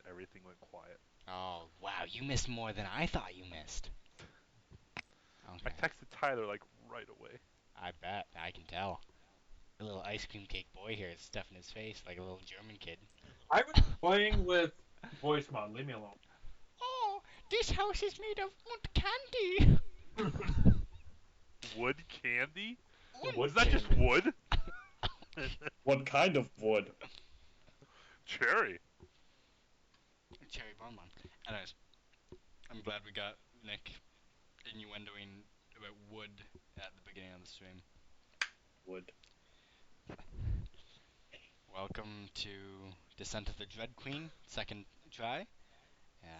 then everything went quiet. Oh, wow, you missed more than I thought you missed. I Okay, texted Tyler like right away. I bet. I can tell. A little ice cream cake boy here is stuffing his face like a little German kid. I was playing with voice mod. Leave me alone. Oh, this house is made of wood candy. Wood candy? Wood. Is Wood that just candy. wood? What kind of wood? Cherry. Cherry bonbon. Anyways, I'm glad we got Nick innuendoing about wood at the beginning of the stream. Wood. Welcome to Descent of the Dread Queen, second try.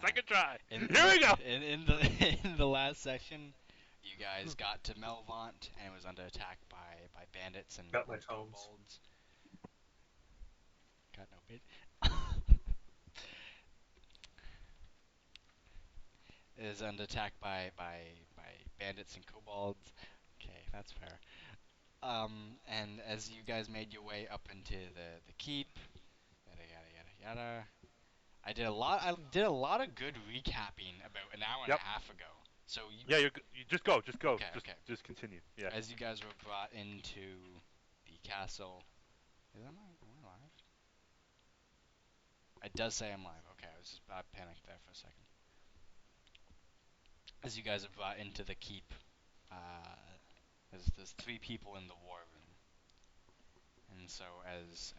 Second try. In, Here we go. in the in the last section, you guys got to Melvaunt and was under attack by bandits Got my and tomes. kobolds. Got no bit. Is under attack by bandits and kobolds. Okay, that's fair. And as you guys made your way up into the keep, yada yada yada yada. I did a lot of good recapping about an hour and a Yep. half ago. So Yeah, you just go. Just go. okay, Just okay. just continue. Yeah. As you guys were brought into the castle, am I live? It does say I'm live. Okay, I panicked there for a second. As you guys are brought into the keep, there's three people in the war room, and so as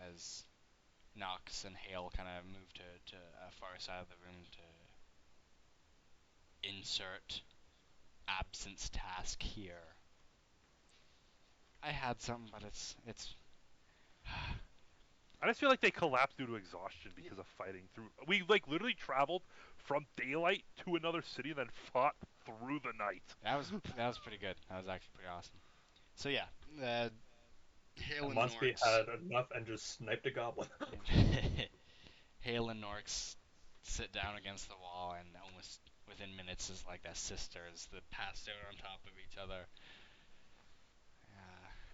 Nox and Hale kind of move to a far side of the room to insert absence task here. I had some, but it's I just feel like they collapsed due to exhaustion because of fighting through. We like literally traveled from daylight to another city and then fought through the night. that was pretty good. That was actually pretty awesome. So yeah, Hale And and Monsby Norks. had enough and just sniped a goblin. Hale and Norks sit down against the wall, and almost within minutes is like their sisters that passed out on top of each other.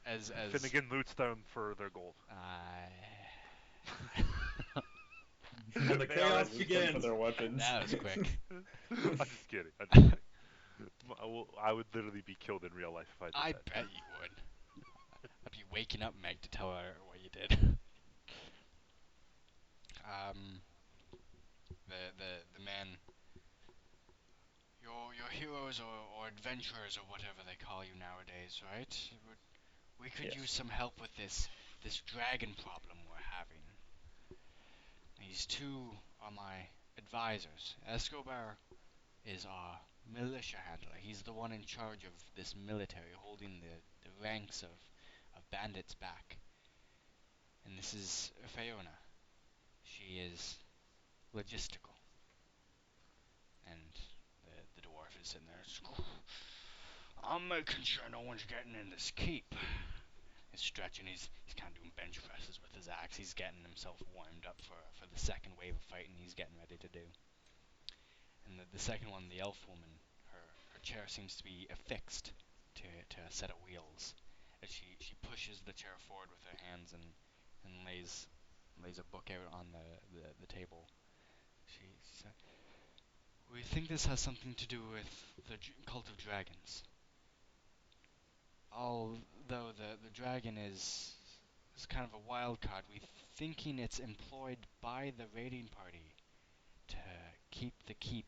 As Finnegan loots them for their gold. And the They are. chaos begins. their weapons. that was quick. I'm just kidding. I'm just kidding. I would literally be killed in real life if I did I that. bet you would. I'd be waking up Meg to tell her what you did. um, the man, your heroes or adventurers or whatever they call you nowadays, right? We could use Yes. some help with this dragon problem we're having. These two are my advisors. Escobar is our militia handler. He's the one in charge of this military, holding the ranks of bandits back. And this is Fiona. She is logistical. And the dwarf is sitting there. I'm making sure no one's getting in this keep. He's stretching. He's kind of doing bench presses with his axe. He's getting himself warmed up for the second wave of fighting he's getting ready to do. And the second one, the elf woman, her chair seems to be affixed to a set of wheels. As she pushes the chair forward with her hands and lays a book out on the table. She said, "We think this has something to do with the cult of dragons. Although the dragon is kind of a wild card, we're thinking it's employed by the raiding party to keep the keep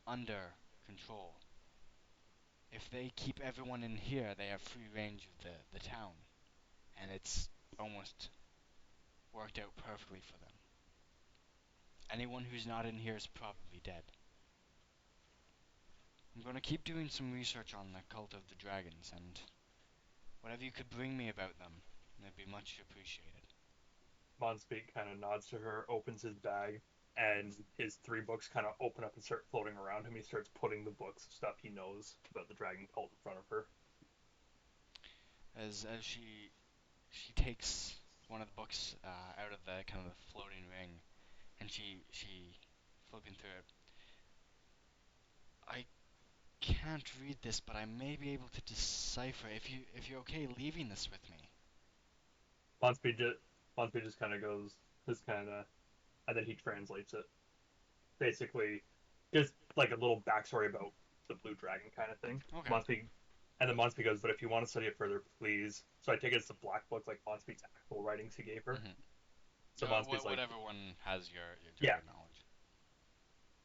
under control. If they keep everyone in here, they have free range of the town, and it's almost worked out perfectly for them. Anyone who's not in here is probably dead. I'm going to keep doing some research on the cult of the dragons, and whatever you could bring me about them, that'd be much appreciated." Monsby kind of nods to her, opens his bag, and his three books kind of open up and start floating around him. He starts putting the books of stuff he knows about the dragon cult in front of her. As she takes one of the books out of the kind of the floating ring, and she flipping through it. "I can't read this, but I may be able to decipher. If you're okay leaving this with me." Monsby just kind of goes, just kind of and then he translates it. Basically, just like a little backstory about the blue dragon kind of thing. Okay. Monspeak, and then Monspeak goes, but if you want to study it further, please. So I take it it's the black book, like Monspeak's actual writings he gave her. Mm-hmm. So Monspeak's like, Whatever one has your yeah. dragon knowledge.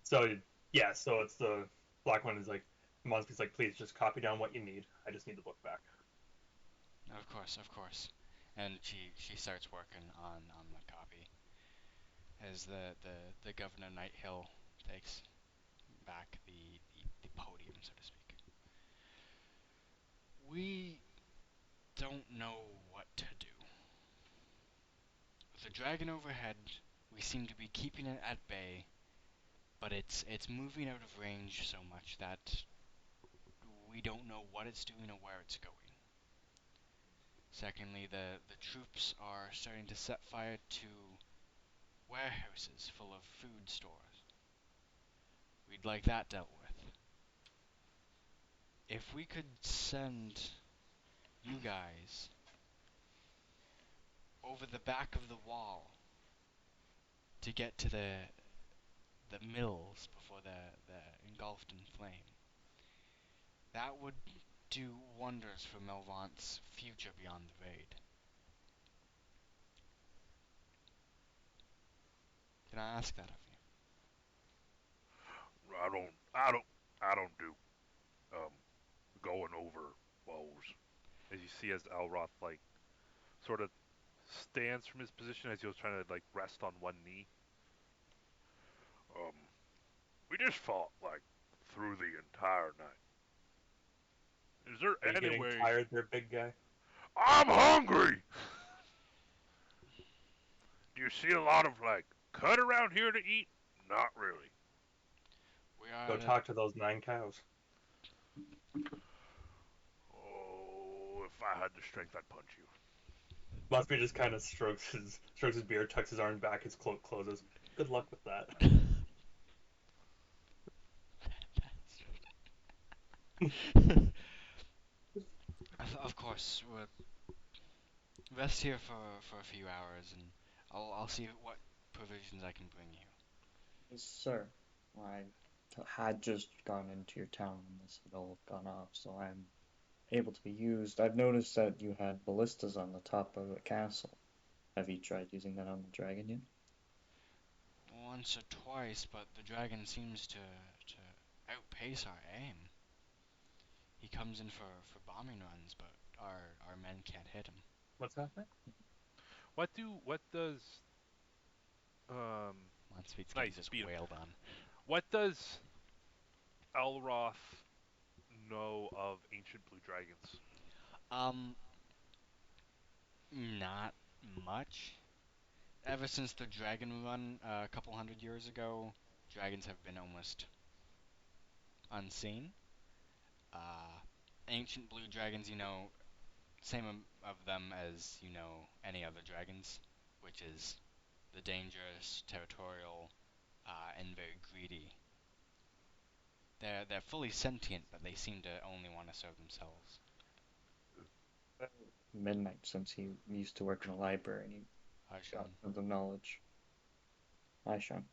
So yeah, so it's the black one is like, Monspeak's like, please just copy down what you need. I just need the book back. Of course, of course. And she starts working on the copy as the Governor Nighthill takes back the podium, so to speak. We don't know what to do. With the dragon overhead, we seem to be keeping it at bay, but it's moving out of range so much that we don't know what it's doing or where it's going. Secondly, the troops are starting to set fire to warehouses full of food stores. We'd like that dealt with. If we could send you guys over the back of the wall to get to the mills before they're engulfed in flame, that would do wonders for Melvaunt's future beyond the raid. Can I ask that of you? I don't, I don't, I don't do um going over walls. As you see, as Elroth like sort of stands from his position as he was trying to like rest on one knee. Um, we just fought like through the entire night. Is there Are you any getting way? tired there, big guy? I'm hungry. Do you see a lot of like cut around here to eat? Not really. We are Go at a talk to those 9 cows. Oh, if I had the strength, I'd punch you. Monspeak just kind of strokes his beard, tucks his arm back, his cloak closes. Good luck with that. of course, we'll rest here for a few hours, and I'll see what provisions I can bring you. Yes, sir. I had just gone into your town and this had all gone off, so I'm able to be used. I've noticed that you had ballistas on the top of the castle. Have you tried using that on the dragon yet? Once or twice, but the dragon seems to outpace our aim. He comes in for bombing runs, but our men can't hit him. What's happening? What does um Monspeak's getting nice just beat him. wailed on. What does Elroth know of ancient blue dragons? Um, not much. Ever since the dragon run a couple hundred years ago, dragons have been almost unseen. Uh, Ancient blue dragons, same of them as any other dragons, which is the dangerous, territorial, and very greedy. They're fully sentient, but they seem to only want to serve themselves. Midnight, since he used to work in a library and he Hi, got Sean. the knowledge. Hi, Sean.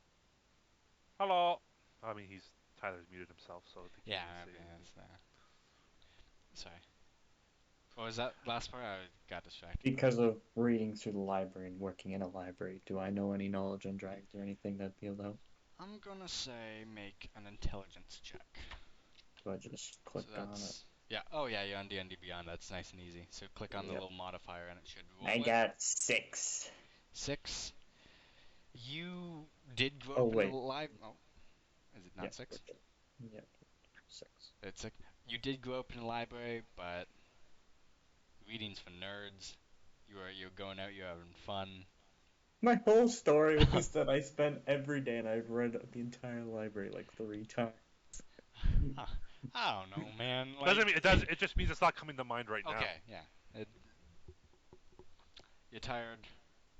Hello. I mean, Tyler's muted himself, so he Yeah, can't even say okay, anything. that's sorry. What was that last part? I got distracted. Because of reading through the library and working in a library, do I know any knowledge on dragons or anything that'd be able to help? I'm gonna say make an intelligence check. Do I just click So on it? that's yeah. Oh yeah, you're on D&D Beyond. That's nice and easy. So click on the Yep. little modifier and it should I roll it. got 6. 6. You did grow Oh, up in the wait. live. Oh, is it not Yep. 6? Yep. 6. It's like you did grow up in a library, but reading's for nerds. You're going out. You're having fun. My whole story was that I spent every day and I've read the entire library like 3 times. I don't know, man. Like, Doesn't mean it does. It just means it's not coming to mind right now. okay, yeah. You're tired.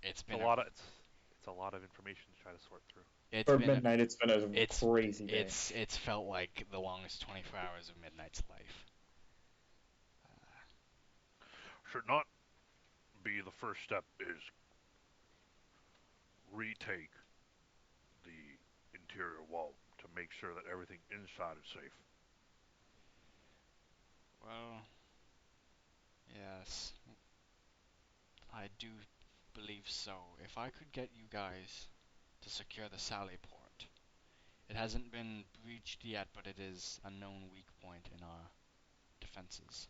It's It's been a lot of it's a lot of information to try to sort through. it's For been a midnight, it's been a it's crazy day. it's felt like the longest 24 hours of Midnight's life. Should not be the first step is retake interior wall to make sure that everything inside is safe. Well, yes, I do believe so. If I could get you guys to secure the Sally port. It hasn't been breached yet, but it is a known weak point in our defenses.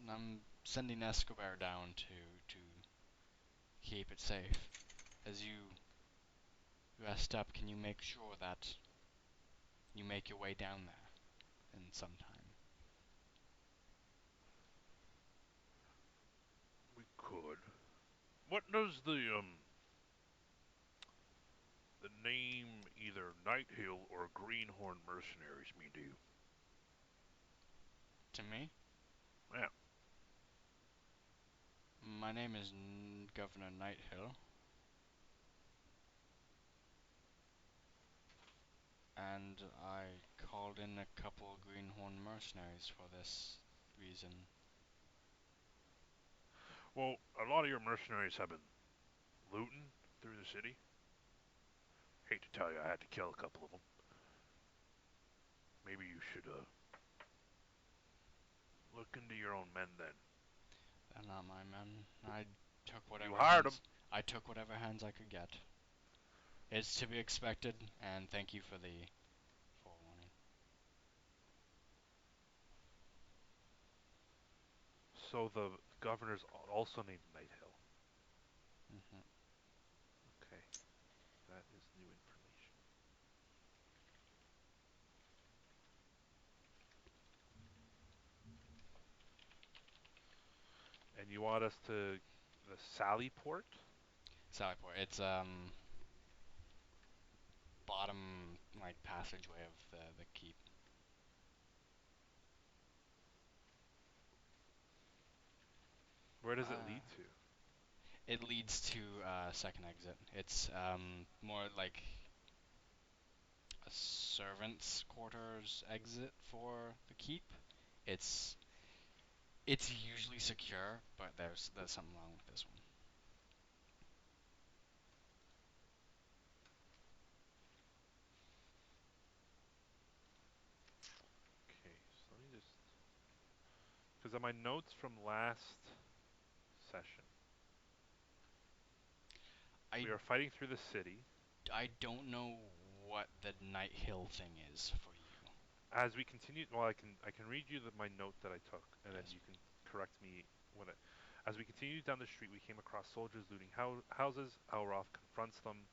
I'm sending Escobar down to keep it safe. As you rest up, can you make sure that you make your way down there in some time? We could. What does the name either Night Hill or Greenhorn Mercenaries mean to you? To me, Yeah. my name is Governor Nighthill, and I called in a couple Greenhorn mercenaries for this reason. Well, a lot of your mercenaries have been looting through the city. Hate to tell you, I had to kill a couple of them. Maybe you should look into your own men then. They're not my men. Took You whatever hired them. hands I took whatever hands I could get. It's to be expected, and thank you for the forewarning. So the governor's also named Night Hill. Hmm. Okay, that is new information. And you want us to the Sally Port? Sallyport. It's bottom like passageway of the keep. Where does it Uh, lead to? it leads to second exit. It's more like a servants' quarters exit for the keep. It's it's usually secure, but there's something wrong with this one. Okay, so let me just because on my notes from last session, I we are fighting through the city. I don't know what the Night Hill thing is for you. As we continue, well, I can read you my note that I took, and then Yes. you can correct me when it. As we continued down the street, we came across soldiers looting houses. Elroth confronts them.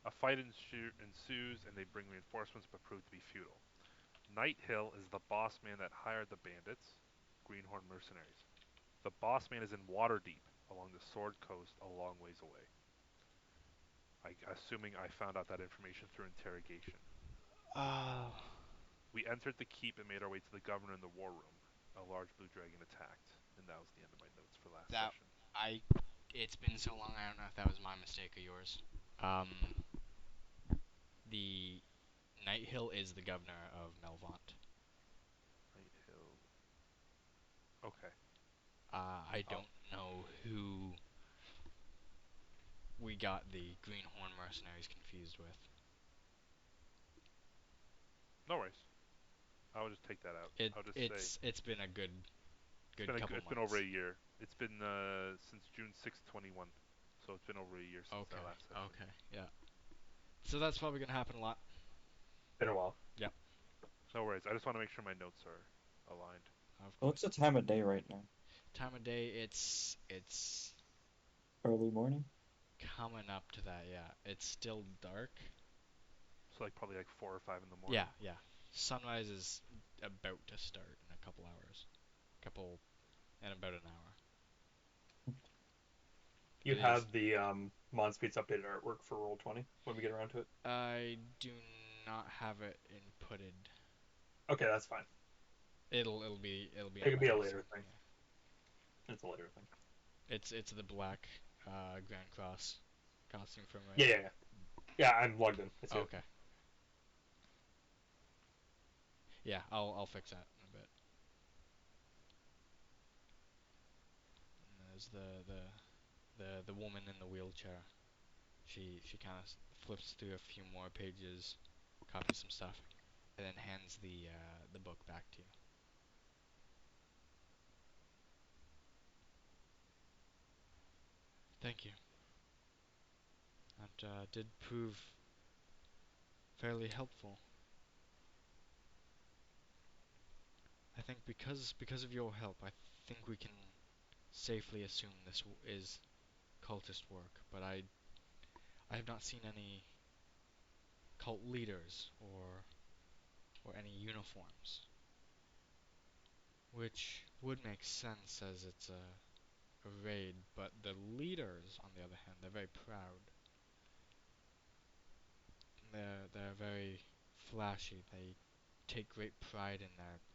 A fight ensues, and they bring reinforcements, but prove to be futile. Night Hill is the boss man that hired the bandits, Greenhorn mercenaries. The boss man is in Waterdeep, along the Sword Coast, a long ways away. Assuming I found out that information through interrogation. Uh, We entered the keep and made our way to the governor in the war room. A large blue dragon attacked, and that was the end of my notes for last that session. I it's been so long. I don't know if that was my mistake or yours. Um, the Night Hill is the governor of Melvaunt. Night Hill. Okay. I Oh, don't know who we got the Greenhorn mercenaries confused with. no worries. I'll just take that out. It I'll just say it's been a good couple it's been over months. a year. It's been since June 6th, 21. So it's been over a year since our Okay, last session. okay, yeah. So that's probably gonna happen a lot. Been a while. Yep, No worries. I just want to make sure my notes are aligned. of What's course. the time of day right now? Time of day, it's Early morning? coming up to that. Yeah, it's still dark. So like probably like 4 or 5 in the Yeah, morning. yeah. Sunrise is about to start in a couple hours. Couple in about an hour. You It is. have the Monspeed's updated artwork for Roll 20 when we get around to it. I do not have it inputted. Okay, that's fine. It'll be It on could be a Reddit later soon. thing. Yeah. It's a later thing. It's the black Grand Cross costume from right. Yeah, yeah, yeah. Yeah, I'm logged in. I see Oh, it. okay. Yeah, I'll fix that in a bit. And there's the the woman in the wheelchair. She kind of flips through a few more pages, copies some stuff, and then hands the book back to you. Thank you. That did prove fairly helpful. I think because of your help, I think we can safely assume this is cultist work. But I have not seen any cult leaders or any uniforms, which would make sense as it's a raid. But the leaders, on the other hand, they're very proud. They're very flashy. They take great pride in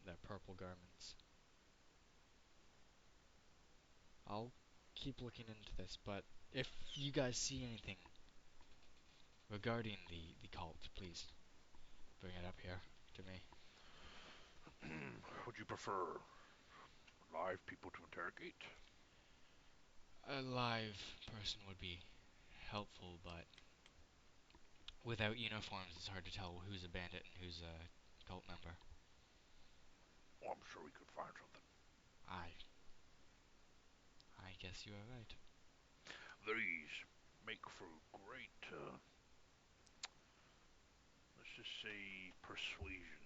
their purple garments. I'll keep looking into this, but if you guys see anything regarding the cult, please bring it up here to me. Would you prefer live people to interrogate? A live person would be helpful, but without uniforms, it's hard to tell who's a bandit and who's a cult member. Well, I'm sure we could find something. I I guess you are right. These make for great, let's just say, persuasion.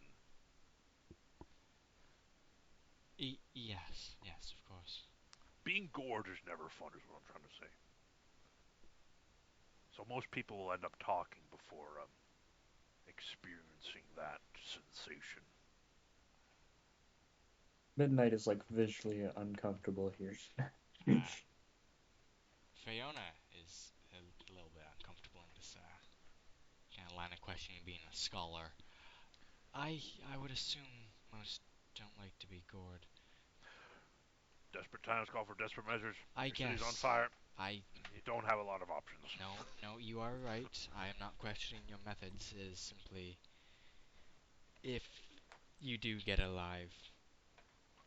Yes, yes, of course. Being gored is never fun, is what I'm trying to say. So most people will end up talking before experiencing that sensation. Midnight is like visually uncomfortable here. Uh, Fiona is a little bit uncomfortable in this kind of line of questioning, being a scholar. I would assume most don't like to be gored. Desperate times call for desperate measures. I Your city's on guess. fire. I You don't have a lot of options. No, you are right. I am not questioning your methods. It is simply if you do get alive.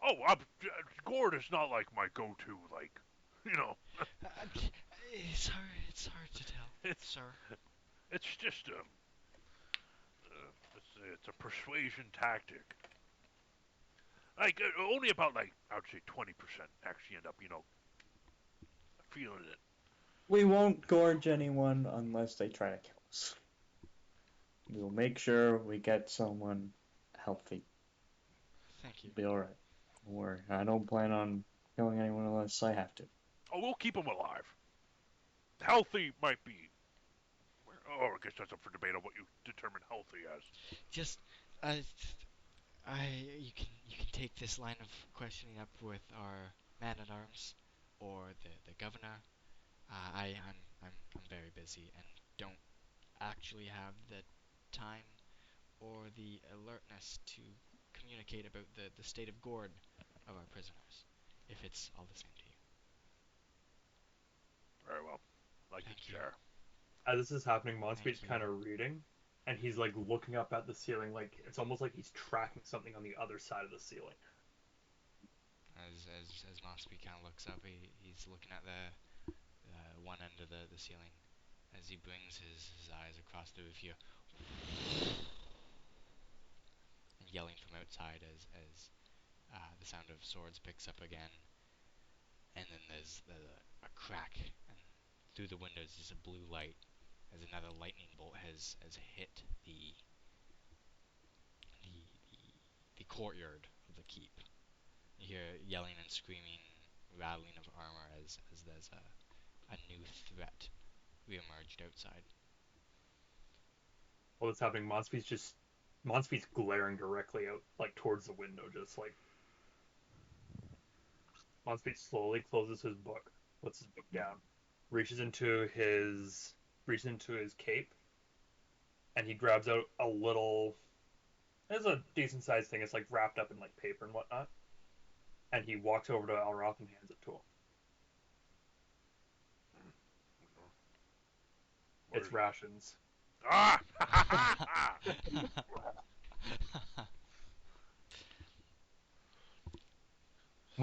Oh, gored is not like my go-to. Like, you know, It's hard to tell, it's sir. it's just it's a persuasion tactic. Like only about like I would say 20% actually end up feeling it. We won't gorge anyone unless they try to kill us. We'll make sure we get someone healthy. Thank you. Be alright. Don't worry. I don't plan on killing anyone unless I have to. Oh, we'll keep them alive. Healthy might be. Oh, I guess that's up for debate on what you determine healthy as. Just uh, I you can take this line of questioning up with our man at arms or the governor. I'm very busy and don't actually have the time or the alertness to communicate about the state of gourd of our prisoners, if it's all the same to you. Very well. Like the Thank you. chair. As this is happening, Monspeed's Thank you. kind of reading, and he's like looking up at the ceiling, like it's almost like he's tracking something on the other side of the ceiling. As Mosby kind of looks up, he's looking at the one end of the ceiling as he brings his eyes across the roof here, and yelling from outside as the sound of swords picks up again, and then there's a crack, and through the windows is a blue light as another lightning bolt has hit the the courtyard of the keep. You hear yelling and screaming, rattling of armor as there's a new threat reemerged outside. While it's happening, Monspeed's glaring directly out, like towards the window, just like Monspeed slowly closes his book, puts his book down, reaches into his cape, and he grabs out a little. It's a decent sized thing. It's like wrapped up in like paper and whatnot, and he walks over to Alroth and hands it to him. What It's is it? rations. Ah!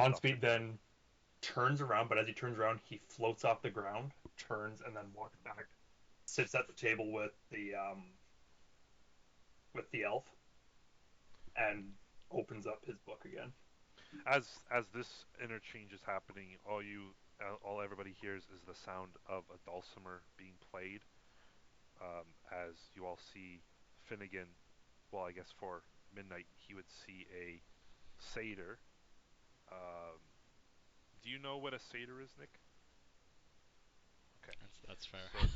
Stuff Monspeed inside. then turns around, but as he turns around, he floats off the ground, turns, and then walks back, sits at the table with the elf, and opens up his book again. As this interchange is happening, all everybody hears is the sound of a dulcimer being played. As you all see Finnegan, well, I guess for midnight he would see a satyr. Um, do you know what a satyr is, Nick? Okay, That's fair. so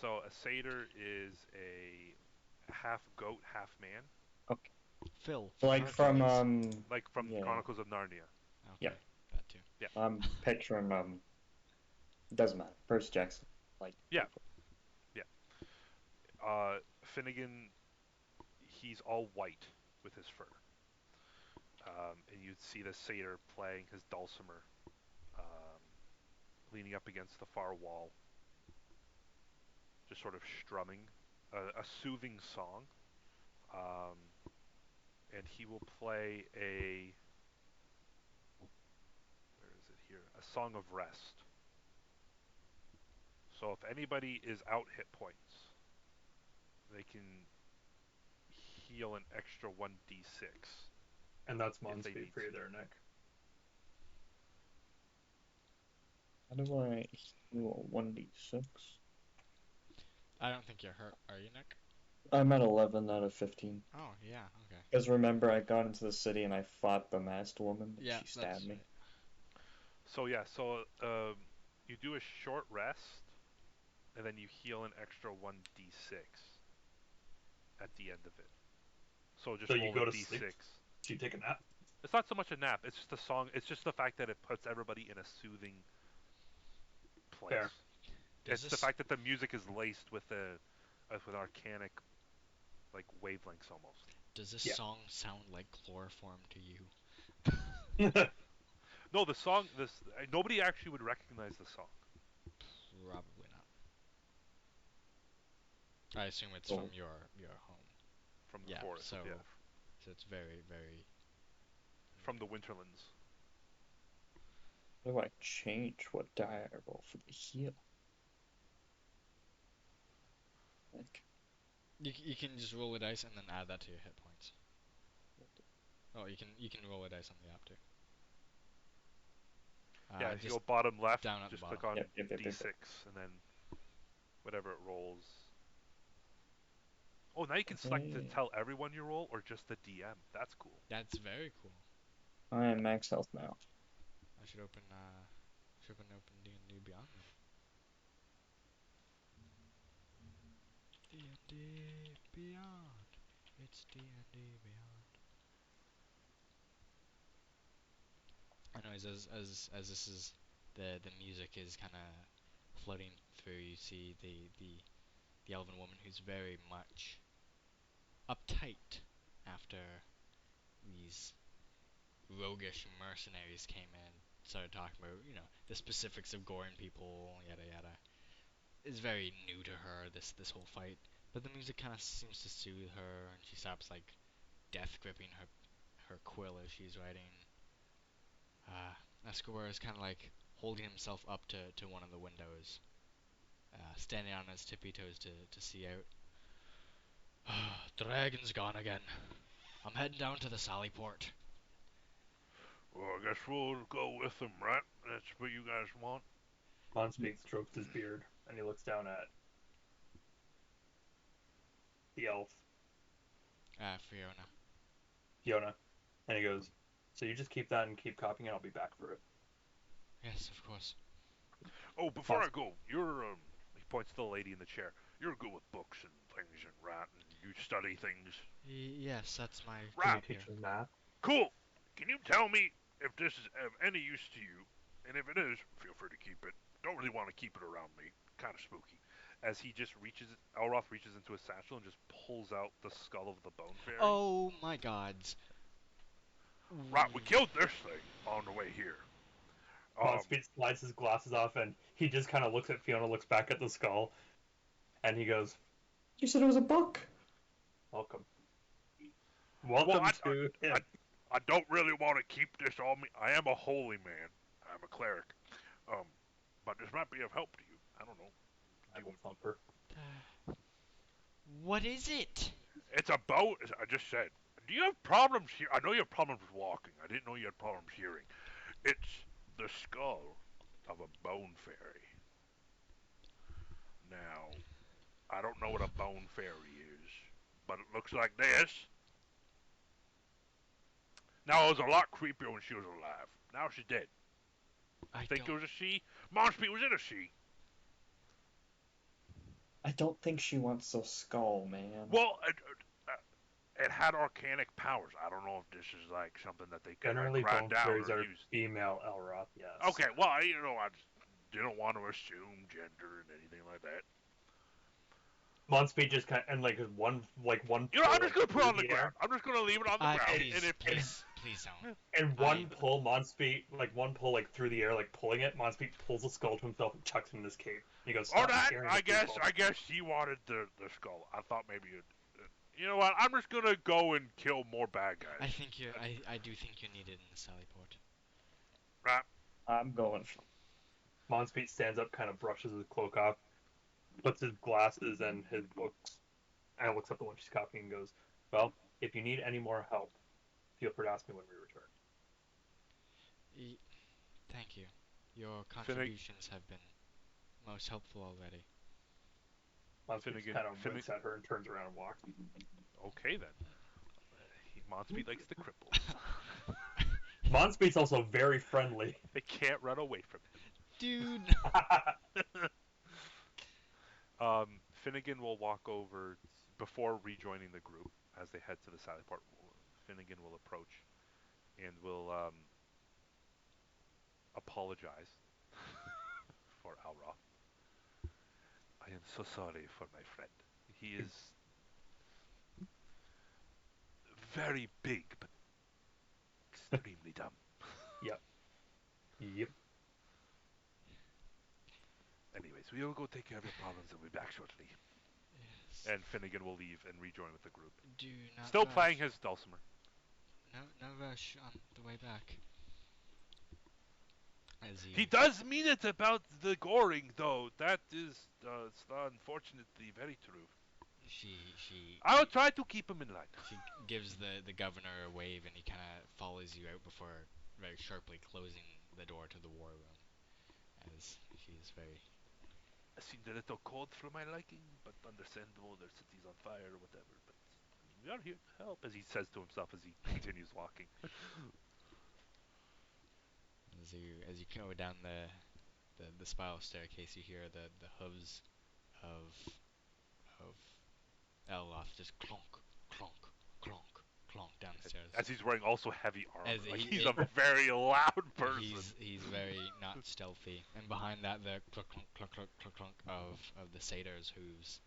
so a satyr is a half goat, half man, Okay. Phil from Like from Hercules. like from yeah. Chronicles of Narnia. Yeah. Okay, that too. Yeah, I'm picturing doesn't matter. Percy Jackson. Like yeah, yeah. Finnegan, he's all white with his fur. And you'd see the satyr playing his dulcimer, um, leaning up against the far wall, just sort of strumming a soothing song. Um, and he will play where is it here? A song of rest. So if anybody is out hit points, they can heal an extra 1d6 And that's if mon they speed need for you to. there, Nick. how do I heal 1d6? I don't think you're hurt, are you, Nick? I'm at 11 out of 15. Oh yeah, okay. Because remember, I got into the city and I fought the masked woman and Yeah, she that's stabbed me. right. So yeah, you do a short rest, and then you heal an extra 1d6 at the end of it. So So just you roll a go to sleep. d6. So you take a nap. It's not so much a nap. It's just a song. It's just the fact that it puts everybody in a soothing Fair. place. Does It's the this fact that the music is laced with arcanic like wavelengths almost. does this Yeah. song sound like chloroform to you? No, the song. Nobody actually would recognize the song Probably not. I assume it's from So your home. from the Yeah, forest. so Yeah, it's very very. from the Winterlands. how do I change what die I roll for the heal? Like, You can just roll a dice and then add that to your hit points. Oh, you can roll a dice on the app too. Yeah, if you Just go bottom left, down at the just bottom. click on yep. d6, and then whatever it rolls. Oh, now you can select to Okay. tell everyone you roll or just the DM. That's cool. That's very cool. I am max health now. I should open D&D Beyond then. D&D Beyond. It's D&D Beyond. Anyways, as this is the music is kind of floating through, you see the elven woman who's very much uptight after these roguish mercenaries came in, started talking about the specifics of goring people, yada yada. Is very new to her, this whole fight, but the music kind of seems to soothe her, and she stops like death gripping her quill as she's writing. Escobar is kind of like holding himself up to one of the windows, standing on his tippy toes to see out. Dragon's gone again. I'm heading down to the Sally Port. Well, I guess we'll go with them, right? That's what you guys want. Mon speed strokes his beard and he looks down at the elf, Fiona. Fiona, and he goes, "So you just keep that and keep copying it. I'll be back for it." Yes, of course. Oh, before I go, he points to the lady in the chair. You're good with books and things and writing. You study things. Yes, that's my Can Right. you job teach here. him math? Cool. Can you tell me if this is of any use to you? And if it is, feel free to keep it. Don't really want to keep it around me. Kind of spooky. As he just Elroth reaches into his satchel and just pulls out the skull of the bone fairy. Oh my gods. Right, we killed this thing on the way here. Mon Um, speed slides his glasses off and he just kind of looks at Fiona, looks back at the skull, and he goes, You said it was a book. "Welcome, well, welcome to." I don't really want to keep this on me. I am a holy man. I'm a cleric. Um, but this might be of help to you. I don't know. I Do will you, thump her. What is it? it's a boat. I just said. Do you have problems here? I know you have problems with walking. I didn't know you had problems hearing. It's the skull of a bone fairy. Now, I don't know what a bone fairy is, but it looks like this. Now, it was a lot creepier when she was alive. Now she's dead. I I think it don't. was a she. Monspeed, was it a she? I don't think she wants the skull, man. Well, it had arcanic powers. I don't know if this is like something that they could like Generally, grind bone down fairies or are use. female Elroth, yes. Okay, well, I just didn't want to assume gender and anything like that. Monspeed just kind of, and like one I'm pull just like gonna put it through on the the ground. air, I'm just gonna leave it on the ground, and Please, if and please, please don't. and I one pull Monspeed like one pull like through the air like pulling it. Monspeed pulls the skull to himself and chucks him in his cape. He goes, or "Stop that, scaring the people." I guess she wanted the skull. I thought maybe it. You know what? I'm just gonna go and kill more bad I guys. think you. I do think you're needed in the Sallyport. Right? I'm going. Monspeed stands up, kind of brushes his cloak off, puts his glasses and his books, and looks up the one she's copying and goes, "Well, if you need any more help, feel free to ask me when we return." Y- Thank you. Your Finnegan, contributions have been most helpful already. Monspeed just Finnegan, kind of winks at her and turns around and walks. Okay then. Monspeed likes the cripples. Monspeed's also very friendly. They can't run away from Dude. him. Finnegan will walk over before rejoining the group as they head to the Sally Port. Finnegan will approach and will apologize for Alroth. I am so sorry for my friend. He is very big, but extremely dumb. Yep. Yep. Anyways, we will go take care of your problems and we'll be back shortly. Yes. And Finnegan will leave and rejoin with the group. Do not Still playing rush. his dulcimer. No, no rush on the way back. As He you, does mean it about the goring, though. That is, unfortunately, very true. she I'll try to keep him in line. she gives the governor a wave, and he kind of follows you out before very sharply closing the door to the war room. As she's very. Seemed a little cold for my liking, but understandable. Their city's on fire or whatever. But I mean, we are here to help, as he says to himself as he continues walking. As you go down the spiral staircase, you hear the hooves of Eloth just clonk, clonk, clonk, clonk down the stairs. As he's wearing also heavy armor, As like he, he's it, a very loud person. he's very not stealthy, and behind that the clunk clunk clunk clunk clunk clunk of the satyr's hooves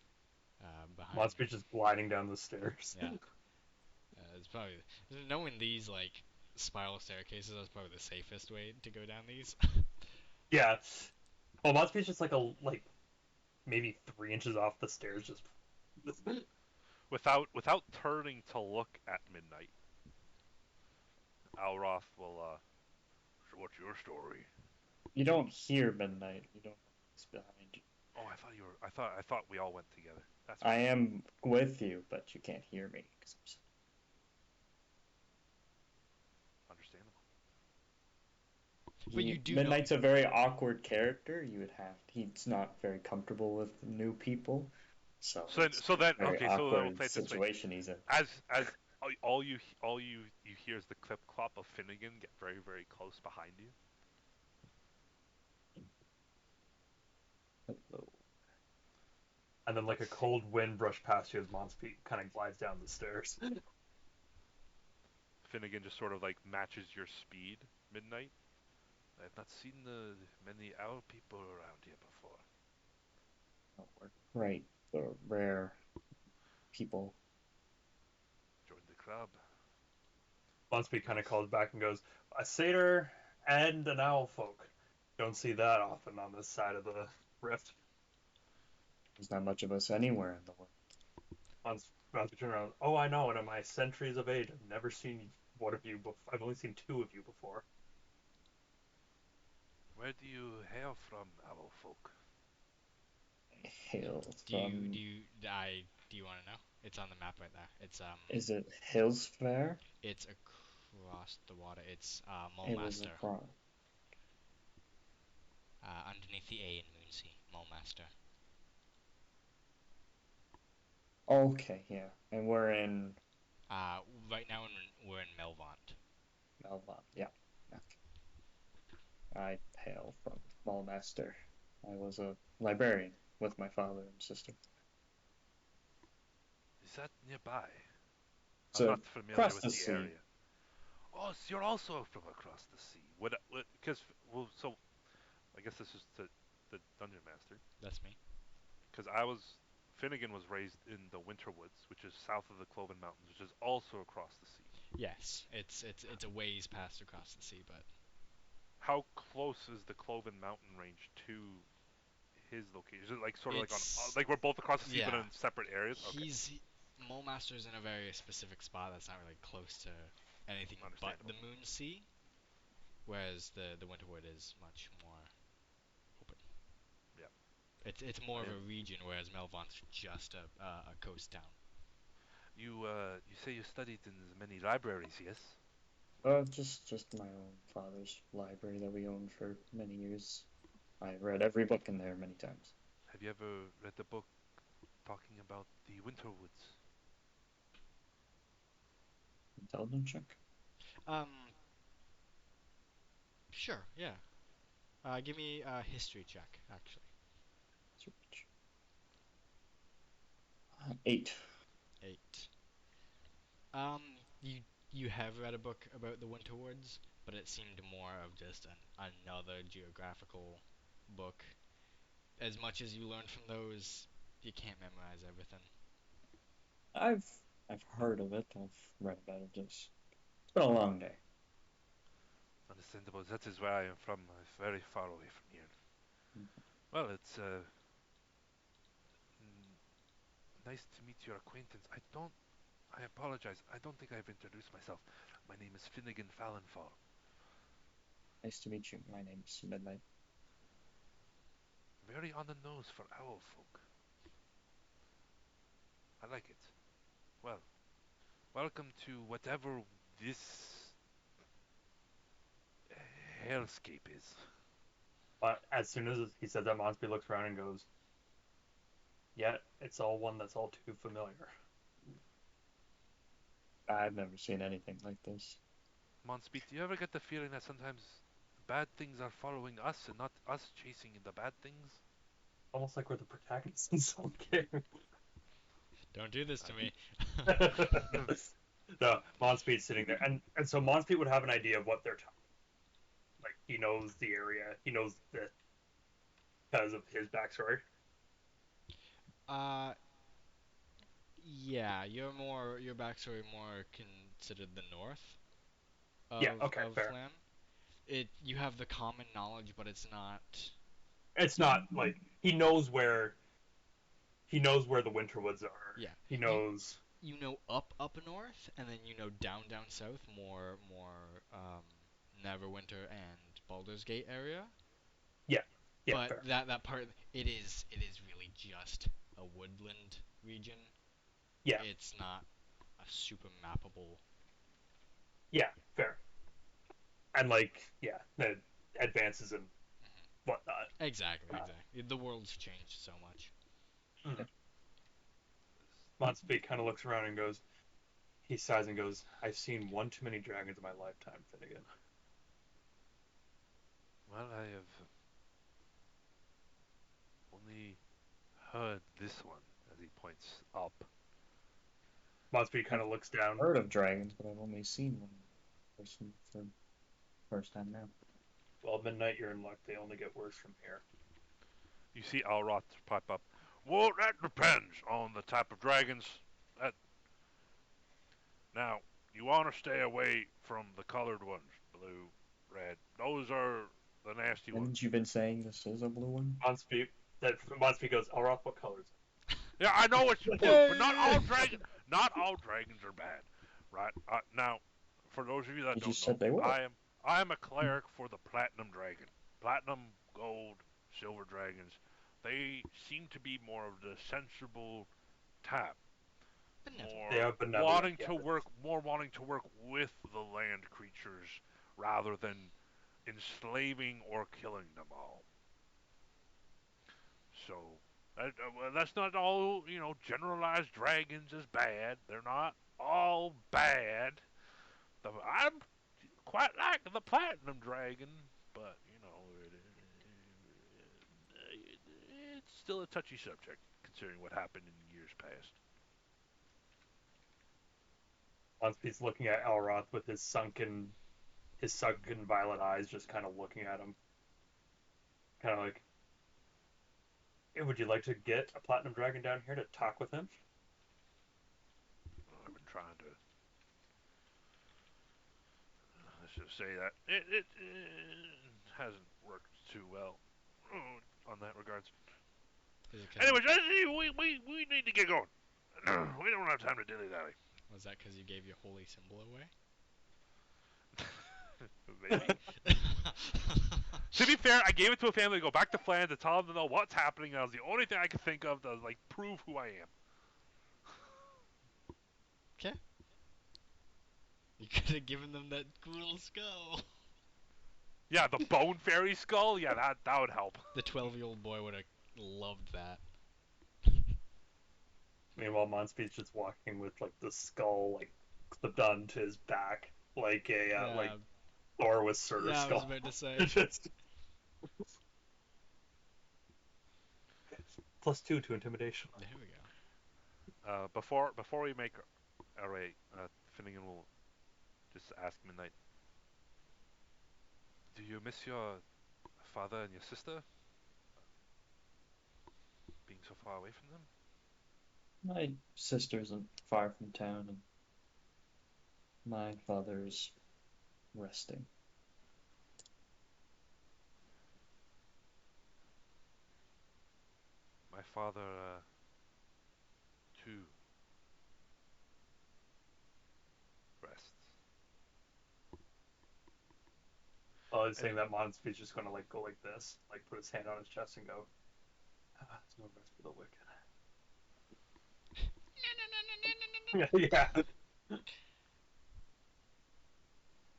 behind. Monspeed's just gliding down the stairs. Yeah, it's probably knowing these like spiral staircases. That's probably the safest way to go down these. Yeah. Well, Monspeed's just like maybe 3 inches off the stairs, just. Without turning to look at Midnight, Alroth will. So what's your story? You don't hear midnight. You don't know what's behind you. Oh, I thought you were. I thought we all went together. That's I right. am with you, but you can't hear me. 'Cause Understandable. But you do know. Midnight's a very awkward character. You would have. He's not very comfortable with new people, so it's So then, a very okay. So then we'll awkward play it this way. situation he's in. As all you hear is the clip clop of Finnegan get very very close behind you. Hello. And then like a Let's see. cold wind brushed past you as Monspeed kind of glides down the stairs. Finnegan just sort of like matches your speed. Midnight. I've not seen many owl people around here before. Oh, right, the rare people. Join the club. Monspeed kind of Nice. calls back and goes, "A satyr and an owl folk. Don't see that often on this side of the rift." There's not much of us anywhere in the world. Monspeed turns around. "Oh, I know. And in my centuries of age, I've never seen one of you. I've only seen two of you before." Where do you hail from, owl folk? Hail Do you from. do you want to know? It's on the map right there. Is it Hills Fair? It's across the water. It's It was Mulmaster. across. Underneath the A in Moonsea, Mulmaster. Okay, yeah. And we're in Uh, right now we're in Melvaunt. Melvaunt. Yeah. I hail from Malmaster. I was a librarian with my father and sister. Is that nearby? I'm So not familiar across with the the sea. area. Oh, so you're also from across the sea. Because, well, so I guess this is the dungeon master. That's me. Because Finnegan was raised in the Winter Woods, which is south of the Cloven Mountains, which is also across the sea. Yes, it's a ways past across the sea, but How close is the Cloven Mountain range to his location? Is it like sort of like on, it's like we're both across the sea but yeah. in separate areas? Okay, Mulemaster's in a very specific spot that's not really close to anything but understandable. the Moon Sea, whereas the Winterwood is much more open. Yeah, It's more I of am. a region, whereas Melvaunt's just a coast town. You say you studied in as many libraries, yes? Just my own father's library that we owned for many years. I read every book in there many times. Have you ever read the book talking about the Winter Woods? Intelligence check. Um, sure, yeah. Give me a history check, actually. Search. 8. 8. Um, you you have read a book about the Winterwoods, but it seemed more of just another geographical book. As much as you learn from those, you can't memorize everything. I've I've heard of it. I've read about it. Just it's been a long day. Understandable. That is where I am from, very far away from here. Well, it's nice to meet your acquaintance. I apologize. I don't think I've introduced myself. My name is Finnegan Fallenfall. Nice to meet you. My name's Midnight. Very on the nose for owl folk. I like it. Well, welcome to whatever this hellscape is. But as soon as he said that, Monsby looks around and goes, "Yeah, it's all one that's all too familiar." I've never seen anything like this. Monspeed, do you ever get the feeling that sometimes bad things are following us and not us chasing the bad things? Almost like we're the protagonists in some game. Don't do this I to me. No, Monspeed's sitting there, and so Monspeed would have an idea of what they're talking. Like he knows the area, he knows the because of his backstory. uh, yeah, your backstory more considered the north Yeah, of okay, fair. Flam. It you have the common knowledge, but it's not. It's not like he knows where the winter woods are. Yeah, He you knows. you know up north, and then you know down south, more Neverwinter and Baldur's Gate area. Yeah, yeah, But fair. that part, it is really just a woodland region. Yeah, It's not a super mappable. yeah, fair. And like, yeah, the advances and Mhm. whatnot. Exactly, Uh, exactly. The world's changed so much. mm. Monspeed kind of looks around and goes. He sighs and goes, "I've seen one too many dragons in my lifetime, Finnegan." Well, I have only heard this one as he points up. Monspeed kind I've of looks down. heard of dragons, but I've only seen one person for first time now. Well, midnight, you're in luck. They only get worse from here. You see Alroth pop up. Well, that depends on the type of dragons. That Now, you want to stay away from the colored ones, blue, red. Those are the nasty Haven't ones. you been saying this is a blue one? Monspeed goes, "Alroth, what color is Yeah, I know it's blue, but not all dragons are bad, right? Now, for those of you that You don't just know, said they were. I am a cleric for the Platinum Dragon. platinum, gold, silver dragons, they seem to be more of the sensible type, They Benevolent. more are benevolent, yes. wanting to work with the land creatures rather than enslaving or killing them all. So that's not all. Generalized dragons is bad. They're not all bad. I'm quite like the platinum dragon, but it's still a touchy subject considering what happened in years past. He's looking at Elroth with his sunken violet eyes, just kind of looking at him, kind of like, hey, would you like to get a platinum dragon down here to talk with him? I've been trying to let's just say that it hasn't worked too well on that regards. Is it because you Anyways, we need to get going. We don't have time to dilly dally. was that because you gave your holy symbol away? Maybe. To be fair, I gave it to a family to go back to Flanders to tell them to know what's happening. That was the only thing I could think of to like prove who I am. Okay. You could have given them that cool skull. Yeah, the bone fairy skull. Yeah, that would help. The 12-year-old boy would have loved that. Meanwhile, Monspeed's just walking with like the skull like clipped onto his back, like a like Yeah, Thor with Surtur's yeah, I was skull. about to say. Just +2 to intimidation. There we go. Before we make our way, Finnegan will just ask Midnight, do you miss your father and your sister being so far away from them? My sister isn't far from town, and my father's resting. My father, too, rests. Oh, I was And saying that Monspeed's just gonna like go like this, like put his hand on his chest and go, ah, there's no rest for the wicked. Yeah.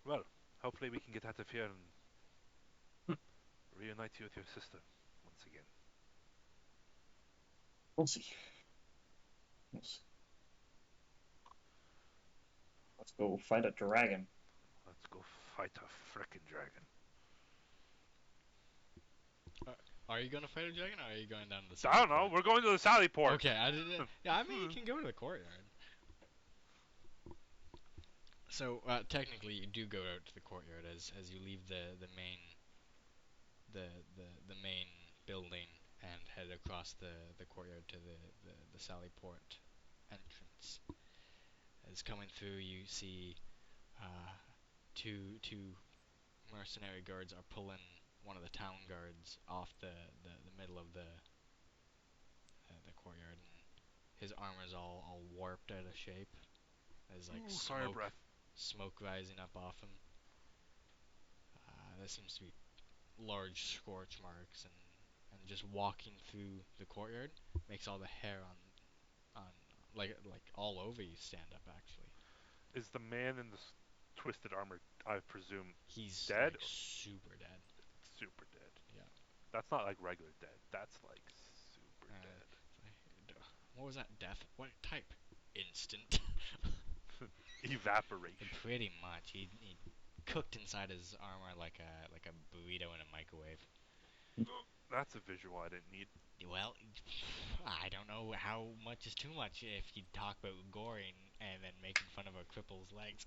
well, hopefully we can get out of here and reunite you with your sister once again. We'll see. We'll see. Let's go fight a dragon. Let's go fight a frickin' dragon. Are you gonna fight a dragon, or are you going down to the I sally don't know. port? We're going to the Sally Port. Okay, I didn't. Yeah, I mean you can go to the courtyard. So technically, you do go out to the courtyard as you leave the main the the main building and head across the courtyard to the Sally Port entrance. As coming through, you see uh, two mercenary guards are pulling one of the town guards off the middle of the courtyard, and his armor's all warped out of shape. There's like Ooh, fire breath. smoke rising up off him. There seems to be large scorch marks, and just walking through the courtyard makes all the hair on like all over you stand up actually. Is the man in the twisted armor, I presume, He's dead? like super dead. Super dead. Yeah. That's not like regular dead. That's like super What was that death? What type? Instant. dead. Evaporation. Pretty much. He cooked inside his armor like a burrito in a microwave. That's a visual I didn't need. Well, I don't know how much is too much if you talk about goring and then making fun of a cripple's legs.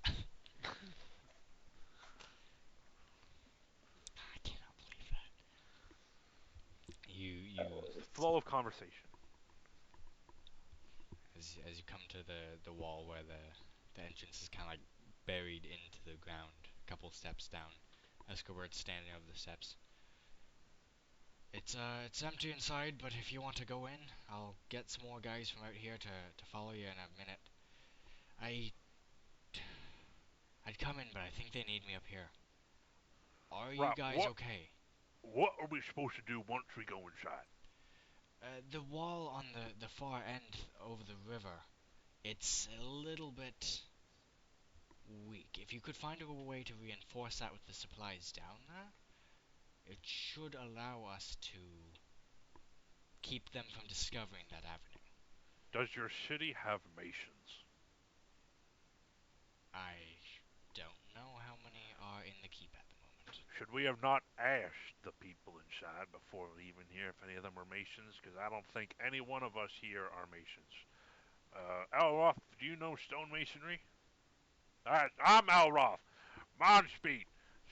I cannot believe that. You Flow of conversation. as you come to the wall where the entrance is kind of like buried into the ground, a couple steps down. Escobart's standing over the steps. It's empty inside, but if you want to go in, I'll get some more guys from out here to follow you in a minute. I I'd come in, but I think they need me up here. Are you Right. guys What? okay? What are we supposed to do once we go inside? The wall on the far end over the river, it's a little bit weak. If you could find a way to reinforce that with the supplies down there, it should allow us to keep them from discovering that avenue. Does your city have masons? I don't know how many are in the keep at the moment. Should we have not asked the people inside before leaving here if any of them were masons? Because I don't think any one of us here are masons. Alroth, do you know stonemasonry? I'm Alroth. Speed.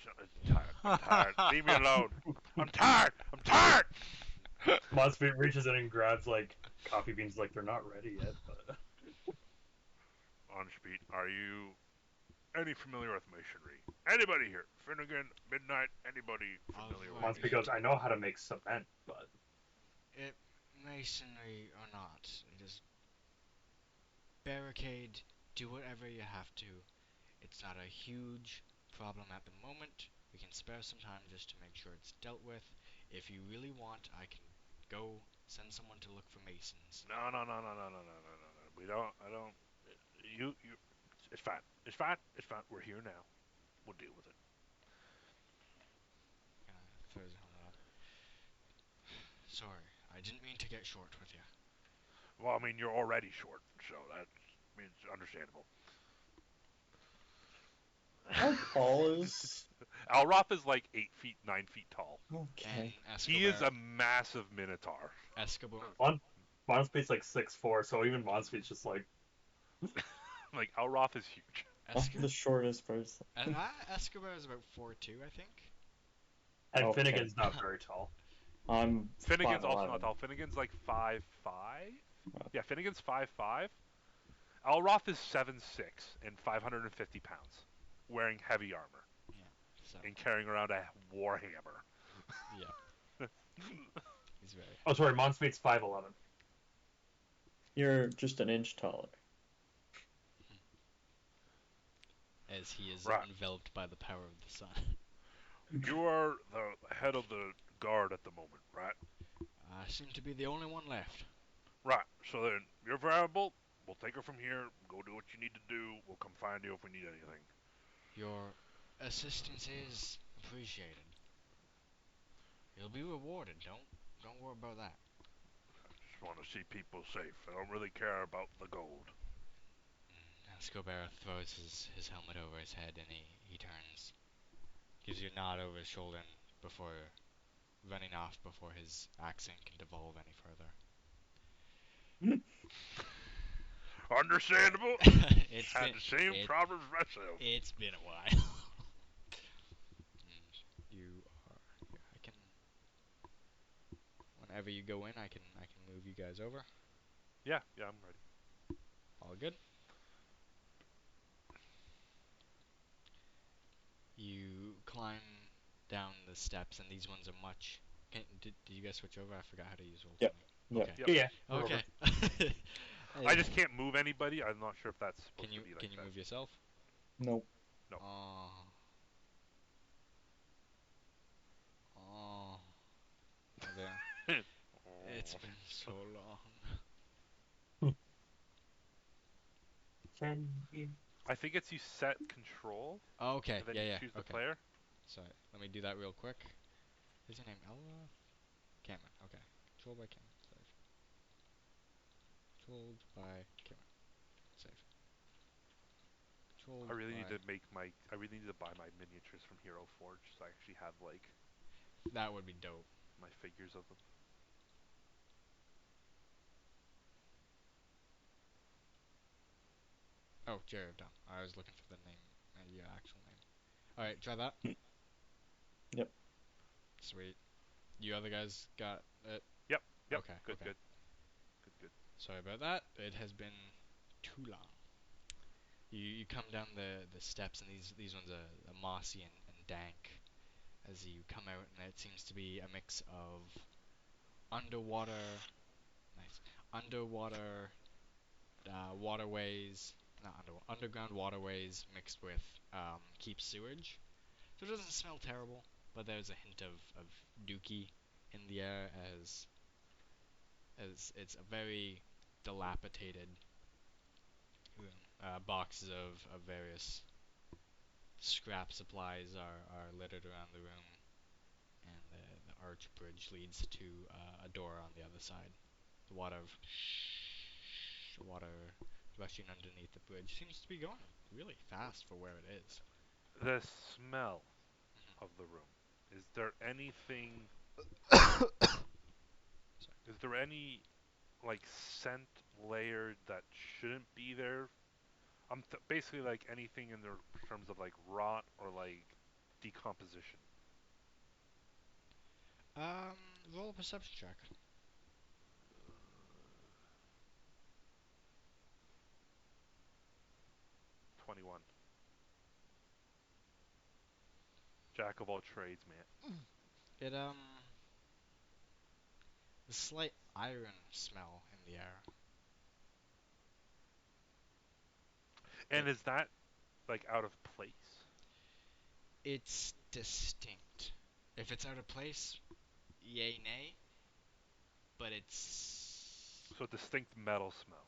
I'm tired. I'm tired. Leave me alone. I'm tired. I'm tired. Monspeed reaches in and grabs like coffee beans like they're not ready yet, but Speed, are you any familiar with masonry? Anybody here? Finnegan, Midnight, anybody familiar with Monspeed Alright. goes, I masonry? know how to make cement, but It, masonry or not, just barricade, do whatever you have to. It's not a huge problem at the moment. We can spare some time just to make sure it's dealt with. If you really want, I can go send someone to look for masons. No, no, no, no, no, no, no, no, no, no. We don't. I don't. You. It's fine. It's fine. It's fine. We're here now. We'll deal with it. Throws his helmet up. Sorry, I didn't mean to get short with you. Well, I mean, you're already short, so that means understandable. How tall is? Alroth is like 8 feet, 9 feet tall. And Okay. He is Escobar, a massive minotaur. Escobar, Monspeed's like 6'4", so even Monspeed's just like Like Alroth is huge. I'm Escobar. the shortest person. Escobar is about 4'2", I think. and Okay. Finnegan's not very tall. I'm Finnegan's also not 5'11". tall. Finnegan's like 5'5". Yeah, Finnegan's 5'5". Alroth is 7'6" and 550 pounds, wearing heavy armor Yeah. So and carrying around a warhammer. yeah, he's very Oh, heavy. sorry, Monspeed's 5'11". You're just an inch taller. As he is Right. enveloped by the power of the sun. You are the head of the guard at the moment, right? I seem to be the only one left. Right. So then you're variable. We'll take her from here. Go do what you need to do. We'll come find you if we need anything. Your assistance is appreciated. You'll be rewarded. Don't worry about that. Just want to see people safe. I don't really care about the gold. Escobar throws his helmet over his head and he turns, gives you a nod over his shoulder before running off before his accent can devolve any further. Understandable. it's Had been the same it problems myself. it's been a while. You are here. I can whenever you go in, I can move you guys over. Yeah, yeah, I'm ready. All good. You climb down the steps, and these ones are much. Did you guys switch over? I forgot how to use roll Yep. 20. Yep. Okay. Yep. Yeah, we're over. Okay. I just can't move anybody. I'm not sure if that's Can supposed to you be like can you that. move yourself? Nope. No. Oh. Oh. Oh, there. It's Oh. been so long. Can you? I think it's you set control, Okay. and then Yeah. you Yeah. choose the Okay. player. Sorry. Let me do that real quick. Is your name Ella? Cameron. Okay. Controlled by Cameron. Save. Controlled by Cameron. Save. I Controlled really need by. to make my. I really need to buy my miniatures from Hero Forge, so I actually have like That would be dope. my figures of them. Oh, Jared Dunn. I was looking for the name, your actual name. All right, try that. Yep. Sweet. You other guys got it? Yep. Yep. Okay, Good. okay. Good. Good. Good. Sorry about that. It has been too long. You come down the steps, and these ones are mossy and dank as you come out, and it seems to be a mix of underwater, nice, underwater waterways, not underground waterways mixed with keep sewage. So it doesn't smell terrible, but there's a hint of dookie in the air as it's a very dilapidated room. Boxes of various scrap supplies are littered around the room, and the arch bridge leads to a door on the other side. The water rushing underneath the bridge seems to be going really fast for where it is. The smell of the room. Is there anything? Sorry. Is there any like scent layered that shouldn't be there? Basically like anything in their terms of like rot or like decomposition. Um, roll a perception check. 21. Jack of all trades, man. It a slight iron smell in the air. And It is that like out of place? it's distinct. If it's out of place, yay nay, but it's So distinct metal smell.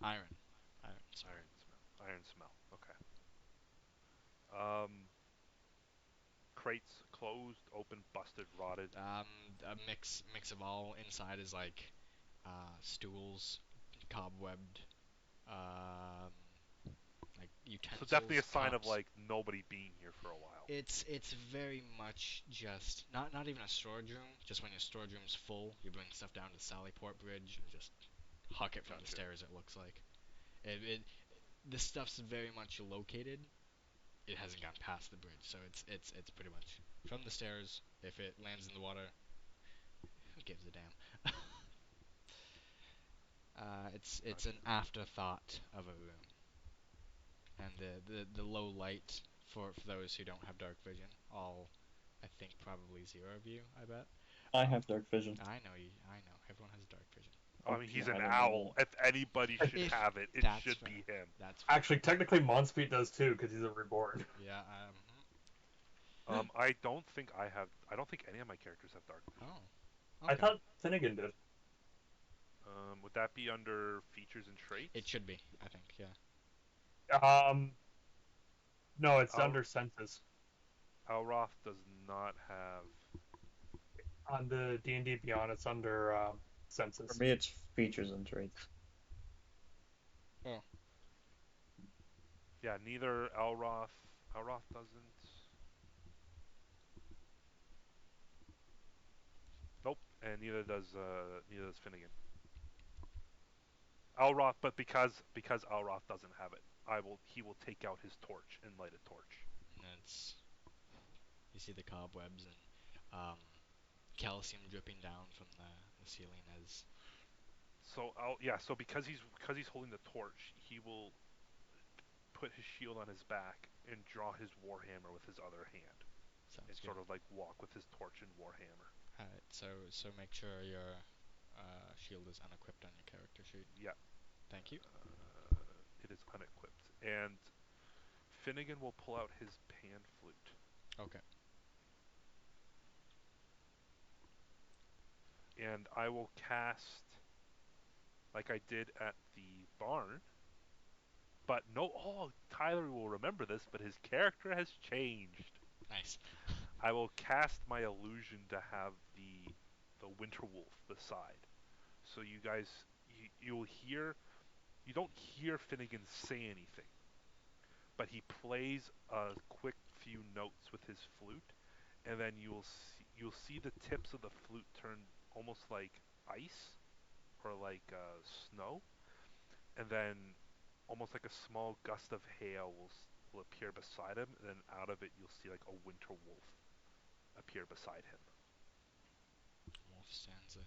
iron, iron smell. Iron smell. Iron smell. Okay. Um, crates closed, open, busted, rotted. Um, a mix of all. Inside is like stools, cobwebbed, um, like So definitely a utensils, sign of cups. like nobody being here for a while. It's very much just not even a storage room. Just when your storage room's full, you bring stuff down to Sallyport Bridge and just huck it from the Gotcha. stairs. It looks like it this stuff's very much located. It hasn't gone past the bridge, so it's pretty much from the stairs. If it lands in the water, who gives a damn? It's an Gotcha. afterthought of a room, and the low light for those who don't have dark vision. All I think probably zero of you. I bet. I have dark vision. I know you. I know everyone has dark vision. I Oh, mean, yeah, he's an I didn't know owl. If anybody I, should If have it, it that's should fair, be him. that's fair. actually, technically, Monspeet does too because he's a reborn. Yeah. I don't think I have. I don't think any of my characters have dark vision. Oh. I Okay. thought Finnegan did. Would that be under features and It traits? should be. I think. Yeah. Um, no, it's Al- under census Alroth does not have. on the D&D Beyond. It's under For census. me, it's features and traits. Oh. Yeah, neither Alroth. Alroth doesn't. Nope, and neither does Finnegan. Alroth, but because Alroth doesn't have it, he will take out his torch and light a torch. And it's you see the cobwebs and calcium dripping down from the ceiling as So because he's holding the torch, he will put his shield on his back and draw his warhammer with his other hand and sounds good. sort of like walk with his torch and warhammer. Alright, so make sure your shield is unequipped on your character sheet. Yeah, Thank you. it is unequipped, and Finnegan will pull out his pan flute, Okay. and I will cast like I did at the barn. But no, oh, Tyler will remember this, but his character has changed. Nice. I will cast my illusion to have the winter wolf beside. So you guys, you'll hear. You don't hear Finnegan say anything, but he plays a quick few notes with his flute, and then you'll see the tips of the flute turn almost like ice or like snow, and then almost like a small gust of hail will appear beside him, and then out of it you'll see like a winter wolf appear beside him. Wolf stands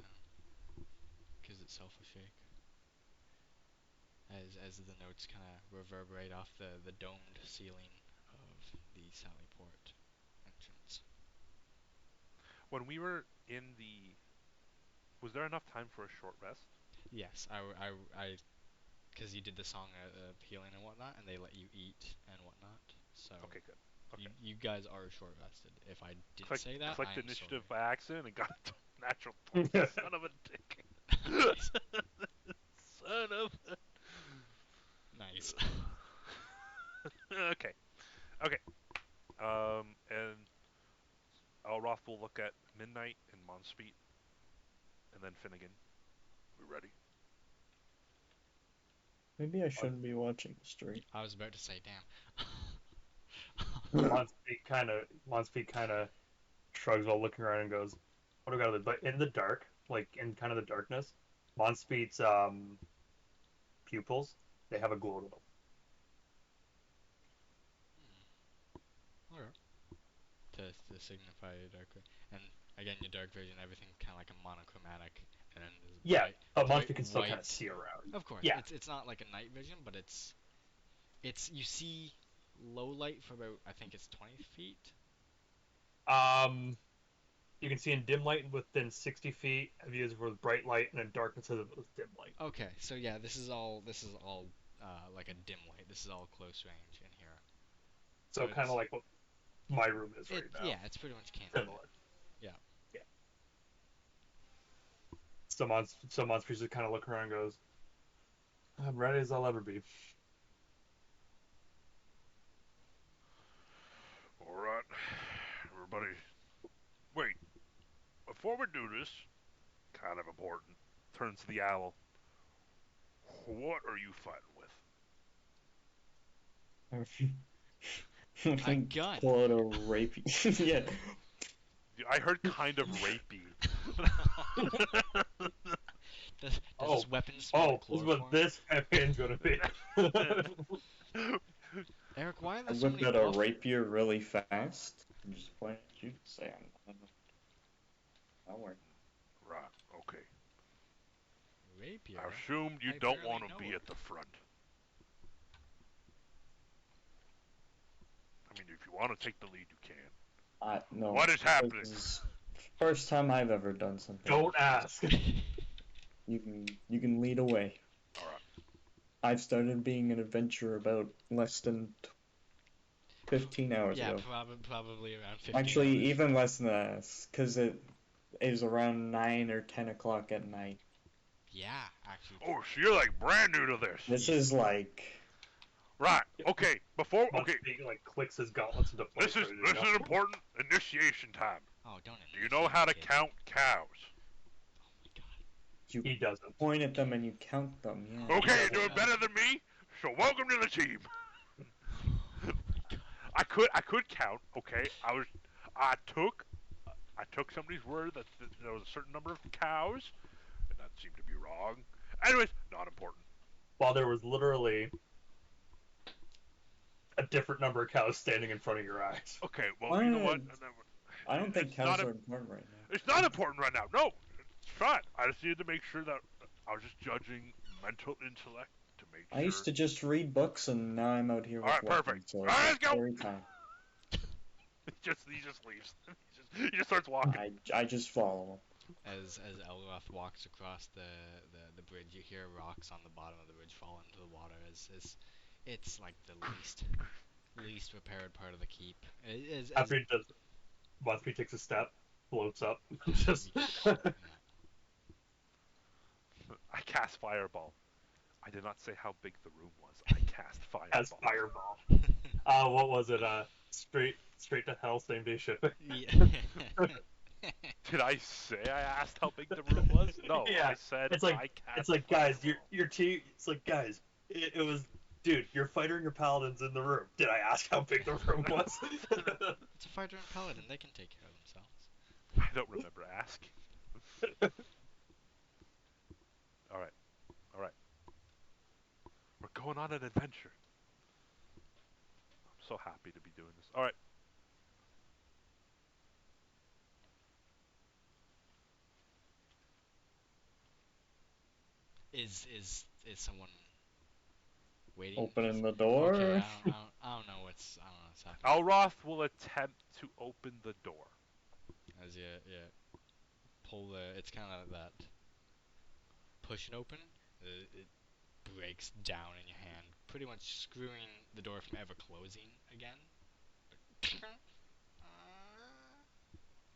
gives itself a shake as the notes kind of reverberate off the domed ceiling of the Sallyport entrance. When we were in the, was there enough time for a short rest? Yes, because you did the song of healing and whatnot, and they let you eat and whatnot. So Okay, good. Okay. You guys are short rested. If I didn't Click say that, I clicked am initiative sorry. by accident and got a natural 20. Son of a dick. Nice, Son of a... nice. Okay. Okay. And Elroth will look at Midnight and Monspeet, and then Finnegan. We ready? Maybe I shouldn't be watching the stream. I was about to say, damn. Monspeed kind of shrugs while looking around and goes, "What do I got?" But in the dark, like in kind of the darkness, Monspeed's pupils they have a glow to them. Alright. To signify your dark vision. And again, your dark vision, everything's kind of like a monochromatic, and then there's Yeah, but bright Monspeed can still kind of white. see around. Of course, Yeah. it's not like a night vision, but it's you see low light for about I think it's 20 feet. Um, you can see in dim light within 60 feet. Have used with bright light, and in darkness with dim light. Okay, so yeah, this is all like a dim light. This is all close range in here. So So kind of it's like what my room is it right now. yeah, it's pretty much candlelit. Similar. Yeah. Yeah. So Monspeed just kind of look around and goes, "I'm ready as I'll ever be." All right, everybody. Wait, before we do this, kind of important. Turns to the owl. What are you fighting with? A gun. Pull out a rape. Yeah. I heard kind of rapey. Does Oh, this weapon smell oh, like this is what chloroform? this campaign's gonna be. Eric, why are I there so whipped many out a buff? rapier really fast and just pointed at you to say, I'm not worried. Right, okay. I Rapier? assumed you I don't barely want to know be her. at the front. I mean, if you want to take the lead, you can. No, What is happening? this is first time I've ever done something Don't like this. ask. You can lead away. All right. I've started being an adventurer about less than 15 hours Yeah, ago. probably around 15 Actually, hours. even less than that, because it is around 9 or 10 o'clock at night. Yeah, actually. Oh, so you're like brand new to this. This is like, Right. Okay. Before. Okay. Monspeed like clicks his gauntlets into place. This is Ready to this go. is important initiation time. Oh, don't Do you know initiate how me, to kid. count cows? Oh my god. you He doesn't. point at them and you count them, yeah. Oh Okay, does. you're doing better than me. So welcome to the team. my god. I could count. Okay. I took I took somebody's word that there was a certain number of cows, and that seemed to be wrong. Anyways, not important. While there was literally a different number of cows standing in front of your eyes. Okay. Well, you know Why- what? I don't think It's not cows are important right now. It's not important right now. No, it's fine. I just needed to make sure that I was just judging mental intellect to make I used sure. to just read books and now I'm out here All with right, perfect. weapons, so All it's right, a let's go. scary time. He just leaves. He just starts walking. I just follow As Elroth walks across the bridge, you hear rocks on the bottom of the bridge fall into the water. As it's like the least repaired part of the keep. As After he does, Monspeed takes a step, floats up, just yeah. I cast fireball. I did not say how big the room was. I cast has fireball. fireball. What was it? Straight to hell, same day shipping. Yeah. Did I say I asked how big the room was? No, Yeah, I said it's like I cast it's like guys, fireball. your team. It's like guys, it was dude, your fighter and your paladins in the room. Did I ask how big the room was? It's a fighter and paladin. They can take care of themselves. I don't remember asking. All right, all right. We're going on an adventure. I'm so happy to be doing this. All right. Is someone waiting? Opening the Okay, door. I don't know what's happening. Alroth will attempt to open the door. As you pull it's kind of that push it open. It breaks down in your hand, pretty much screwing the door from ever closing again.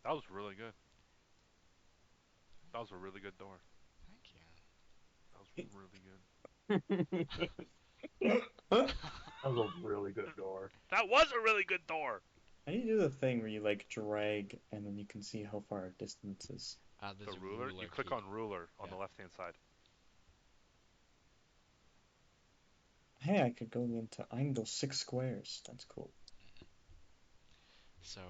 That was really good. That was a really good door. Thank you. That was really good. That was a really good door. That was a really good door. How do you do the thing where you like drag and then you can see how far a distance is? The There's a ruler. You ruler click key. on ruler on Yeah. the left hand side. Hey, I can go 6 squares. That's cool. So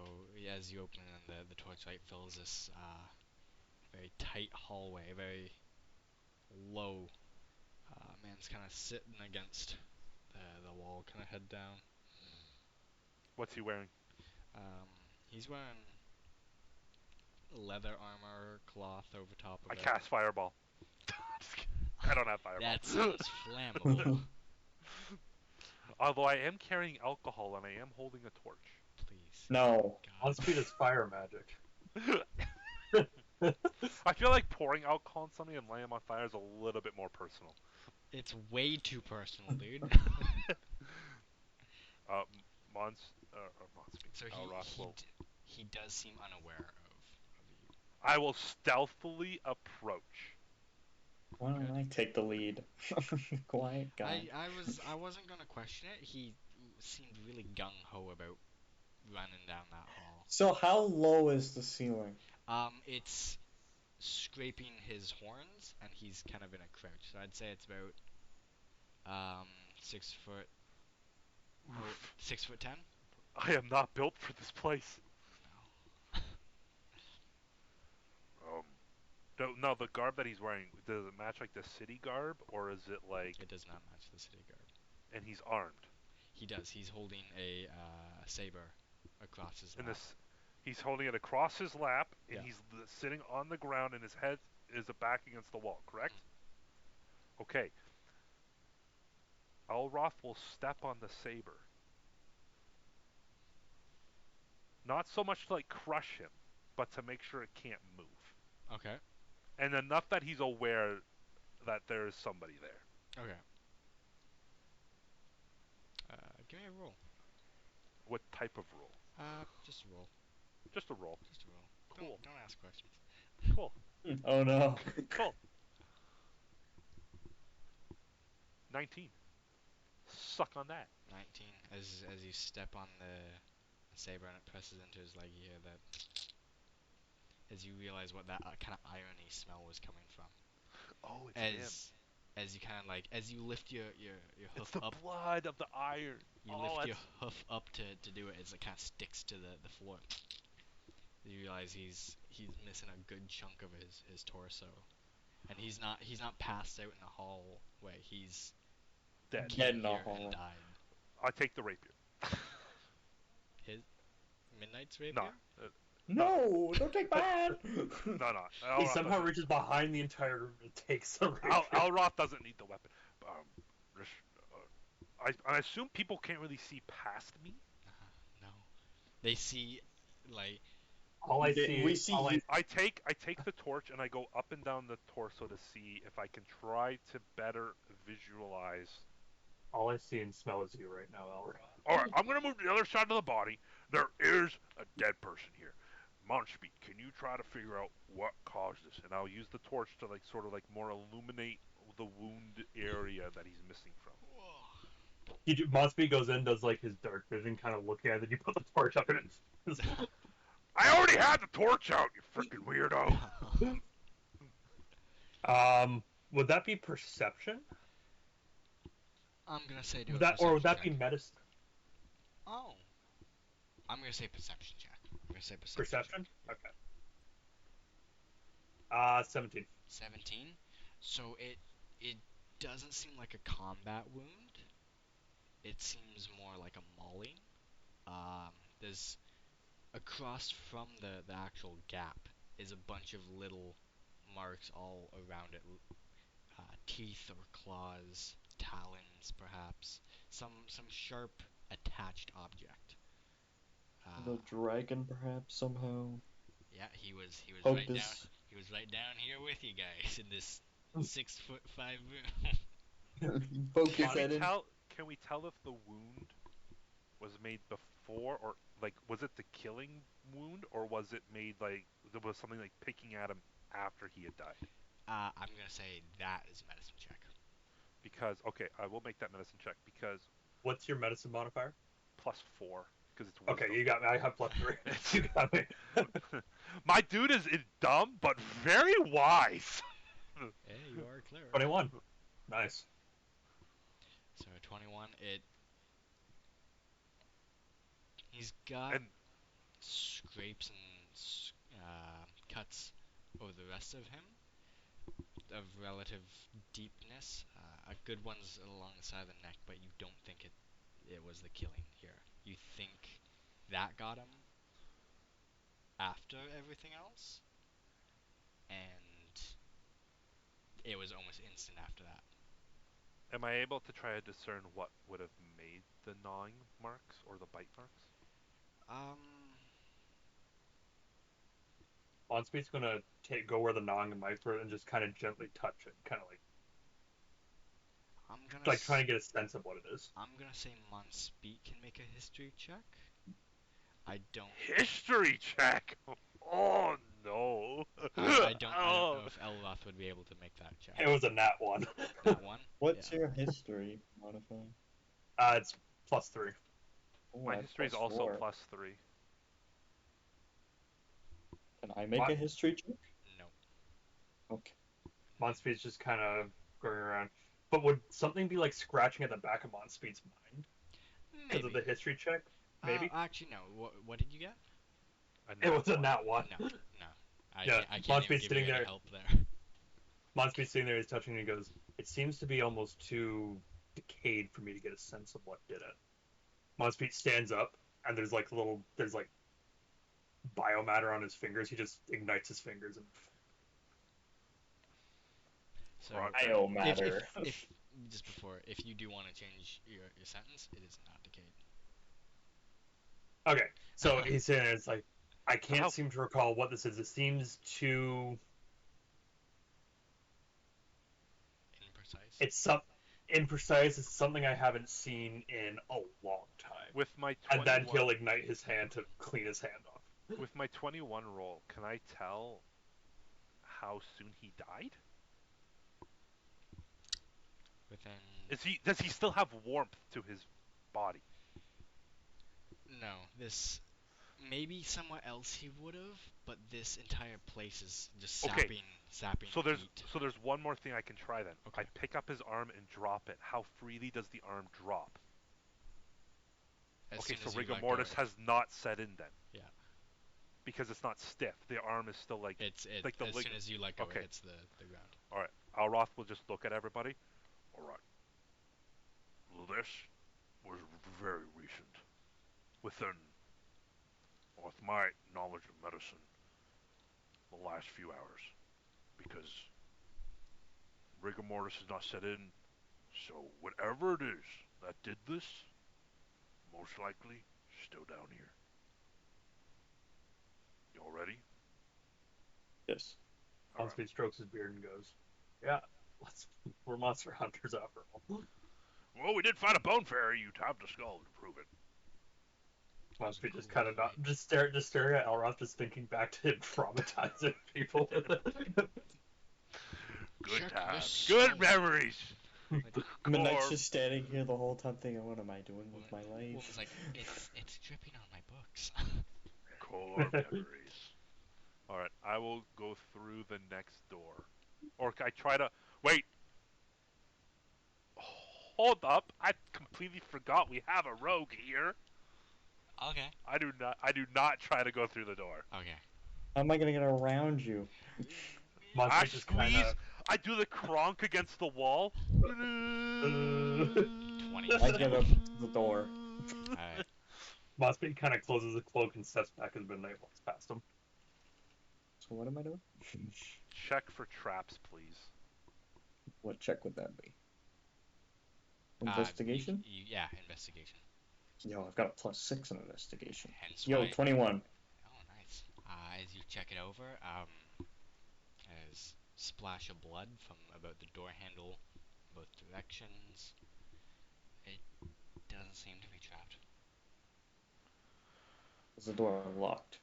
as you open and the torchlight fills this very tight hallway, very low. Man's kind of sitting against the wall, kind of head down. What's he wearing? Um, he's wearing leather armor, cloth over top of I it. cast fireball. I don't have fireball. That sounds flammable. Although I am carrying alcohol and I am holding a torch. Please, No. God. On speed is fire magic. I feel like pouring alcohol on something and lighting them on fire is a little bit more personal. It's way too personal, dude. Uh, Monspeak. So Alroth will. he does seem unaware of you. I will stealthily approach. Why don't Okay. I take the lead? Quiet guy. I wasn't gonna question it. He seemed really gung ho about running down that hall. So how low is the ceiling? It's scraping his horns, and he's kind of in a crouch. So I'd say it's about 6 foot, no, 6'10". I am not built for this place. No, Um, no, the garb that he's wearing, does it match like the city garb, or is it like, it does not match the city guard. and he's armed? He does. He's holding a saber across his And lap. this, he's holding it across his lap, and Yeah. he's sitting on the ground, and his head is back against the wall. Correct? Okay. Alroth will step on the saber. Not so much to like crush him, but to make sure it can't move. Okay. And enough that he's aware that there is somebody there. Okay. Give me a roll. What type of roll? Just a roll. Just a roll. Just a roll. Cool. Don't ask questions. Cool. Oh no. Cool. 19. Suck on that. 19. As you step on the saber and it presses into his leg, you hear that. As you realize what that kind of irony smell was coming from. Oh, it's him. As you kind of like as you lift your It's hoof the up, blood of the iron. you Oh, lift your that's... hoof up to do it as it kind of sticks to the floor. You realize he's missing a good chunk of his torso, and he's not passed out in the hallway. He's dead. Dead came in the here and hallway. died. I take the rapier. His Midnight's No. rapier. No, don't take my hand. No, no. He Alroth somehow doesn't, reaches behind the entire room and takes the rapier. Alroth doesn't need the weapon. Just, I assume people can't really see past me. No, they see like All I see, We see all you. I take the torch and I go up and down the torso to see if I can try to better visualize. all I see and smell is you right now, Elra. All right, I'm gonna move to the other side of the body. There is a dead person here. Monspeak, can you try to figure out what caused this? And I'll use the torch to like sort of like more illuminate the wound area that he's missing from. Monsby goes in, does like his dark vision, kind of looking at it. You put the torch up and it's. I already had the torch out, you freaking weirdo. Would that be perception? I'm gonna say do Would a that, or would perception that be check. medicine? Oh, I'm gonna say perception check. I'm gonna say Perception? check. Okay. 17. 17. So it doesn't seem like a combat wound. It seems more like a mauling. There's across from the actual gap is a bunch of little marks all around it. Teeth or claws, talons, perhaps. Some sharp attached object. The Uh, dragon, perhaps somehow. yeah, he was Poked right down. his. He was right down here with you guys in this 6'5" room. Poke his Can we head in. tell? Can we tell if the wound was made 4 or like was it the killing wound or was it made like there was something like picking at him after he had died? I'm gonna say that is medicine check. Because okay, I will make that medicine check because What's your medicine modifier? +4 because it's Okay, wisdom. you got me. I have +3. It's You got me. my dude is dumb but very wise. Hey, you are clever. 21. Nice. So 21. He's got And scrapes and cuts over the rest of him of relative deepness. Good ones along the side of the neck, but you don't think it was the killing here. You think that got him after everything else, and it was almost instant after that. am I able to try to discern what would have made the gnawing marks or the bite marks? Um, Onspeed's gonna go where the gnawing and mics were and just kind of gently touch it, kind of I'm gonna like trying to get a sense of what it is. I'm gonna say Monspeak can make a history check. I don't History check. Oh no. I don't know Oh. if Elroth would be able to make that check. It was a nat one. That one? Yeah. What's your history modifier? It's +3. Oh, My I have history is also +4. +3. Can I make Mon- a history check? No. Okay. Monspeed's just kind of going around. But would something be like scratching at the back of Monspeed's mind because of Maybe. the history check? Maybe. Actually, no. What did you get? A It nat was a one. nat one. No, no. Yeah, I can't even Monspeed's give you sitting any there. help there. Monspeed's sitting there. He's touching, and he goes, "It seems to be almost too decayed for me to get a sense of what did it." Monspeed stands up, and there's like biomatter on his fingers. He just ignites his fingers, and So, Right then. Biomatter. if just before, if you do want to change your sentence, it is not decayed. okay. So he's saying it's like I can't How seem to recall what this is. It seems too. Imprecise. It's some imprecise. It's something I haven't seen in a long time. with my And then 21 he'll ignite his hand to clean his hand off. with my 21 roll, can I tell how soon he died? Within Does he still have warmth to his body? no, this maybe somewhere else he would have, but this entire place is just Okay. sapping So there's heat. so there's one more thing I can try then. Okay. I pick up his arm and drop it. How freely does the arm drop? As Okay, soon so as you rigor let go, mortis has not set in then. yeah, Because it's not stiff. The arm is still like it the as soon as you let go, it Okay. hits the ground. All right. Alroth will just look at everybody. All right. This was very recent. Within, with my knowledge of medicine, the last few hours. Because rigor mortis has not set in. So whatever it is that did this, most likely still down here. Y'all ready? Yes. All right. Monspeed strokes his beard and goes, "Yeah, we're monster hunters after all." Well, we did find a bone fairy. You'd have the skull to prove it. Monspeed Cool just kind of not fight. just staring at Elroth, just thinking back to him traumatizing people. Good Check this times. skull. Good memories. Like, Midnight's just standing here the whole time thinking, what am I doing with my Wolf is life? like, it's dripping on my books. Core memories. All right, I will go through the next door. Or I try to wait. Hold up! I completely forgot we have a rogue here. Okay. I do not. I do not try to go through the door. Okay. How am I gonna get around you? I Monspeed just kind squeeze. of. I do the cronk against the wall. 20. I get up to the door. Alright. Monspeed kind of closes the cloak and steps back as Midnight walks past him. So what am I doing? Check for traps, please. What check would that be? Uh, Investigation? yeah, investigation. Yo, I've got a +6 in investigation. Hence Yo, why. 21. Oh, nice. As you check it over, there's splash of blood from about the door handle, both directions. It doesn't seem to be trapped. Is the door locked?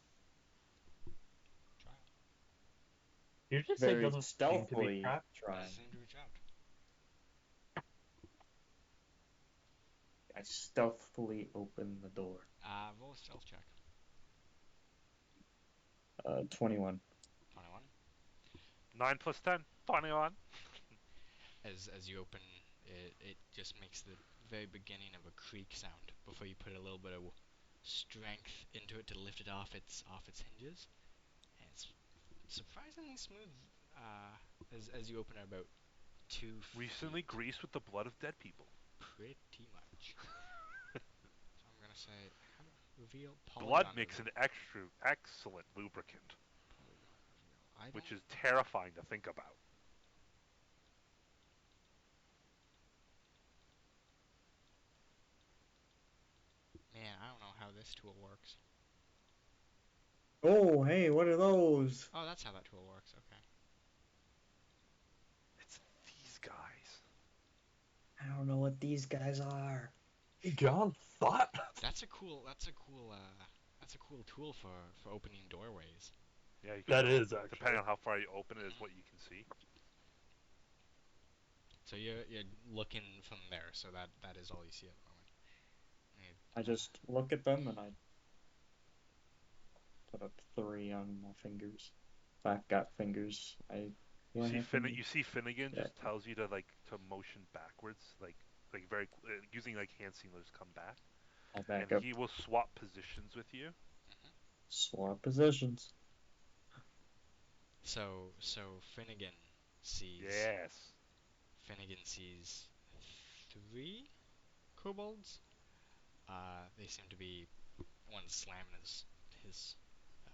Try it. You just say Very doesn't seem to be stealthily trapped. Doesn't trying. seem to be trapped. I stealthily open the door. Roll a stealth check. 21. 21. 9 plus 10, 21. As you open it, it just makes the very beginning of a creak sound before you put a little bit of strength into it to lift it off its hinges. And it's surprisingly smooth. As you open it about 2 feet, Recently greased with the blood of dead people. pretty much. So I'm gonna say how do reveal Blood polygon makes reveal. an extra excellent lubricant, Polygon reveal. I which don't. is terrifying to think about. Man, I don't know how this tool works. Oh, hey, what are those? Oh, that's how that tool works. Okay. It's these guys. I don't know what these guys are. John thought. That's a cool. That's a cool. That's a cool tool for opening doorways. Yeah, you can That tell. is actually. Depending on how far you open it, is Mhm. what you can see. So you're looking from there, so that is all you see at the moment. I just look at them and I put up 3 on my fingers. If I've got fingers, do I have fingers? You see Finnegan Yeah, just tells you to motion backwards, like very using like hand signals come back, I and back up. he will swap positions with you. Mhm. Swap positions. So sees Yes. Finnegan sees 3 kobolds. They seem to be one slamming his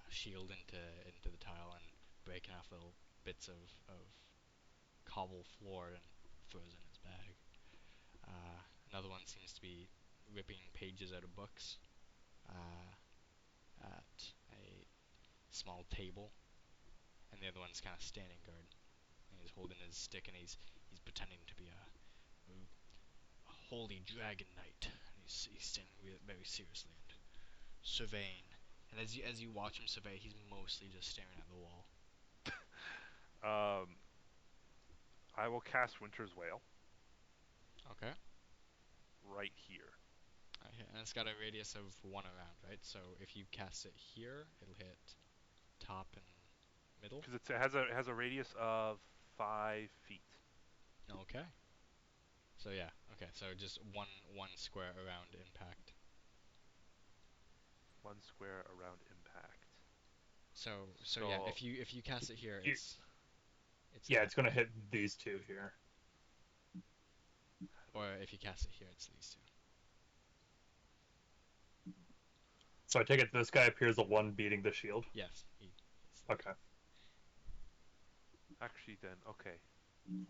shield into the tile and breaking off little bits of cobble floor and throws in his bag. Uh, Another one seems to be ripping pages out of books uh, at a small table, and the other one's kind of standing guard. And he's holding his stick, and he's pretending to be a holy dragon knight. And he's standing very seriously and surveying. And as you watch him survey, he's mostly just staring at the wall. Um, I will cast Winter's Wail Okay. right here Okay, and it's got a radius of 1 around, right? So if you cast it here, it'll hit top and middle. because it has a radius of 5 feet. Okay. So yeah, okay. So just one square around impact. 1 square around impact. So yeah, So if you cast it here, You, it's yeah, gonna, it's gonna hit these two here. or if you cast it here, it's these two. So I take it this guy appears the one beating the shield. Yes, it's these. Okay. actually, then okay,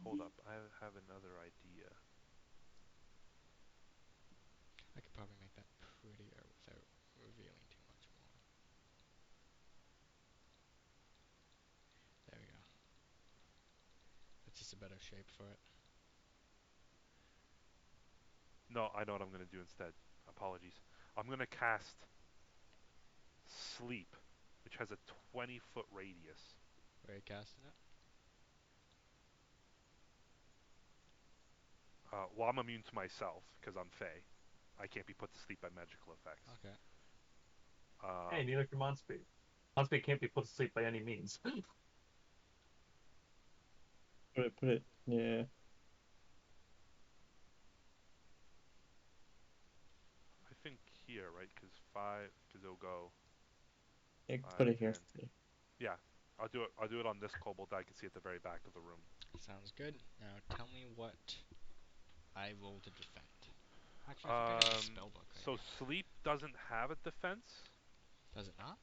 hold up. I have another idea. I could probably make that prettier without revealing too much more. There we go. That's just a better shape for it. No, I know what I'm gonna do instead. Apologies. I'm gonna cast Sleep, which has a 20-foot radius. Where are you casting it? Well, I'm immune to myself because I'm Fey. I can't be put to sleep by magical effects. Okay. Hey, Um, neither can Monspeed. Monspeed can't be put to sleep by any means. Put it. Yeah, I think here, right? Because it'll go yeah, put 5, it here. 10. Yeah, I'll do it. I'll do it on this kobold that I can see at the very back of the room. Sounds good. Now tell me what I roll to defend. Actually, I think I got the Um, spell book right so here. sleep doesn't have a defense. Does it not?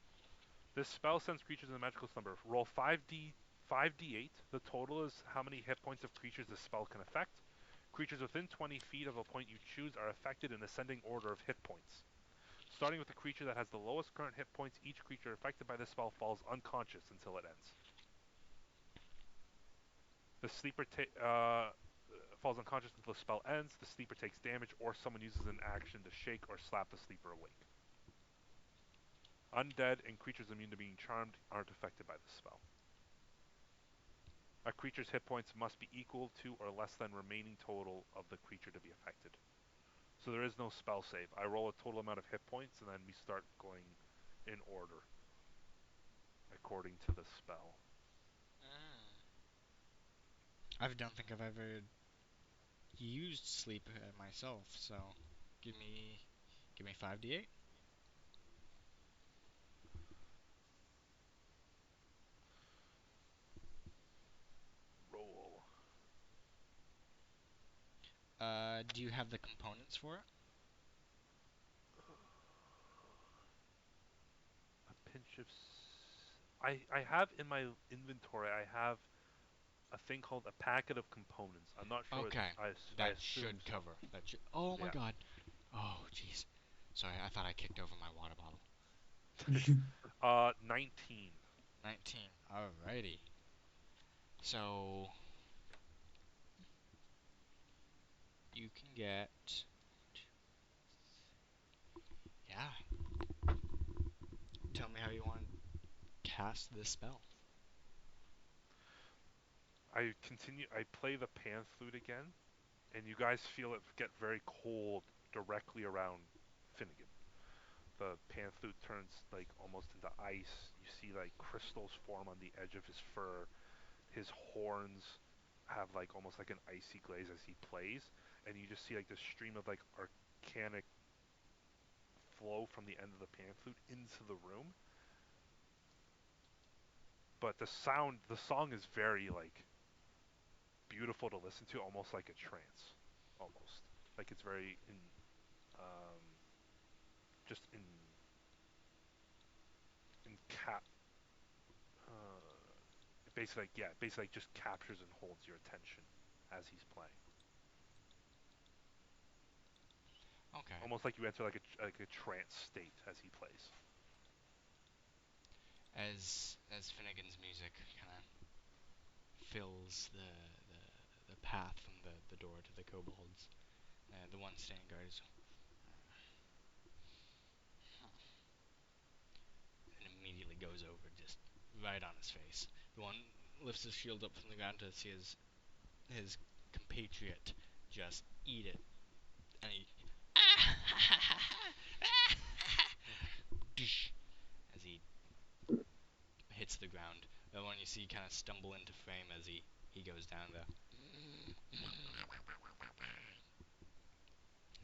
This spell sends creatures in a magical slumber. Roll 5d8. The total is how many hit points of creatures the spell can affect. Creatures within 20 feet of a point you choose are affected in ascending order of hit points. Starting with the creature that has the lowest current hit points, each creature affected by this spell falls unconscious until it ends. The sleeper falls unconscious until the spell ends. The sleeper takes damage, or someone uses an action to shake or slap the sleeper awake. Undead and creatures immune to being charmed aren't affected by the spell. A creature's hit points must be equal to or less than remaining total of the creature to be affected. So there is no spell save. I roll a total amount of hit points, and then we start going in order according to the spell. I don't think I've ever used sleep myself, so give me give me 5d8. Roll Do you have the components for it? a pinch of. I have in my inventory. I have a thing called a packet of components. I'm not sure. Okay, I that assume should so. cover. That should. Oh my Yeah. god. Oh jeez. Sorry, I thought I kicked over my water bottle. 19. 19. Alrighty. So you can get. Yeah. Tell me how you want to cast this spell. I continue. I play the pan flute again, and you guys feel it get very cold directly around Finnegan. The pan flute turns like almost into ice. You see like crystals form on the edge of his fur. His horns have like almost like an icy glaze as he plays, and you just see like this stream of like arcanic flow from the end of the pan flute into the room. But the song is very like beautiful to listen to, almost like a trance, almost like it's very in, um, just in cap. Basically, yeah, basically just captures and holds your attention as he's playing. Okay. Almost like you enter like a trance state as he plays. As Finnegan's music kind of fills the path from the door to the kobolds, the one standing guard is, and immediately goes over just right on his face. The one lifts his shield up from the ground to see his compatriot just eat it, and he as he hits the ground. The one you see kind of stumble into frame as he goes down there.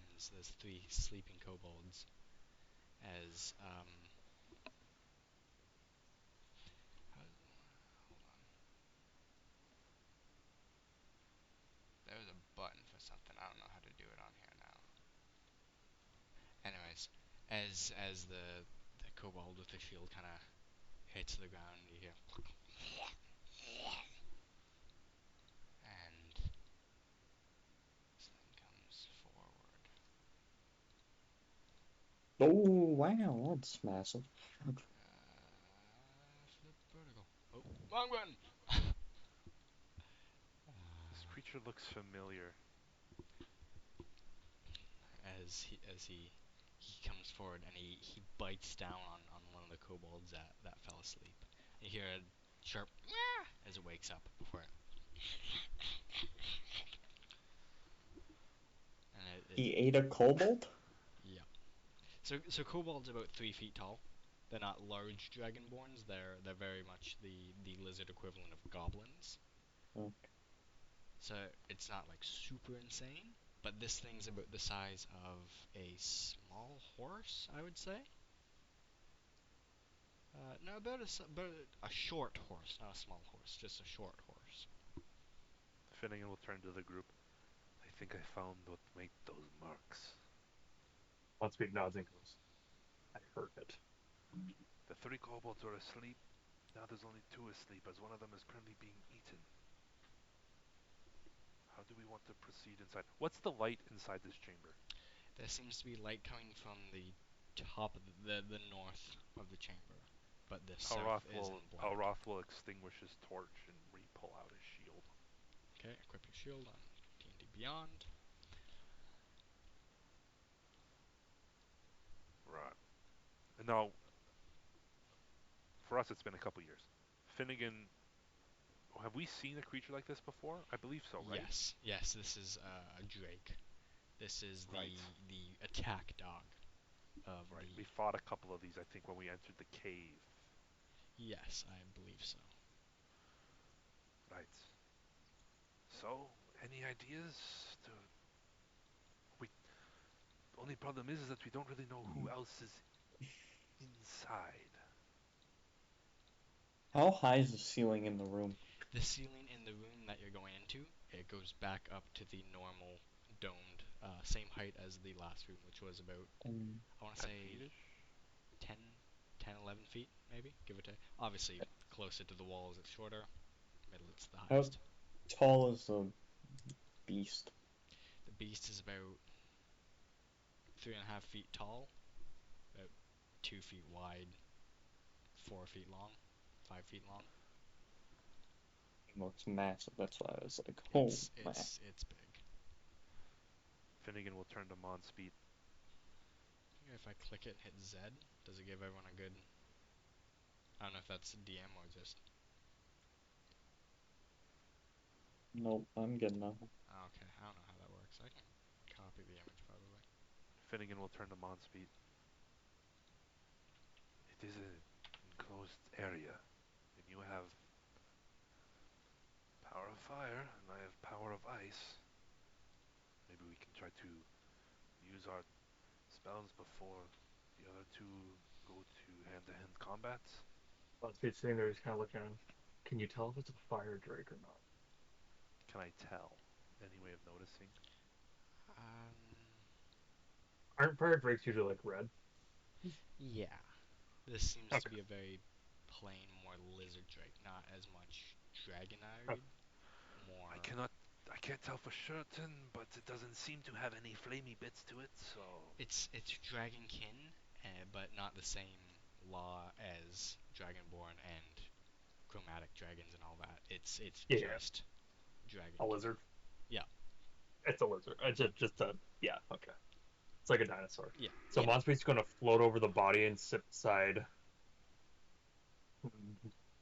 And so there's three sleeping kobolds as hold on. There was a button for something. I don't know how to do it on here now. Anyways, as the kobold with the shield kind of hits the ground, you hear, and this thing comes forward. Oh wow, that's massive. Flip vertical. Oh, wrong button. This creature looks familiar. As he comes forward and he bites down on one of the kobolds that fell asleep. You hear a sharp as it wakes up before it, and He ate a kobold? yeah. So kobolds about 3 feet tall. They're not large dragonborns. They're very much the lizard equivalent of goblins. Okay. So it's not like super insane, but this thing's about the size of a small horse, I would say. No, about a short horse, not a small horse, just a short horse. Finnegan will turn to the group. I think I found what made those marks. One speed nods and goes, I heard it. The three kobolds are asleep. Now there's only two asleep, as one of them is currently being eaten. How do we want to proceed inside? What's the light inside this chamber? There seems to be light coming from the top of the north of the chamber, but the south is in black. Alroth will extinguish his torch and re-pull out his shield. Okay, equip your shield on D&D Beyond. Right. Now, for us, it's been a couple years. Finnegan, have we seen a creature like this before? I believe so, right? Yes, yes. This is a Drake. This is Right. the attack dog of Right. the. We fought a couple of these, I think, when we entered the cave. Yes, I believe so. Right. So, any ideas? To, we only problem is that we don't really know who else is inside. How high is the ceiling in the room? The ceiling in the room that you're going into, it goes back up to the normal domed, same height as the last room, which was about, Um, I want to 10 say, feet-ish? 10, 10, 11 feet, maybe, give or take. Obviously, closer to the walls, it's shorter. Middle, it's the how highest. tall is the beast? The beast is about 3.5 feet tall, about 2 feet wide, 4 feet long, 5 feet long. It looks massive. That's why I was like, oh It's man. it's it's big. Finnegan will turn to Mon speed. I think if I click it and hit Z, does it give everyone a good? I don't know if that's DM or just. Nope, I'm getting nothing. Oh, okay, I don't know how that works. I can copy the image probably. Finnegan will turn to Mon speed. It is an enclosed area, and you have power of fire, and I have power of ice. Maybe we can try to use our spells before the other two go to hand-to-hand combat. Buzzfeed's sitting there, just kind of looking around. Can you tell if it's a fire drake or not? Can I tell? Any way of noticing? Um, Aren't fire drakes usually like red? yeah. This seems to Okay. be a very plain, more lizard drake, not as much Okay. dragonite, I more. cannot. I can't tell for certain, but it doesn't seem to have any flamey bits to it. So It's dragonkin, but not the same law as dragonborn and chromatic dragons and all that. It's Yeah, yeah. just A dragonkin. lizard. Yeah, It's a lizard. It's just a yeah. Okay. It's like a dinosaur. yeah, So yeah. Monspeed's going to float over the body and sit beside,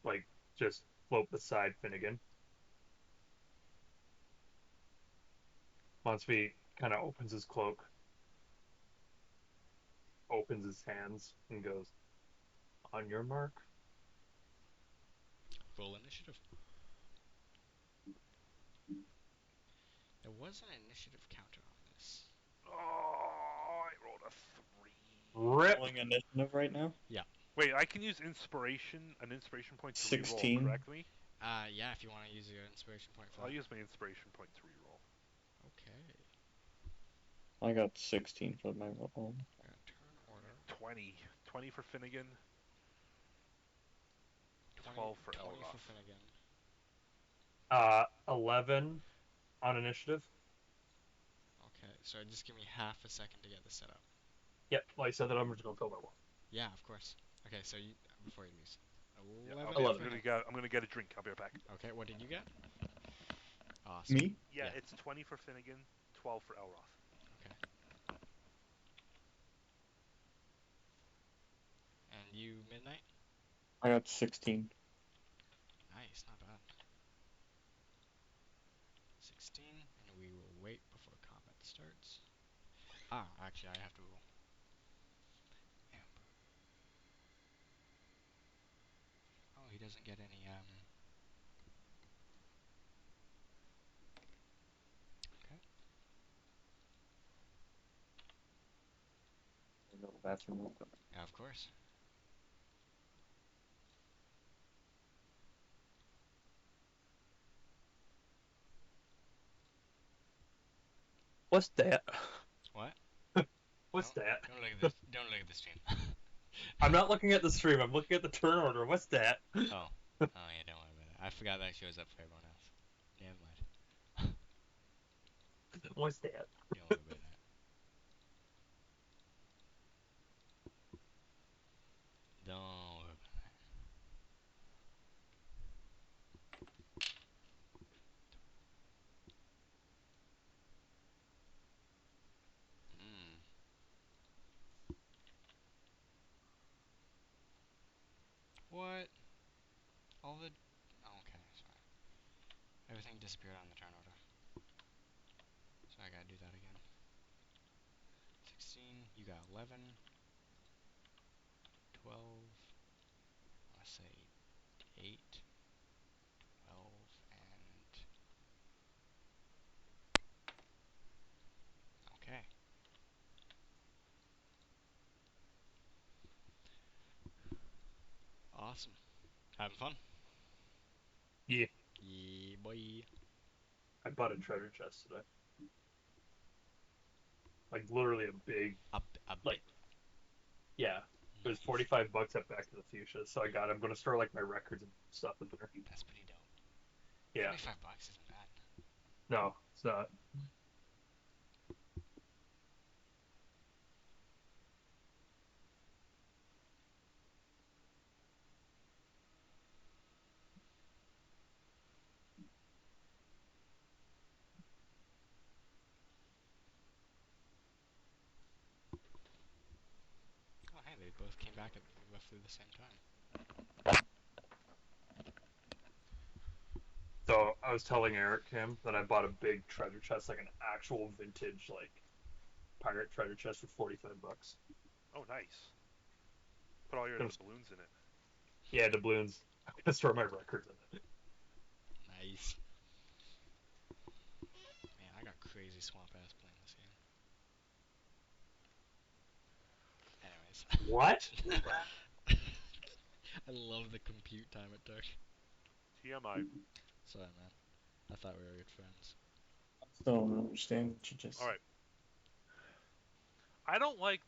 like, just float beside Finnegan. Monspeed kind of opens his cloak, opens his hands, and goes, "On your mark." Roll initiative. There was an initiative counter on this. oh, I rolled a 3. Rip. Rolling initiative right now. Yeah. Wait, I can use an inspiration point to re-roll, 16. correct me? Yeah. If you want to use your inspiration point for I'll that. use my inspiration point to re-roll. Okay. I got 16 for my roll. Turn order. 20. 20 for Finnegan, 20, 12 for 20 for Elroth. Finnegan. 11 on initiative. Okay. So just give me half a second to get this set up. Yep. Well, I said that I'm just going to fill my one. Yeah, of course. Okay. So you before you lose. Yeah, 11 I'm 11. for him. gonna get a drink. I'll be right back. Okay. What did you get? Awesome. Me? Yeah, Yeah. it's 20 for Finnegan, 12 for Elroth. Okay. And you midnight. I got 16. Nice. Not bad. 16, and we will wait before combat starts. Ah, actually, I have to roll. Amber. Oh, he doesn't get any. Okay. I go to the bathroom real quick. Yeah, of course. What's that? What? What's Don't that? don't look at this. Don't look at the stream. I'm not looking at the stream. I'm looking at the turn order. What's that? Oh. Oh yeah, don't worry about it. I forgot that shows up for everyone else. Never mind. What's that? Don't worry about that. Don't worry about that. What? everything disappeared on the turn order. So I gotta do that again. 16, you got 11, 12, I say 8, 12, and okay. Awesome. Having fun? Yeah, Yeah, boy. I bought a treasure chest today. Like literally a big, A like bit. yeah. It was Nice. $45 at Back to the Fuchsia, so I got. I'm gonna store like my records and stuff in there. That's pretty dope. Yeah. 45 bucks isn't bad. No, it's not. Oh, hey, they both came back at roughly the same time. So I was telling Eric him that I bought a big treasure chest, like an actual vintage like pirate treasure chest for $45. Oh, nice. Put all your Gonna, doubloons in it. yeah, doubloons. I'm gonna store my records in it. Nice. Man, I got crazy swamp ass playing this game. What? Anyways. I love the compute time it took. TMI. Sorry, man. I thought we were good friends. Still don't understand what you just All said. right. I don't like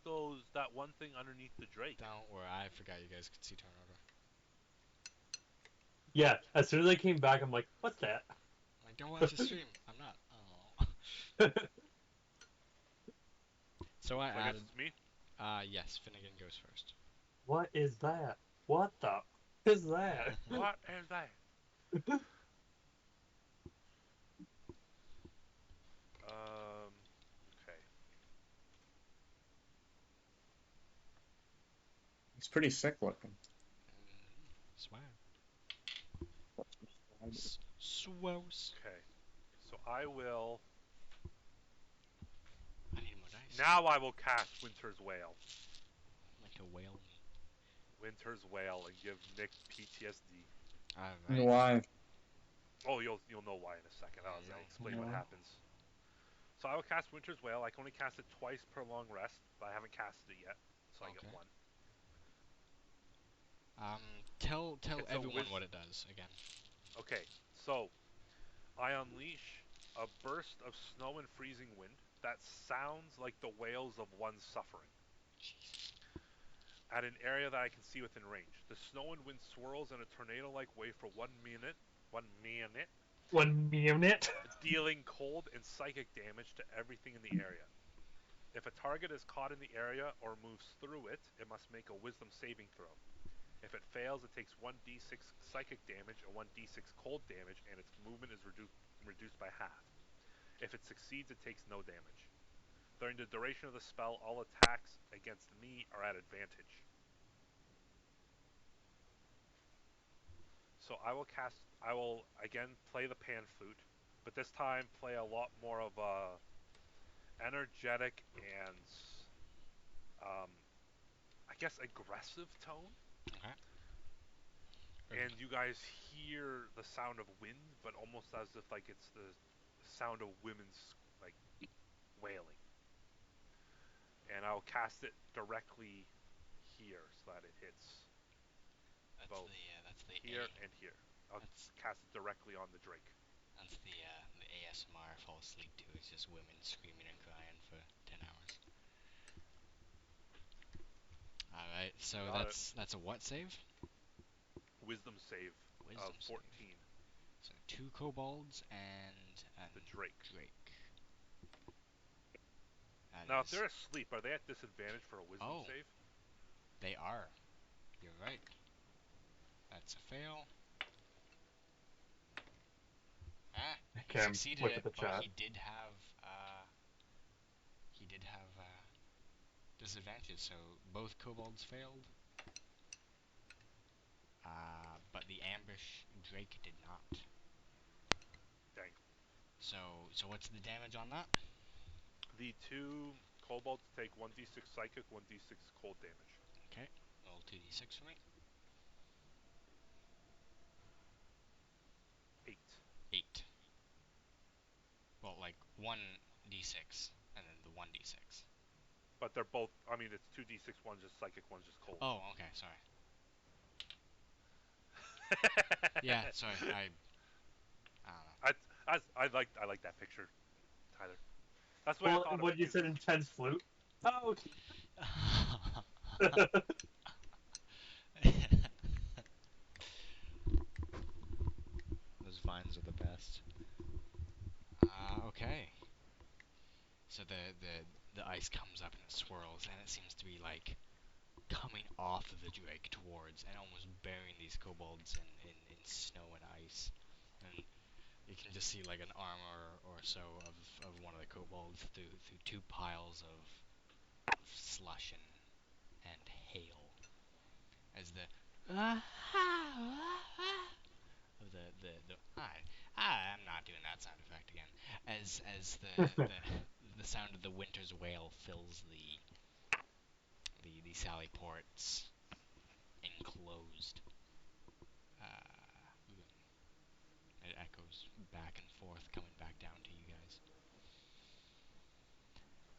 that one thing underneath the Drake. Don't worry, I forgot you guys could see turn order. Yeah. As soon as I came back, I'm like, what's that? I'm like, don't watch the stream. I'm not. Oh. So I So I guess added. it's me. Yes, Finnegan goes first. What is that? What the is that? What is that? Okay. He's pretty sick looking. Swag. That's what I Swos. Okay. So I will. I need more dice. Now I will cast Winter's Wail. Like to whale me. Winter's Wail and give Nick PTSD. do. Alright. Why? Oh, you'll know why in a second. Yeah, I'll explain what Why? happens. So I will cast Winter's Wail. I can only cast it twice per long rest, but I haven't casted it yet, so I get Okay. one. Tell It's a everyone wiz. what it does again. Okay, so I unleash a burst of snow and freezing wind that sounds like the wails of one suffering Jesus. at an area that I can see within range. The snow and wind swirls in a tornado-like way for 1 minute. 1 minute, 1 minute. dealing cold and psychic damage to everything in the area. If a target is caught in the area or moves through it, it must make a wisdom saving throw. If it fails, it takes 1d6 psychic damage and 1d6 cold damage, and its movement is reduced by half. If it succeeds, it takes no damage. During the duration of the spell, all attacks against me are at advantage. So I will again play the pan flute, but this time play a lot more of a energetic and um, I guess aggressive tone. Okay. And you guys hear the sound of wind, but almost as if like it's the sound of women's like wailing. And I'll cast it directly here so that it hits both That's the here A. and here. I'll That's cast it directly on the Drake. the ASMR fall asleep to. It's just women screaming and crying for 10 hours. All right. So You got it. that's a what save? Wisdom save Wisdom of save. 14. So two kobolds and The Drake. Drake. Now, That if is. they're asleep, are they at disadvantage for a Wisdom Oh, save? they are. You're right. That's a fail. Ah, he Okay, I'm succeeded looking it, at the but chat. he did have disadvantage. So both kobolds failed. But the ambush Drake did not. So what's the damage on that? The two kobolds take 1d6 psychic, 1d6 cold damage. Okay, roll 2d6 for me. 8. 8. Well, like 1d6 and then the 1d6. But they're both, I mean, it's 2d6, one's just psychic, one's just cold. Oh, okay, sorry. Yeah, sorry. I I, I like that picture, Tyler. That's the way I Well, thought of what it you too. said, intense flute. Oh, don't know. Those vines are the best. Okay. So the ice comes up and it swirls, and it seems to be like coming off of the drake towards and almost burying these kobolds in snow and ice. And you can just see like an arm or so of one of the kobolds through two piles of slush and hail as the of the I'm not doing that sound effect again. As the sound of the winter's wail fills the Sally Port's enclosed. Uh, it echoes back and forth, coming back down to you guys.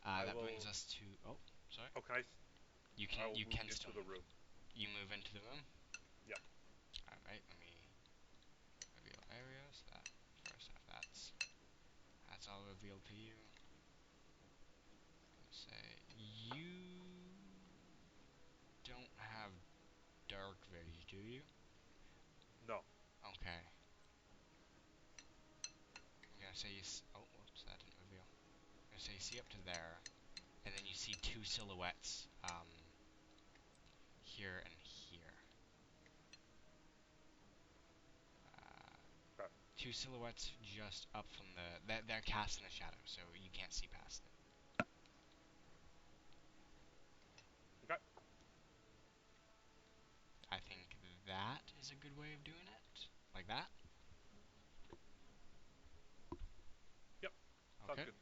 I That brings will. us to. Oh, sorry. Oh, can I? You I can will you move can still into the move. room. You move into the room. Yep. All right. Let me reveal areas. That first off, that's all revealed to you. Let's say you don't have dark vision, do you? No. Okay. I'm gonna say oh, whoops, that didn't reveal. I'm gonna say you see up to there, and then you see two silhouettes, here and here. Uh, Okay. Two silhouettes just up from they're cast in the shadow, so you can't see past it. Okay. I think that is a good way of doing it, like that. Yep. Sounds Okay. good.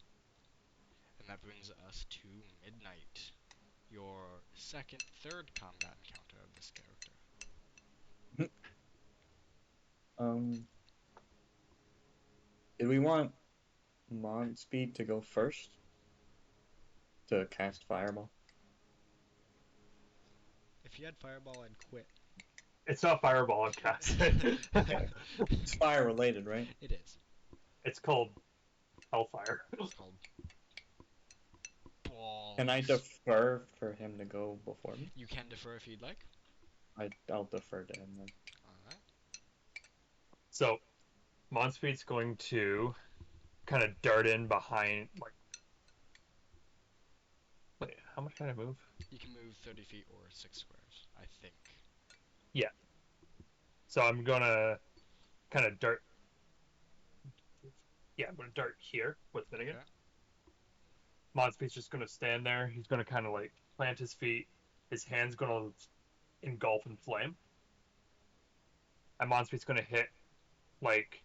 And that brings us to midnight. Your third combat encounter of this character. Um, did we want Speed to go first to cast Fireball? If you had Fireball, I'd quit. it's not fireball. I'm casting. Okay. It's fire related, right? It is. It's called hellfire. It's called Can I balls. defer for him to go before me? You can defer if you'd like. I'll defer to him then. Alright. So Monspeed's going to kind of dart in behind. Like, wait, how much can I move? You can move 30 feet or 6 squares, I think. Yeah. So I'm gonna kind of dart. Yeah, I'm gonna dart here with Finnegan. Okay. Monspeed's just gonna stand there. He's gonna kind of like plant his feet. His hand's gonna engulf in flame. And Monspeed's gonna hit like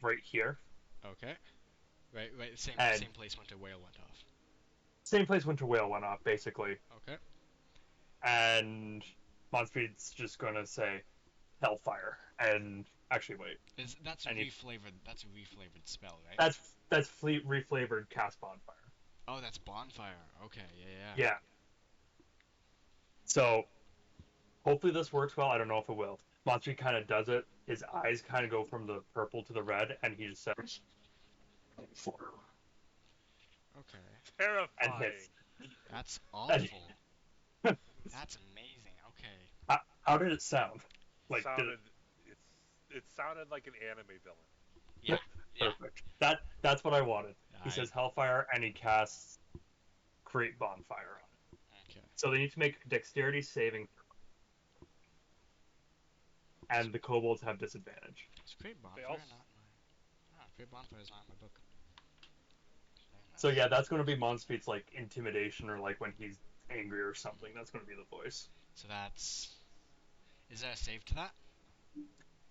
right here. Okay. Right. And Same place Winter Whale went off. same place Winter Whale went off, basically. Okay. And Monspeed's just gonna say Hellfire. And actually, wait. That's a I need reflavored. That's a reflavored spell, right? that's fleet reflavored cast bonfire. Oh, that's bonfire. Okay. Yeah. Yeah. So hopefully this works well. I don't know if it will. Monspeed kind of does it. His eyes kind of go from the purple to the red, and he just says, Okay. and Terrifying. hits. That's And awful. That's amazing. Okay. how did it sound? Like, did it? Sounded. It's. It sounded like an anime villain. Yeah. Yeah. Perfect. That's what I wanted. He I. says Hellfire, and he casts Create Bonfire on it. Okay. So they need to make a Dexterity saving, So, and the kobolds have disadvantage. it's great They bonfire, also. not my. Ah, great bonfire is not in my book. Dang, So that's yeah, that's going to be Monspeed's like intimidation, or like when he's angry or something. That's going to be the voice. so that's. Is there a save to that?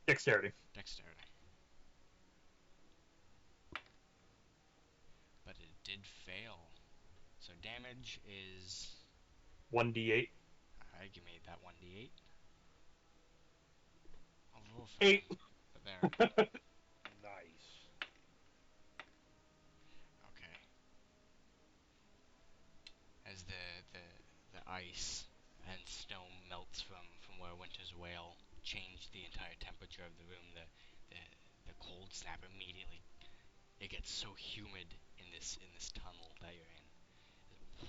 Dexterity. Dexterity. did fail. So damage is. 1d8. Alright, give me that 1d8. I'll roll for 8. there. Nice. Okay. As the ice and snow melts from where Winter's Whale changed the entire temperature of the room, the the cold snap immediately. It gets so humid in this tunnel that you're in.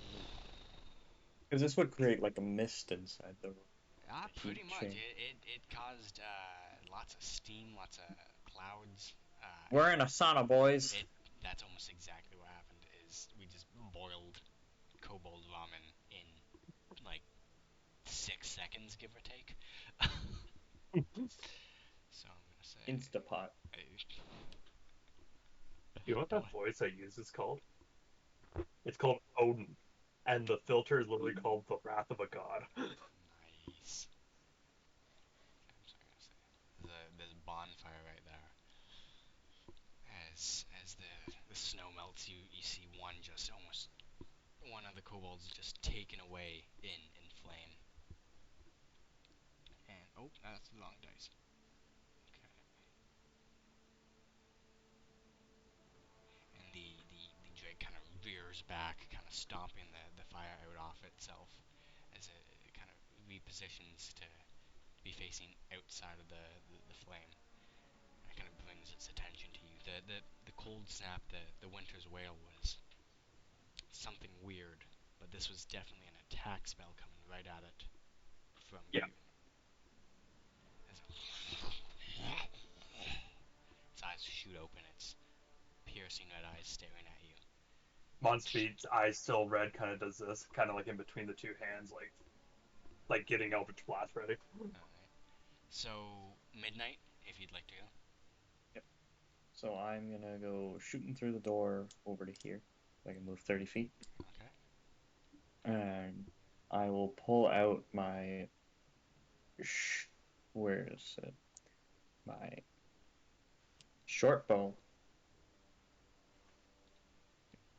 Because this would create like a mist inside the room. The heat Pretty much. change. It caused lots of steam, lots of clouds. We're in a sauna, boys. That's almost exactly what happened. Is we just boiled kobold ramen in like 6 seconds, give or take. So I'm gonna say, Instapot. You know what don't. that voice I use is called? It's called Odin. And the filter is literally called the Wrath of a God. Nice. I'm sorry, I'm gonna say there's a bonfire right there. As the snow melts, you see one just almost one of the kobolds just taken away in flame. And oh, that's the wrong dice. Okay. And the drake kind of rears back, kind of stomping the fire out off itself as it kind of repositions to be facing outside of the flame. It kind of brings its attention to you. The cold snap, the winter's wail was something weird, but this was definitely an attack spell coming right at it from Yeah. you. As its eyes shoot open, its piercing red eyes staring at you. Monspeed's eyes still red kind of does this, kind of like in between the two hands, like getting Eldritch Blast ready. Alright. So, midnight, if you'd like to go. Yep. So I'm gonna go shooting through the door over to here. So I can move 30 feet. Okay. And I will pull out my. Where is it? My short bow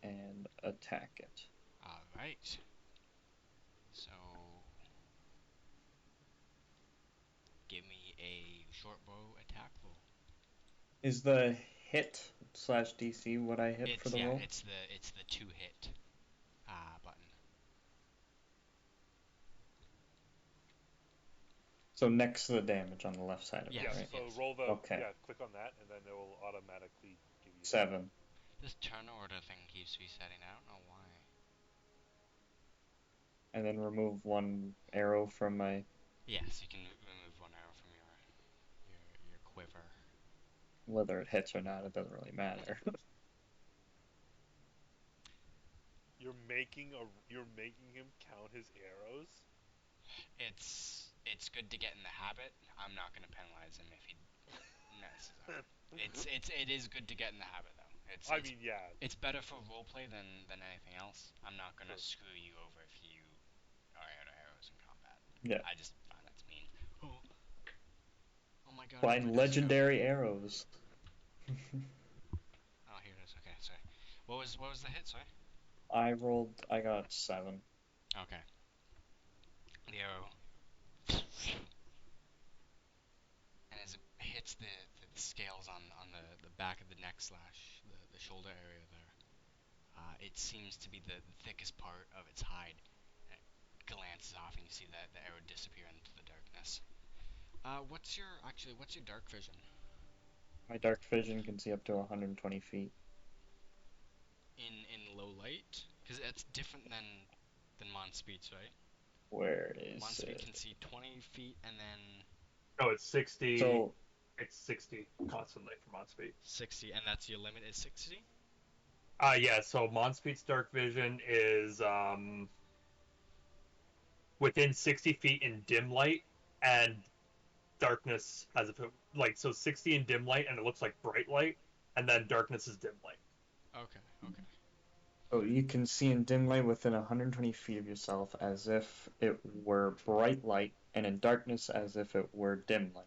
and attack it. Alright. So, give me a short bow attack roll. Is the hit slash DC what I hit for It's the yeah, roll? it's the two hit button. So next to the damage on the left side of Yes, it, Yeah. right? So yes. roll the Okay. click on that, and then it will automatically give you the. 7. This turn order thing keeps resetting. I don't know why. And then remove one arrow from my. Yes, you can remove one arrow from your quiver. Whether it hits or not, it doesn't really matter. You're making him count his arrows. It's good to get in the habit. I'm not gonna penalize him if he messes up. It is good to get in the habit though. I mean, yeah, It's better for roleplay than anything else. I'm not gonna true. screw you over if you are out of arrows in combat. Yeah. I just find that's mean. Oh, oh my god, I Find forgot to scrap. legendary arrows. Oh, here it is. Okay, sorry. What was the hit? Sorry. I got 7. Okay. The arrow, and as it hits the scales on the back of the neck slash the shoulder area there, it seems to be the thickest part of its hide. And it glances off, and you see the arrow disappear into the darkness. What's your dark vision? My dark vision can see up to 120 feet. In low light, because that's different than Monspeed's, right? Where is Monspeed it? can see 20 feet, and then No, it's 60. So It's 60 constantly for Monspeed. 60, and that's your limit is 60. Yeah. So Monspeed's dark vision is within 60 feet in dim light and darkness as if it like so 60 in dim light and it looks like bright light, and then darkness is dim light. Okay, okay. you can see in dim light within 120 feet of yourself as if it were bright light, and in darkness as if it were dim light.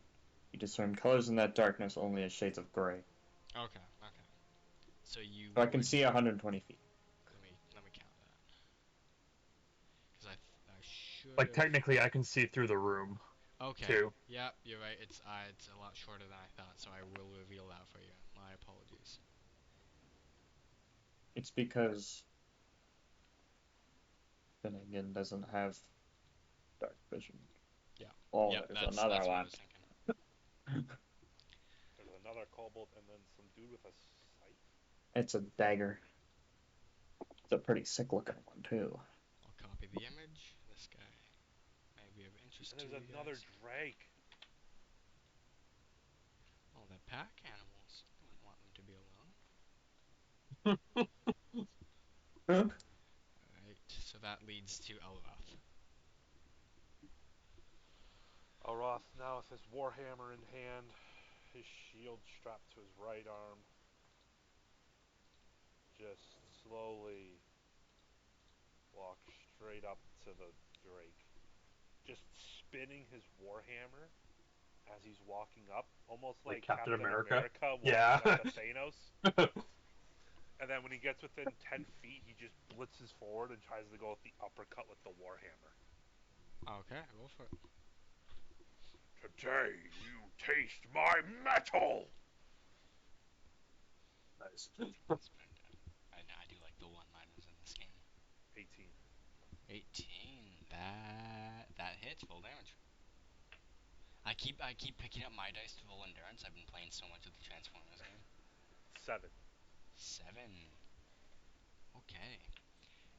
You discern colors in that darkness only as shades of gray. Okay, okay. So you So I can would see 120 feet. should Like have. technically, I can see through the room Okay. too. Yep, you're right. It's a lot shorter than I thought, so I will reveal that for you. My apologies. It's because Finnegan doesn't have dark vision. Yeah. Oh, Yep, there's another that's what I one. was thinking. There's another kobold and then some dude with a scythe. It's a dagger. It's a pretty sick looking one too. I'll copy the image. This guy may be of interest And to there's you another guys. drake. Oh, the pack animals. I wouldn't want them to be alone. Alright, so that leads to Elroth. Aroth now with his warhammer in hand, his shield strapped to his right arm, just slowly walk straight up to the drake, just spinning his warhammer as he's walking up, almost Like like Captain Captain America. America walking Yeah. up to Thanos. And then when he gets within 10 feet, he just blitzes forward and tries to go with the uppercut with the warhammer. Okay, go for it. Today you taste my metal! Nice. That's pretty good. I do like the one-liners in this game. 18. 18. That hits full damage. I keep picking up my dice to full endurance. I've been playing so much of the Transformers game. 7. 7. Okay.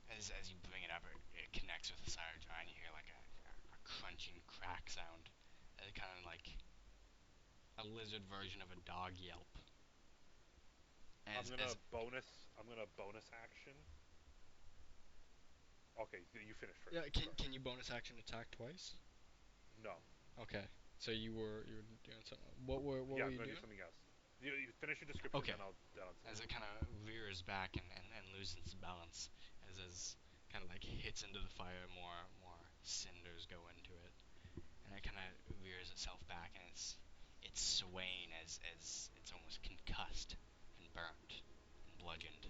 As you bring it up, it connects with the side jar, and you hear like a crunching crack sound. Kind of like a lizard version of a dog yelp. I'm As gonna as bonus. I'm gonna bonus action. Okay, you finish first. Yeah, can you bonus action attack twice? No. Okay. So you were doing something. What Yeah, were I'm you gonna do doing? something else. You finish your description, Okay. then I'll say. As it kind of rears back and loses balance, as kind of like hits into the fire, more cinders go into it, and it kind of rears itself back, and it's swaying as it's almost concussed and burnt and bludgeoned.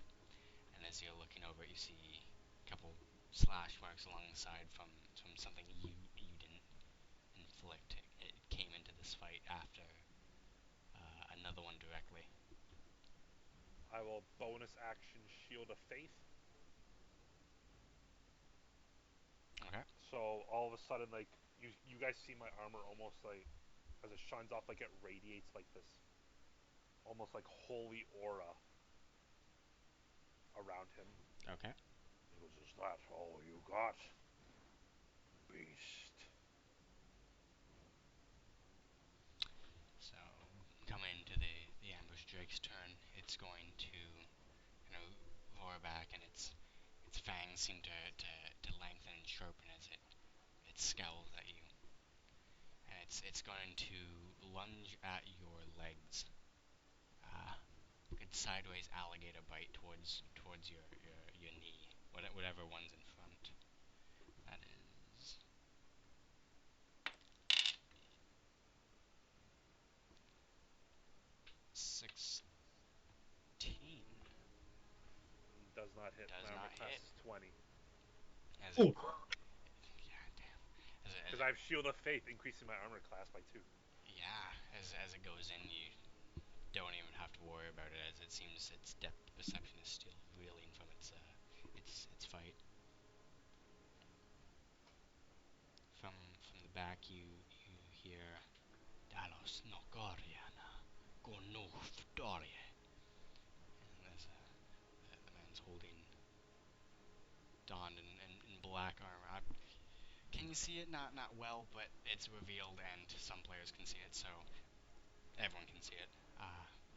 And as you're looking over it, you see a couple slash marks along the side from something you didn't inflict. It came into this fight after another one directly. I will bonus action Shield of Faith. Okay. So all of a sudden, like you guys see my armor almost like as it shines off, like it radiates like this, almost like holy aura around him. Okay. He goes, "Is that all you got, beast?" So coming to the ambush Drake's turn, it's going to roar back, and its fangs seem to lengthen and sharpen as it scowls at you, and it's going to lunge at your legs. Good sideways alligator bite towards your knee, whatever one's in front. That is 16. Does not hit. Does My armor not class hit. is 20. As it, Oh, yeah, damn. As Because I have Shield of Faith, increasing my armor class by 2. yeah, as it goes in, you don't even have to worry about it, as it seems its depth perception is still reeling from its fight. From the back, you hear Dalos Nokoriana Gonuhdorie, and there's the man's holding donned in black armor. Can you see it? Not well, but it's revealed, and some players can see it, so everyone can see it.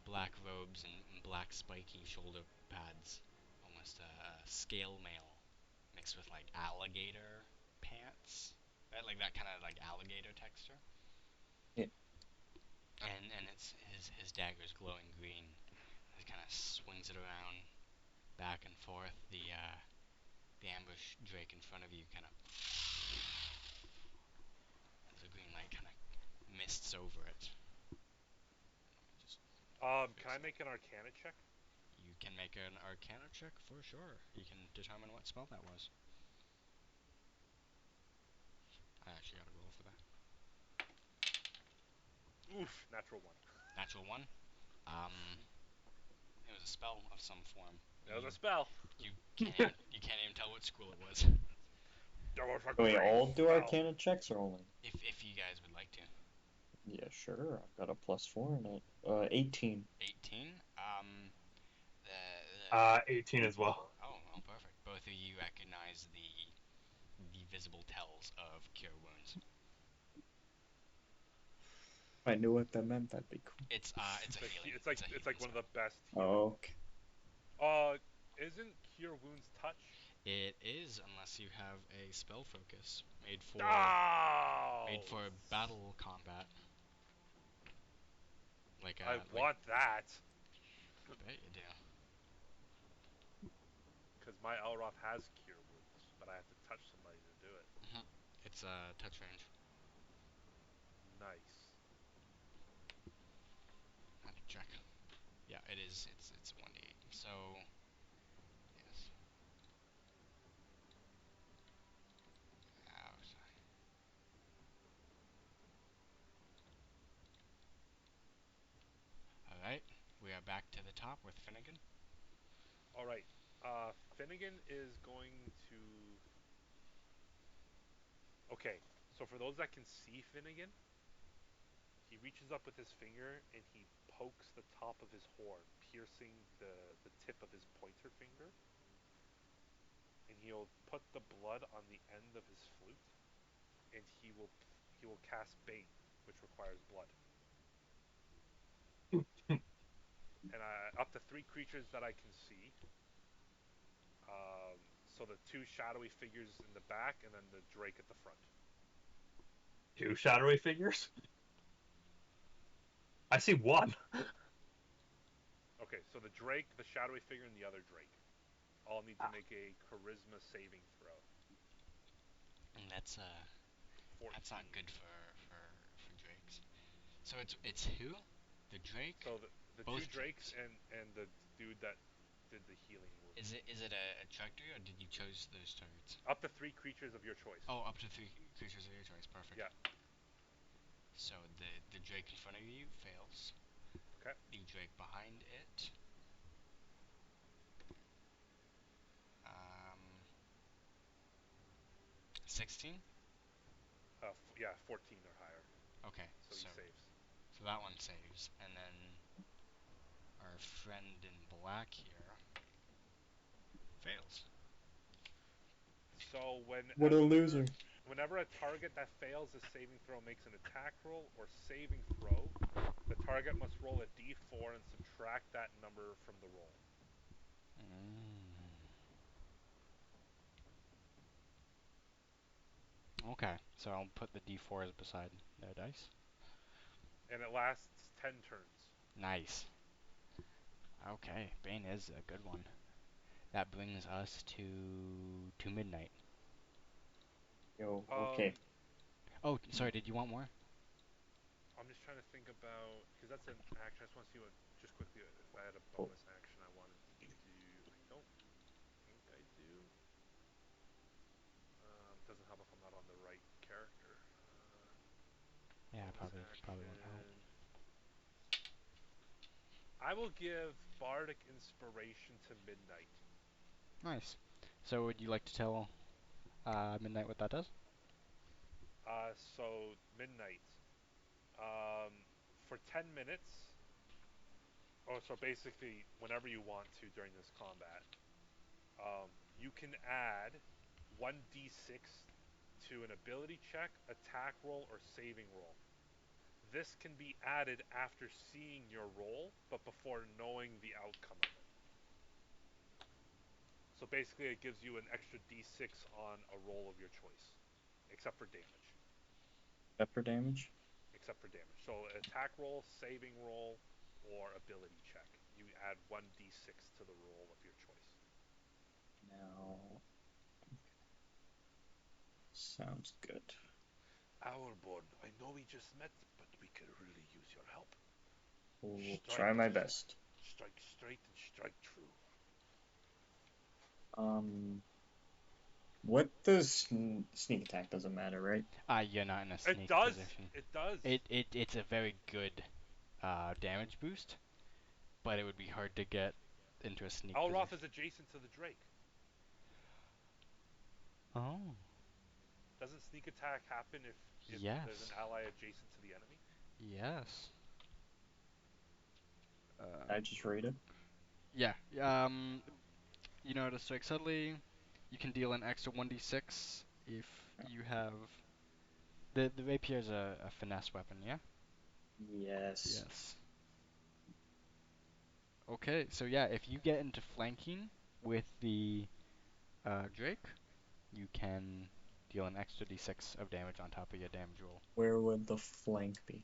Black robes and black spiky shoulder pads, almost a scale mail mixed with like alligator pants, right? Like that kind of like alligator texture. Yeah. And it's his dagger's glowing green. He kind of swings it around back and forth. The ambush drake in front of you kind of as the green light kind of mists over it. Let me just Can fix I that. make an Arcana check? You can make an Arcana check for sure. You can determine what spell that was. I actually gotta roll for that. Oof, natural one. Natural one. It was a spell of some form. That was a spell. You can't even tell what school it was. There was a Can we great all do spell. Arcana checks or only? If you guys would like to. Yeah, sure. I've got a +4 in it. 18. 18. The 18 as well. Oh, well, perfect. Both of you recognize the visible tells of cure wounds. If I knew what that meant, that'd be cool. It's a healing. It's a It's healing like one of spell. the best healing. Oh, okay. Isn't cure wounds touch? It is unless you have a spell focus made Oh, for battle combat. I Like want that bet you do. because my Elroth has cure wounds, but I have to touch somebody to do it. Hmm. It's touch range. Nice. Had to check. Yeah, it is. It's 1d8. So yes. Oh, sorry. All right. We are back to the top with Finnegan. All right. Finnegan is going to. Okay, so for those that can see Finnegan, he reaches up with his finger and he pokes the top of his horn, piercing the tip of his pointer finger, and he'll put the blood on the end of his flute, and he will cast Bane, which requires blood. And up to three creatures that I can see. So the two shadowy figures in the back, and then the Drake at the front. 2 shadowy figures? I see one. Okay, so the Drake, the shadowy figure, and the other Drake all need to make a Charisma saving throw. And that's not 14. good for drakes. So it's who? The drake? So the two Both Drakes drakes. and the dude that did the healing wounds. Is it a trajectory or did you choose those targets? Up to three creatures of your choice. Oh, up to three creatures of your choice. Perfect. Yeah. So the drake in front of you fails. Okay. The drake behind it. Um, 16. Yeah, 14 or higher. Okay, So he saves. so that one saves, and then our friend in black here fails. So What a loser. whenever a target that fails a saving throw makes an attack roll or saving throw, the target must roll a d4 and subtract that number from the roll. Mm. Okay, so I'll put the d4s beside their dice. And it lasts 10 turns. Nice. Okay, Bane is a good one. That brings us to midnight. Yo, okay. Um, Oh, sorry. Did you want more? I'm just trying to think about because that's an action. I just want to see what just quickly if I had a Oh, bonus action I wanted to do. I don't think I do. Doesn't help if I'm not on the right character. Yeah, Bonus probably won't help. action. I will give Bardic Inspiration to Midnight. Nice. So would you like to tell midnight what that does? So Midnight. Um, for 10 minutes. Oh, so basically, whenever you want to during this combat, you can add 1d6 to an ability check, attack roll, or saving roll. This can be added after seeing your roll, but before knowing the outcome of it. So basically, it gives you an extra d6 on a roll of your choice, except for damage. pepper damage? Except for damage. So attack roll, saving roll, or ability check. You add 1d6 to the roll of your choice. Now, sounds good. Owlborn, I know we just met, but we could really use your help. Will try Strike, my best. strike straight and strike true. Um, What does sneak attack doesn't matter, right? You're not in a It sneak does. position. It does. It's a very good damage boost, but it would be hard to get into a sneak Elroth position. is adjacent to the Drake. Oh, Doesn't sneak attack happen if there's an yes, ally adjacent to the enemy? yes. I just read it. Yeah. You know, to strike subtly, you can deal an extra 1d6 if you have the rapier is a finesse weapon. Yeah. Yes. Yes. Okay, so yeah, if you get into flanking with the Drake, you can deal an extra d6 of damage on top of your damage roll. Where would the flank be?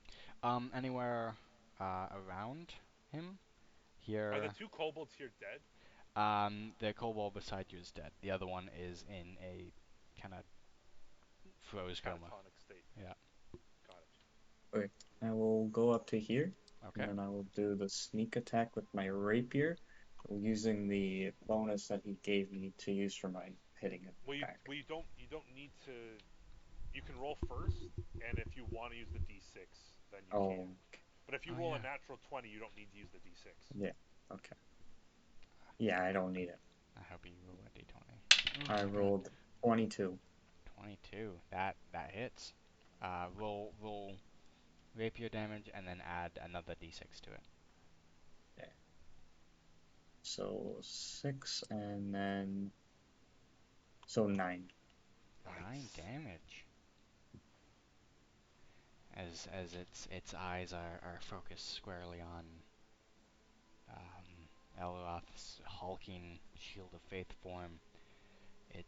Anywhere around him. Are the Here, two kobolds here dead? the kobold beside you is dead. The other one is in a kind of froze coma. Catatonic state. Yeah. Got it. Okay. I will go up to here, and Okay. then I will do the sneak attack with my rapier, using the bonus that he gave me to use for my hitting it Well, back. you don't need to. You can roll first, and if you want to use the d6, then you can. Oh, But if you Oh roll a yeah. natural 20, you don't need to use the d6. yeah. Okay. Yeah, I don't need it. I hope you roll a d20. Oh I my god. rolled 22. 22. That hits. Roll rapier damage and then add another d6 to it. Okay. So 6 and then so 9. 9 Nice. damage. As its eyes are focused squarely on Elroth's hulking shield of faith form, it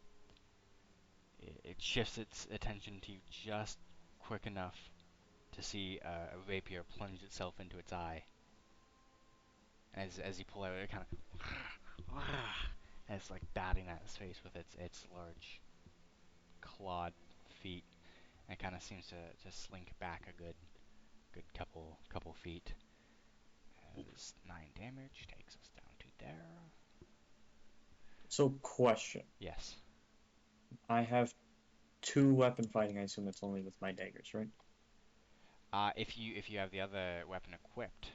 it shifts its attention to you just quick enough to see a rapier plunge itself into its eye. As you pull out, it kind of and it's like batting at his face with its large clawed feet, and it kind of seems to just slink back a good couple feet. As 9 damage takes us down to there. So question. Yes. I have 2 weapon fighting. I assume it's only with my daggers, right? If you have the other weapon equipped,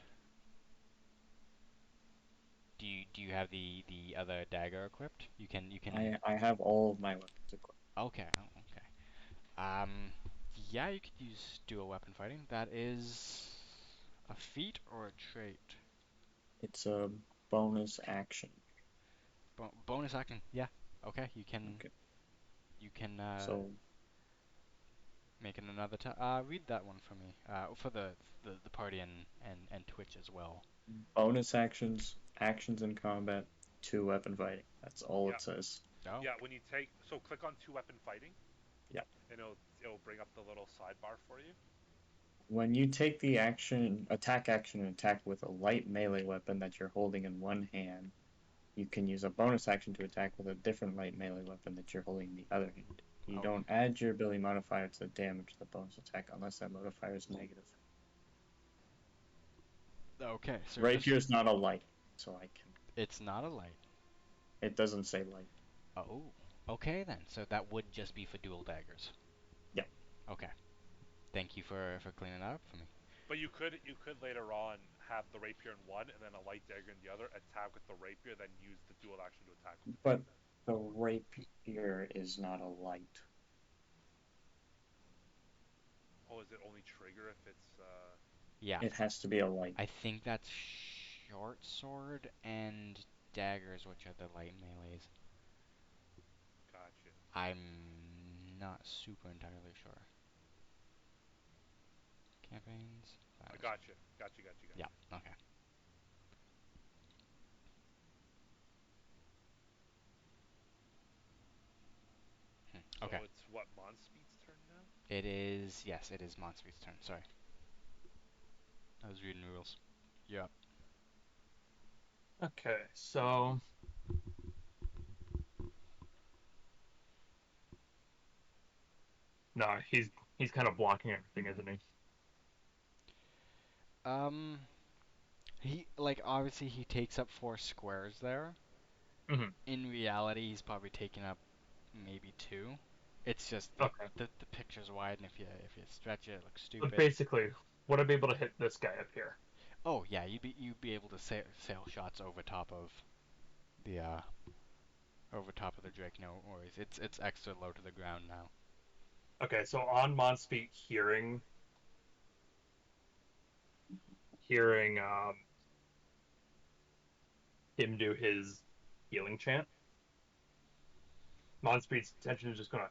do you have the other dagger equipped? You can. I have all of my weapons equipped. Okay. Oh, okay. Yeah, you could use dual weapon fighting. That is a feat or a trait. It's a bonus action. Bonus action. Yeah. Okay. Okay. You can So make it another time. Read that one for me. For the party and Twitch as well. bonus actions, actions in combat, 2 weapon fighting. That's all Yeah, it says. Oh. yeah. When you take, so click on two weapon fighting, Yeah. and it'll bring up the little sidebar for you. When you take the action and attack with a light melee weapon that you're holding in one hand, you can use a bonus action to attack with a different light melee weapon that you're holding in the other hand. You Okay. don't add your ability modifier to the damage of the bonus attack unless that modifier is negative. Okay. So Rapier is not a light, so I can. it's not a light. It doesn't say light. Oh. Okay then. So that would just be for dual daggers. Yeah. Okay. Thank you for cleaning that up for me. But you could later on have the rapier in one and then a light dagger in the other. Attack with the rapier, then use the dual action to attack with the But dagger. the rapier is not a light. Oh, is it only trigger if it's Yeah. It has to be a light. I think that's short sword and daggers, which are the light melees. Gotcha. I'm not super entirely sure. Campaigns. I Files. gotcha. Gotcha. Gotcha. Yeah. Gotcha. Okay. So Okay. it's what Monspeed's turn now? It is. Yes, it is Monspeed's turn. Sorry, I was reading rules. Yeah. Okay, so no, he's kind of blocking everything, isn't he? Um. He like obviously he takes up 4 squares there. Hmm. In reality, he's probably taking up maybe two. It's just the Okay. the picture's wide, and if you stretch it, it looks But stupid. basically, would I be able to hit this guy up here? Oh yeah, you'd be able to sail shots the uh over top of the Drake. No worries. It's extra low to the ground now. Okay, so on Mon's feet, hearing him do his healing chant, Monspeed's attention is just gonna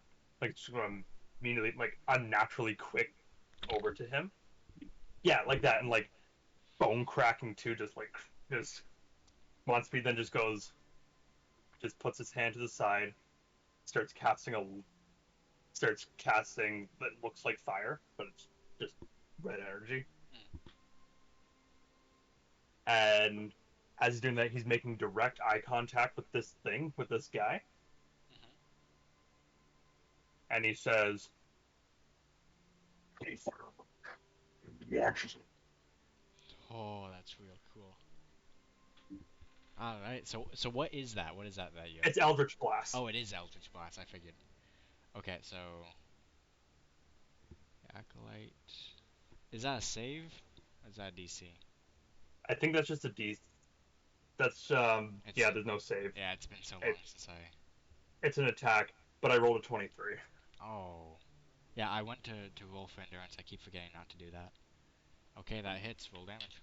immediately unnaturally quick over to him. Yeah, like that, and like bone cracking too. Just Monspeed then just puts his hand to the side, starts casting a starts casting that looks like fire, but it's just red energy. Mm. And as he's doing that, he's making direct eye contact with this guy, Hmm. and he says, Oh, that's real cool. All right. So what is that? What is that you? "It's Eldritch Blast." Oh, it is Eldritch Blast. I figured. Okay, so Acolyte. Is that a save? Or is that a DC? I think that's just a D. That's It's yeah. There's no save. Yeah. It's been so long It, since I. it's an attack, but I rolled a 23. Oh. Yeah, I went to roll for endurance. I keep forgetting not to do that. Okay, that hits. Roll damage.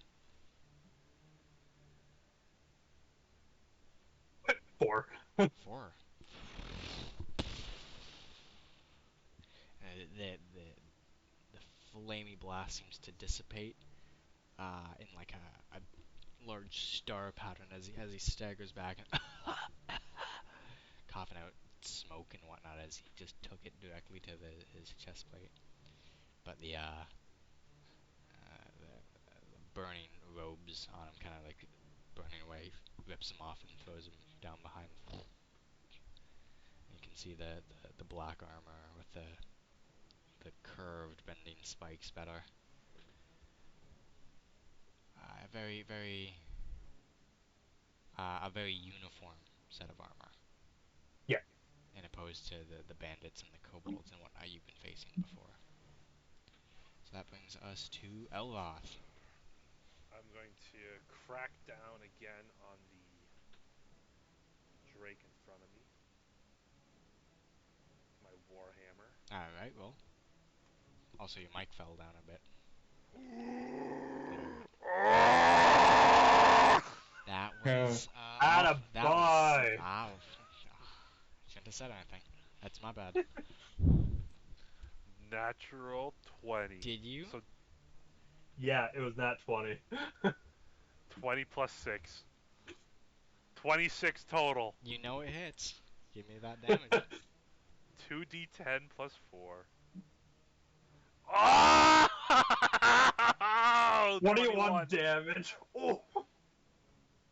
4. 4. The flamey blast seems to dissipate in like a large star pattern as he staggers back and coughing out smoke and whatnot as he just took it directly to his chest plate. But the burning robes on him kind of like burning away, rips him off and throws him down behind. You can see the black armor with the curved bending spikes better. A very uniform set of armor, Yeah. in opposed to the bandits and the kobolds and whatnot you've been facing before. So that brings us to Elroth. I'm going to crack down again on the Drake in front of me. My Warhammer. All right, well, also your mic fell down a bit. There. That Yeah. was off. That was Attaboy! off. Shouldn't have said anything. That's my bad. Natural 20. Did you? So Yeah, it was nat 20. 20 plus 6. 26 total. You know it hits. Give me that damage. 2d10 plus 4. Oh! 21 21. damage. Oh!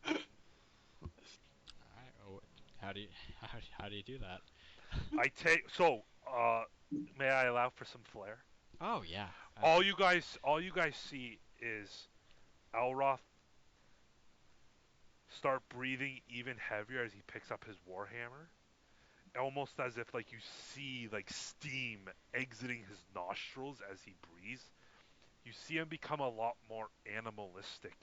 All right. Oh, how do you how do you do that? I take so may I allow for some flair? Oh yeah. All you guys see is Elroth start breathing even heavier as he picks up his warhammer, almost as if like you see like steam exiting his nostrils as he breathes. You see him become a lot more animalistic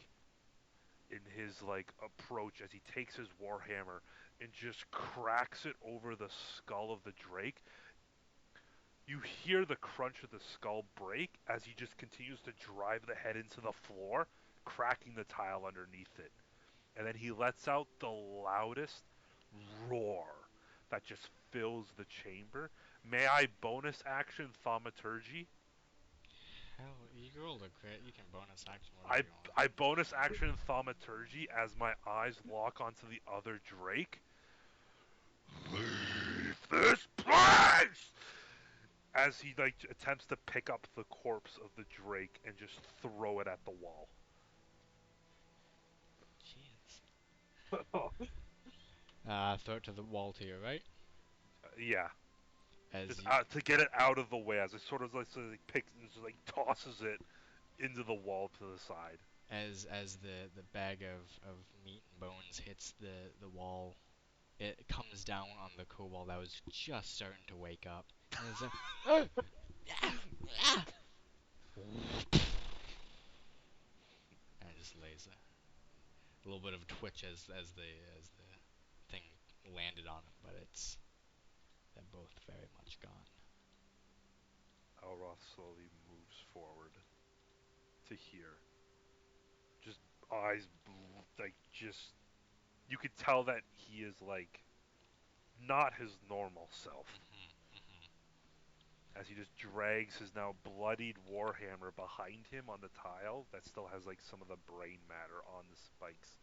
in his like approach as he takes his warhammer and just cracks it over the skull of the drake. You hear the crunch of the skull break as he just continues to drive the head into the floor, cracking the tile underneath it. And then he lets out the loudest roar that just fills the chamber. May I bonus action thaumaturgy? Hell, you rolled a crit. You can bonus action whatever I you want. I bonus action thaumaturgy as my eyes lock onto the other drake. Leave this place! As he like attempts to pick up the corpse of the drake and just throw it at the wall. Jeez. Oh, Throw it to the wall to your right. Yeah, As just you, to get it out of the way as it sort of like picks, just like tosses it into the wall to the side. as the bag of meat and bones hits the wall, it comes down on the kobold that was just starting to wake up. And it's like, "Oh, yeah, yeah," and it just lays there. A little bit of twitch as the thing landed on him, but they're both very much gone. Elroth slowly moves forward to here. Just eyes like just you could tell that he is like not his normal self Hmm. as he just drags his now bloodied warhammer behind him on the tile that still has like some of the brain matter on the spikes.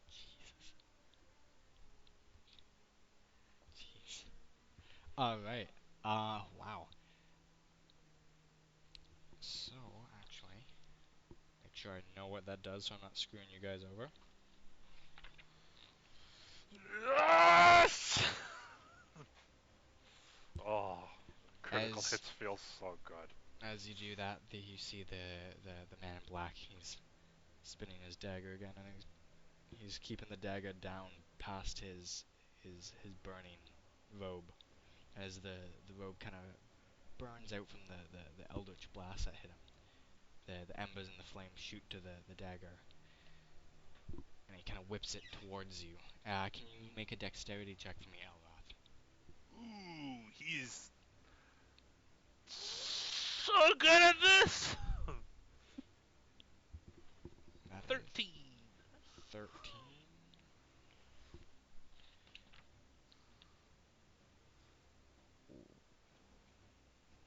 Jesus. Jeez. All right. Wow. So actually, make sure I know what that does, so I'm not screwing you guys over. Yes! Oh, critical As hits feel so good. as you do that, you see the man in black. He's spinning his dagger again, and he's keeping the dagger down past his burning robe. As the robe kind of burns out from the eldritch blast that hit him, the embers and the flames shoot to the dagger, and he kind of whips it towards you. Can you make a dexterity check for me, Elroth? Ooh, he's so good at this! That is 13. 13.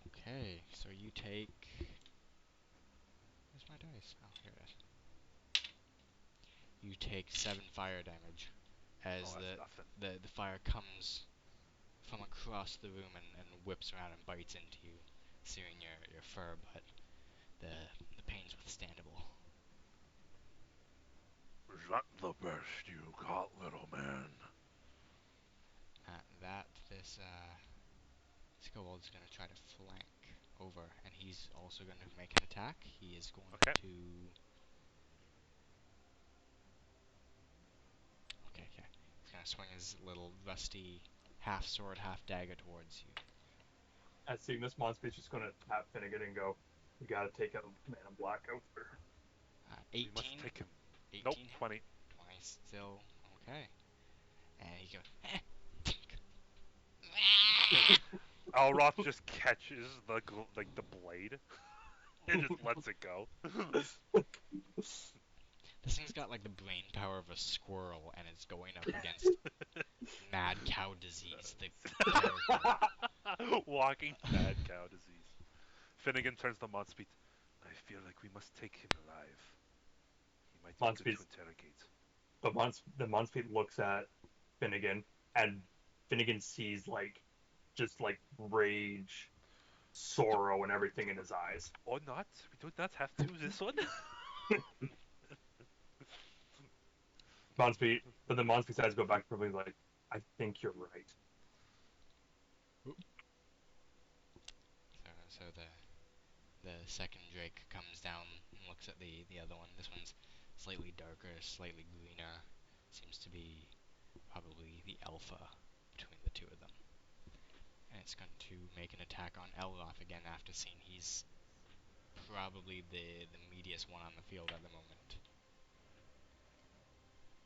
Okay, so you take. Where's my dice? Oh, here it is. You take 7 fire damage Oh, as that's the nothing. the, the fire comes from across the room and whips around and bites into you, searing your fur, but the the pain's withstandable. Is that the best you got, little man? At that, this kobold's gonna try to flank over, and he's also gonna make an attack. He is going Okay. to. Okay, okay. He's gonna swing his little rusty half sword, half dagger towards you. As seeing this monster is just going to tap Finnegan and go, "We got to take out Man in Black out there." We must 18, take him. Nope, 18 hit, 20. 20 still okay. And he goes, eh. Alroth just catches the blade and just lets it go. This thing's got like the brain power of a squirrel, and it's going up against mad cow disease, the character. Walking mad cow disease. Finnegan turns to Monspeed. I feel like we must take him alive. He might be good Monspeed, to interrogate. but the Monspeed looks at Finnegan, and Finnegan sees just like rage, sorrow, and everything in his eyes. Or not. We do not have to this one. Monspeed, but the Monspeed's eyes go back probably like, "I think you're right." So the second Drake comes down and looks at the other one. This one's slightly darker, slightly greener. Seems to be probably the alpha between the two of them. And it's going to make an attack on Elroth again after seeing he's probably the meatiest one on the field at the moment.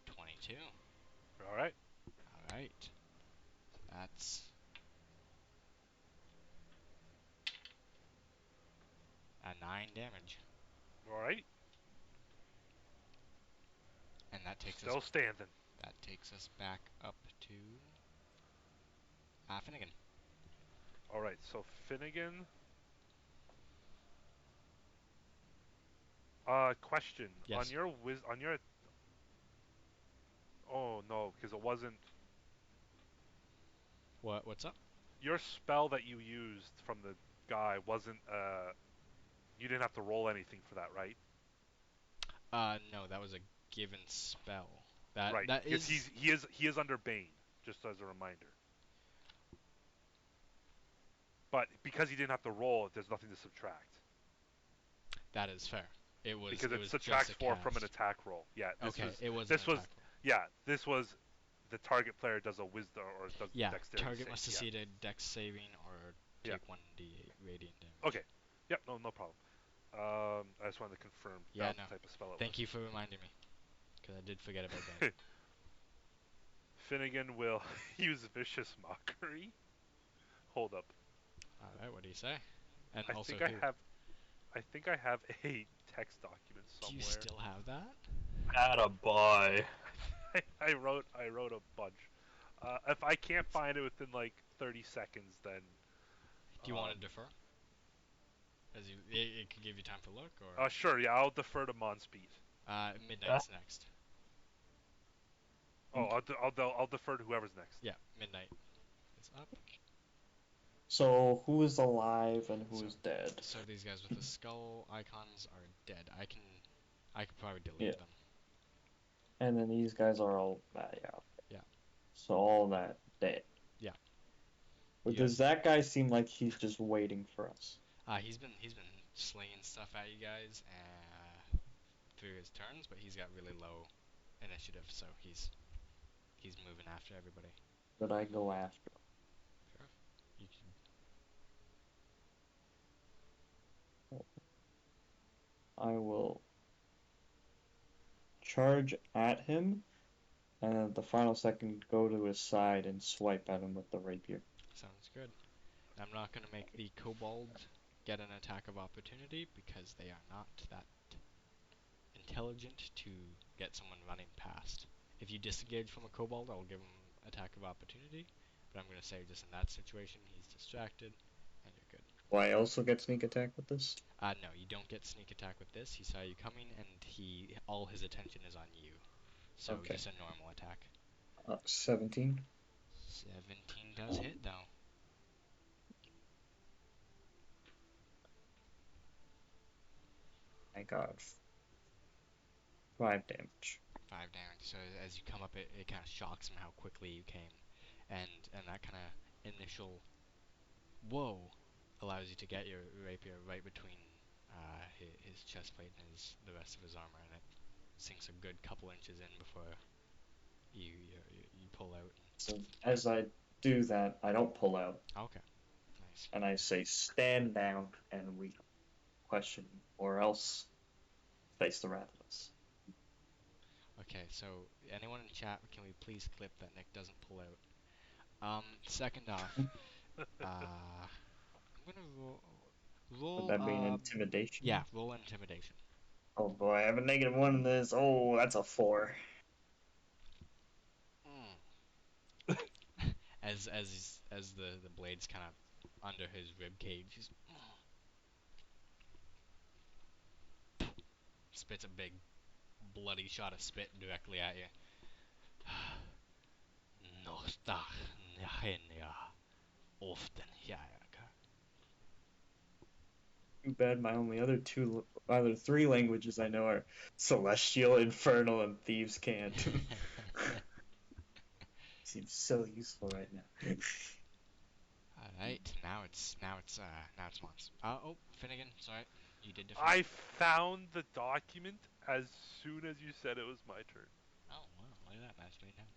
22. All right. All right. So that's a 9 damage, All right. and Still standing. that takes us back up to Finnegan. All right. So Finnegan. Question on Yes. your on your. Oh no, because it wasn't What's up? your spell that you used from the guy wasn't. You didn't have to roll anything for that, right? No, that was a given spell. That Right, that because is he is under Bane, just as a reminder. But because he didn't have to roll, there's nothing to subtract that is fair. because It it was just subtracts a 4 from an cast. attack roll. Yeah, Okay, it was an this was attack roll. Yeah, this was the target player does a wisdom or does Yeah, dexterity target save. must Yeah, succeed a dex saving or yeah. take 1d8 radiant damage. Okay. Yep. No, no problem. I just wanted to confirm that Yeah, was no. the type of spell it Thank you for reminding me, because I did forget about that. was. Finnegan will use vicious mockery. Hold up. Alright, what do you say? And I also think I who? have. I think I have a text document Do you somewhere. still have that? Attaboy. I wrote a bunch. If I can't find it within like 30 seconds, then Do you want to defer? As it could give you time to look, or sure, yeah, I'll defer to Monspeed. Ah, midnight's next. Oh, I'll defer to whoever's next. Yeah, midnight is up. So who is alive and who So, is dead? so these guys with the skull icons are dead. I could probably Yeah, delete them. and then these guys are all yeah. Yeah, So all that dead. yeah. But You have. does that guy seem like he's just waiting for us? He's been slinging stuff at you guys through his turns, but he's got really low initiative, so he's moving after everybody. That I go after? Sure. You can, I will charge at him, and at the final second go to his side and swipe at him with the rapier. sounds good. I'm not going to make the kobold get an attack of opportunity because they are not that intelligent to get someone running past. If you disengage from a kobold, I'll give him attack of opportunity, but I'm going to say just in that situation, he's distracted, and you're good. Do I also get sneak attack with this? No, you don't get sneak attack with this. He saw you coming, and all his attention is on you. So Okay. just a normal attack. 17. 17 does hit though. I got 5 damage. 5 damage. So as you come up, it kind of shocks him how quickly you came, and that kind of initial whoa allows you to get your rapier right between his chest plate and the rest of his armor, and it sinks a good couple inches in before you pull out. So as I do that, I don't pull out, Okay, nice. and I say, "Stand down," and we question, or else face the wrath of us. Okay, so anyone in chat, can we please clip that Nick doesn't pull out? Second off, I'm gonna Would roll. that be an intimidation? Yeah, roll intimidation. Oh boy, I have a -1 in this. Oh, that's a 4. Mm. As the blades kind of under his rib cage, he's spits a big bloody shot of spit directly at you. Often, yeah. Too bad my only other 3 languages I know are Celestial, Infernal, and Thieves' Cant. Seems so useful right now. All right, now it's Mons. Oh, Finnegan, sorry, you did defer. I found the document as soon as you said it was my turn. Oh wow, look at that, match made now.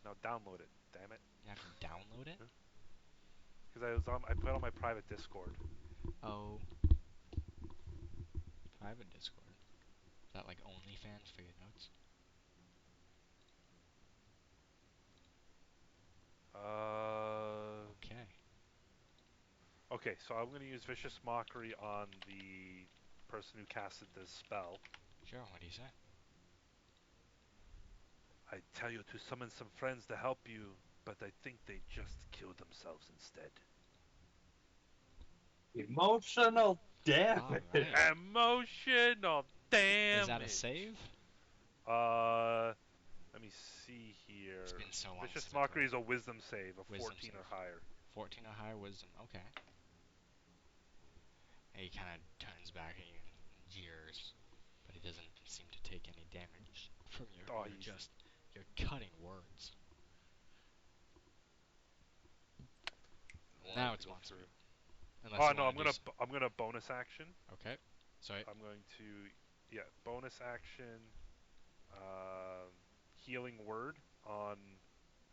Now download it. Damn it. You have to download it. Because I put it on my private Discord. Oh, private Discord. Is that like OnlyFans for your notes? Okay, Okay, so I'm going to use Vicious Mockery on the person who casted this spell. sure. What do you say? I tell you to summon some friends to help you, but I think they just killed themselves instead. emotional All damage. right. Emotional Is that a damage. save? Uh, Let me see It's here. been so long Vicious since I Mockery played. is a Wisdom save of Wisdom 14 save. or higher. 14 or higher wisdom. Okay. And he kind of turns back at you and jeers, but he doesn't seem to take any damage from Oh, your easy. just your cutting words. We'll have Now to it's go Monspeed. through. Unless Oh you no, want to do. I'm gonna bonus action. Okay. Sorry. I'm going to, yeah, bonus action. Uh, Healing word on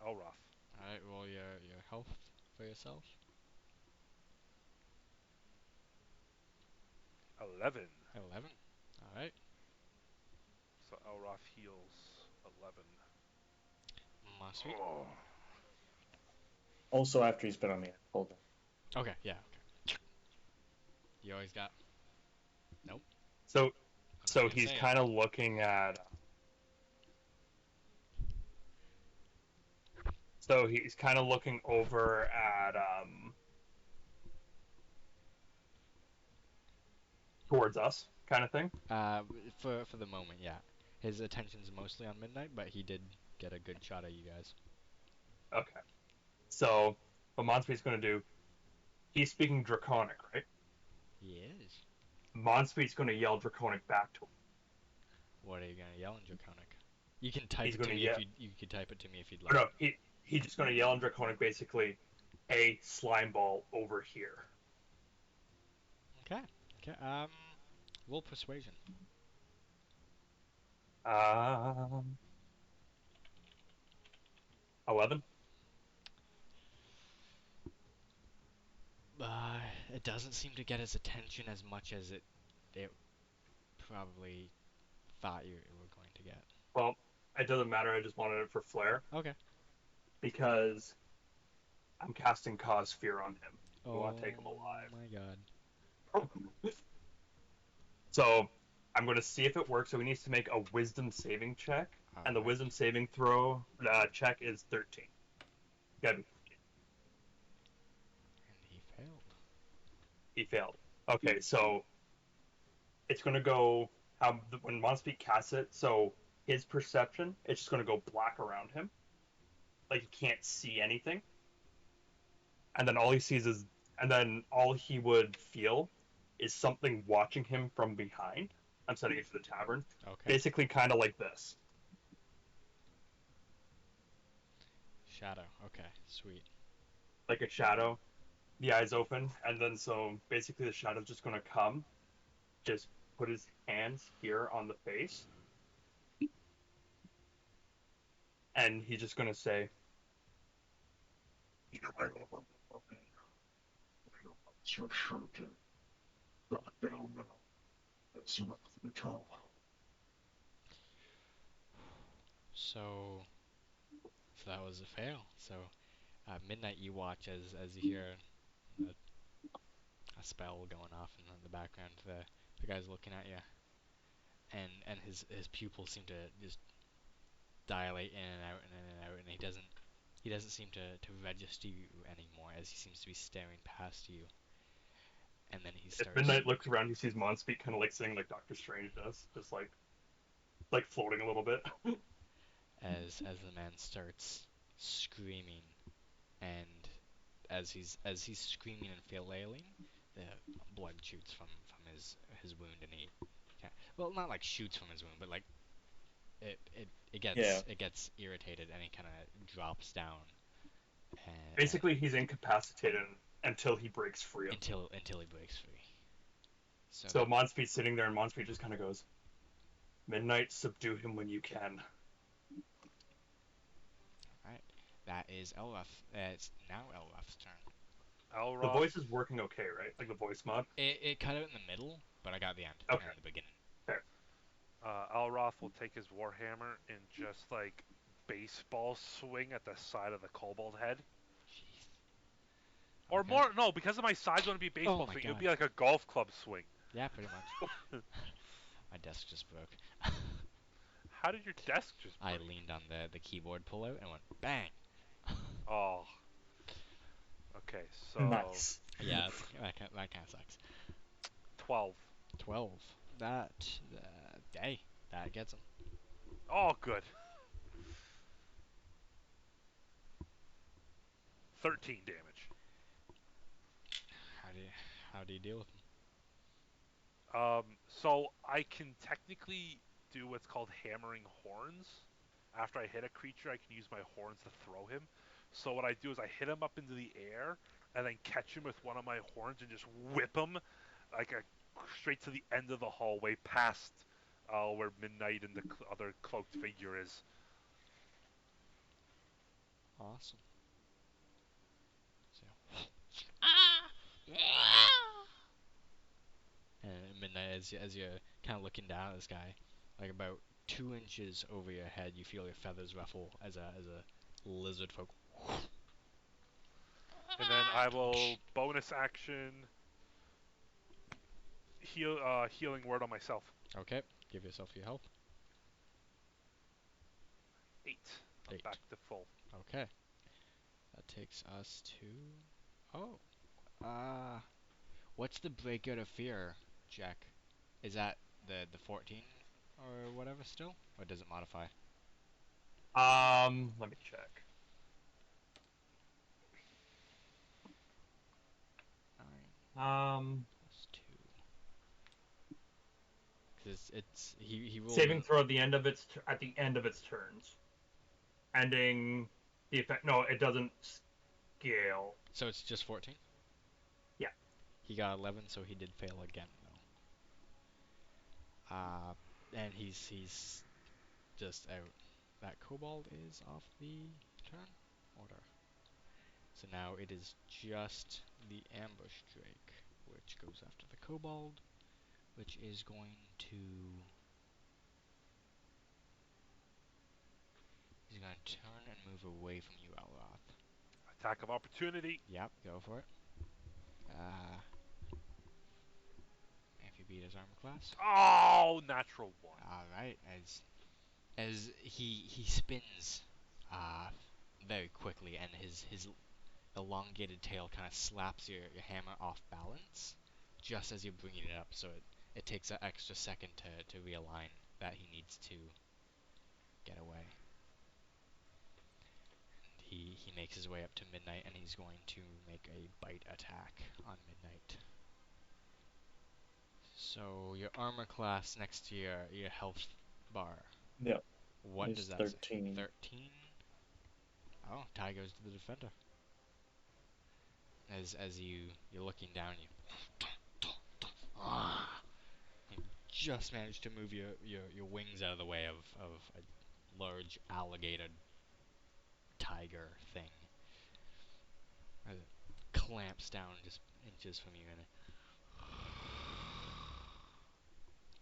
Elroth. Alright, roll your health for yourself. 11. 11. Alright. So Elroth heals 11. Sweet. Oh. Also, after he's been on me, I pulled him. Okay, yeah, okay. You always got. Nope. So I'm not so gonna he's say it. kind of looking at. So he's kind of looking over at towards us, kind of thing. For the moment, yeah. His attention's mostly on Midnight, but he did get a good shot at you guys. Okay. So what Monspeed's going to do? He's speaking Draconic, right? He is. Monspeed's going to yell Draconic back to him. What are you gonna yell in Draconic? You can type He's it going to to me if yell. you can type it to me if you'd Oh, like. no, he's just going to yell in Draconic, basically, a slime ball over here. Okay. Okay. Roll persuasion. Um, 11. Uh, it doesn't seem to get his attention as much as it probably thought you were going to get. Well, it doesn't matter. I just wanted it for flair Okay. because I'm casting Cause Fear on him. We want to take Oh him alive. my god. So I'm going to see if it works. So he needs to make a Wisdom saving check, All and the right. Wisdom saving throw check is 13. Gotta be, And he failed. he failed. Okay, so it's going to go when Monspeak casts it. So his perception, it's just going to go black around him, like he can't see anything, and then all he sees is, and then all he would feel is something watching him from behind. I'm setting it for the tavern, Okay. basically kind of like this, Shadow. Okay. Sweet. like a shadow, the eyes open, and then so basically the shadow's just gonna come, just put his hands here on the face, and he's just gonna say, So, so that was a fail. So at midnight, you watch as you hear a, a spell going off in the background. The guy's looking at you, and his pupils seem to just dilate in and out and in and out, and he doesn't seem to register you anymore as he seems to be staring past you, and then he if starts Midnight looks around, he sees Monspeak kind of like sitting like Doctor Strange does, just like floating a little bit. as the man starts screaming, and as he's screaming and flailing, the blood shoots from his wound, and he well, not like shoots from his wound, but like it Yeah. gets irritated, and he kind of drops down, and Basically, he's incapacitated until he breaks free of them. until he breaks free. So So that Monspeak's sitting there, and Monspeak just kind of goes, "Midnight, subdue him when you can." right, that is Elraf. It's now Elraf's turn. The voice Elroth. is working okay, right? Like the voice mod. It cut out in the middle, but I got the end Okay, and the beginning. fair. Elroth will take his warhammer and just like baseball swing at the side of the kobold head. Jeez. Or Okay. more, no, because of my size, it wouldn't be a Oh baseball my swing. It would god. be like a golf club swing. Yeah, pretty much. My desk just broke. How did your desk just I break? leaned on the keyboard pullout and went bang. Oh, okay, so Nice. Yeah, that kind of sucks. 12. 12. Hey, that gets him. Oh, good. 13 damage. How do you how do you deal with him? So I can technically do what's called hammering horns. After I hit a creature, I can use my horns to throw him. So what I do is I hit him up into the air and then catch him with one of my horns and just whip him like a straight to the end of the hallway past where Midnight and the other cloaked figure is. Awesome. So. Ah! And Midnight, as you're kind of looking down at this guy, like about 2 inches over your head, you feel your feathers ruffle as a lizard folk. And then I will bonus action healing word on myself. Okay, give yourself your health. 8. I'm 8. back to full. Okay, that takes us to. Oh, uh, what's the break out of fear, Jack? Is that the 14 or whatever still, or does it modify? Let me check. 9 plus 2. Cause it's he rolled Saving an. throw at the end of its turns, ending the effect. No, it doesn't scale. So it's just 14. Yeah. He got 11, so he did fail again though. And he's just out. That kobold is off the turn order. So now it is just the ambush drake, which goes after the kobold, which is going to. He's going to turn and move away from you, Elroth. Attack of opportunity. Yep, go for it. If you beat his armor class. Oh, natural 1. All right, as he spins, uh, very quickly, and his elongated tail kind of slaps your hammer off balance, just as you're bringing it up. So it takes an extra second to realign that he needs to get away. He makes his way up to Midnight, and he's going to make a bite attack on Midnight. So your armor class next to your health bar. Yep. What does It's that say? 13. 13. Oh, tie goes to the defender. As you're looking down, you just managed to move your wings out of the way of a large alligator tiger thing. As it clamps down just inches from you, and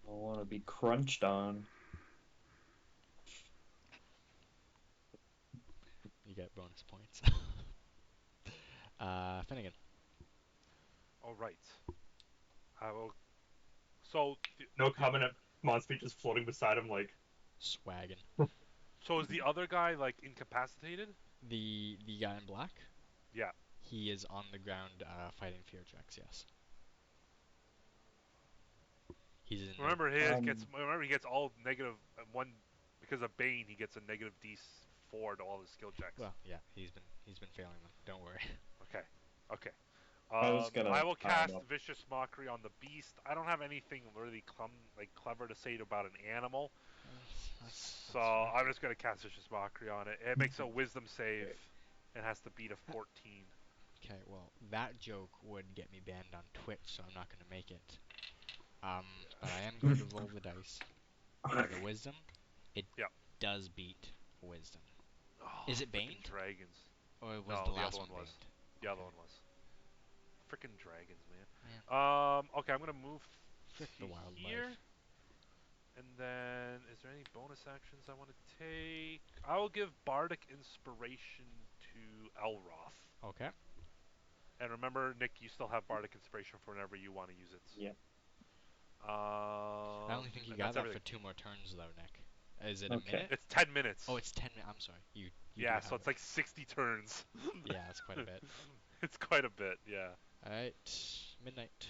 I want to be crunched on. you get bonus points. Finnegan. All right. I will. So, No covenant monster just floating beside him, like. Swaggin. so is the other guy like incapacitated? The guy in black? Yeah. He is on the ground fighting fear checks, yes. He's in the. Remember he gets all negative one because of Bane. He gets a negative D4 to all his skill checks. Well, yeah, he's been failing them. Don't worry. Okay. Okay. I was gonna I will tie him cast up. Vicious Mockery on the beast. I don't have anything really clever to say about an animal, so That's fair. I'm just gonna cast Vicious Mockery on it. It makes a Wisdom save and has to beat a 14. Okay, well, that joke would get me banned on Twitch, so I'm not going to make it. But I am going to roll the dice for the wisdom. It Yeah. does beat wisdom. Oh, Is it freaking baned? dragons. Or was No, the the last other one one was. baned? The other Okay. one was. Freaking dragons, man. Man, Okay, I'm gonna move frick to the wildlife. here. And then, is there any bonus actions I want to take? I will give Bardic Inspiration to Elroth. Okay. And remember, Nick, you still have Bardic Inspiration for whenever you want to use it. Yeah. I only think you And got that's that for everything. 2 more turns, though, Nick. Is it a Okay. minute? It's 10 minutes. Oh, it's 10 minutes. I'm sorry. You do yeah, have so it's it. like 60 turns. Yeah, that's quite a bit. It's quite a bit, yeah. Alright. Midnight.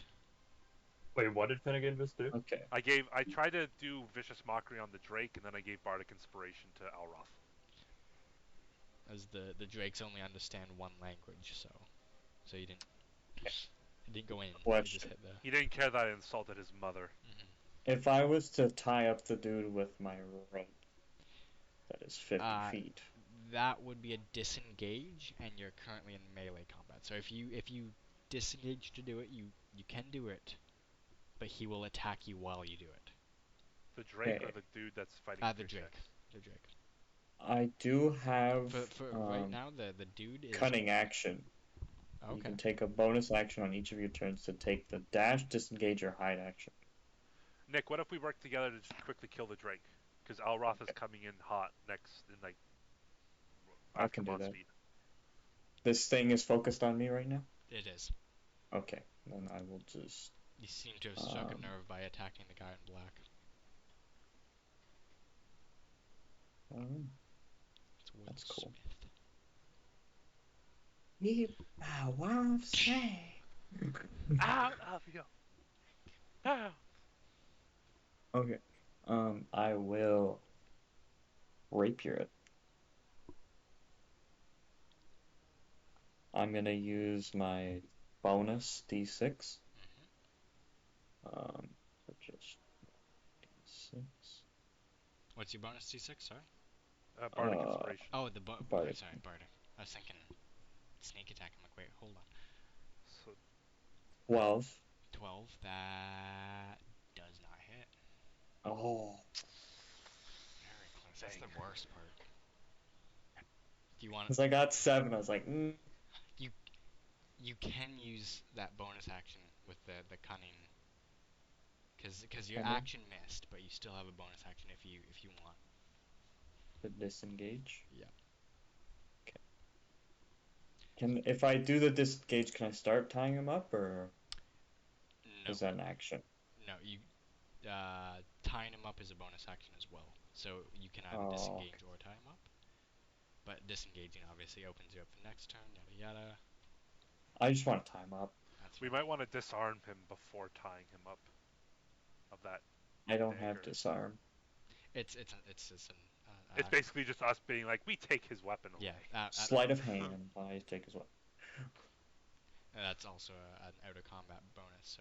Wait, what did Finnegan just do? Okay. I tried to do Vicious Mockery on the Drake, and then I gave Bardic Inspiration to Elroth. As the drakes only understand one language, so you didn't go in. You just Question. hit the. He didn't care that I insulted his mother. If I was to tie up the dude with my rope, that is 50 Uh, feet. that would be a disengage, and you're currently in melee combat. So if you disengage to do it, you can do it, but he will attack you while you do it. The Drake or Okay. the dude that's fighting The fish Drake. X? The Drake. I do have For right now, the dude is cunning action. You okay. can take a bonus action on each of your turns to take the dash, disengage, or hide action. Nick, what if we work together to just quickly kill the Drake? Because Alroth is Okay, coming in hot next, in like I after can do that. Speed. This thing is focused on me right now? It is. Okay, then I will just. You seem to have struck a Um, nerve by attacking the guy in black. um, It's Will that's cool. Smith. Keep my wife safe. Out of your mouth. Okay. I will rapier it. I'm gonna use my bonus D6. Hmm. So just D6. What's your bonus D6? Sorry. Bardic Uh, Inspiration. Oh, Bardic. sorry, Bardic. I was thinking sneak attack. I'm like, wait, hold on. So 12. 12. That does not hit. Oh. Very close. That's dang. the worst part. Do you want Because I got 7, I was like, you you can use that bonus action with the cunning because your cunning action missed, but you still have a bonus action if you want. to disengage. Yeah. Okay. If I do the disengage, can I start tying him up, or No, is that an action? no. You tying him up is a bonus action as well. So you can either Oh, disengage or tie him up. But disengaging obviously opens you up for next turn. Yada yada. I just want to tie him up. That's We fair. might want to disarm him before tying him up of that I don't have dagger. disarm. It's just It's basically just us being like, we take his weapon yeah. away. Sleight of hand. I take as well. That's also an out of combat bonus.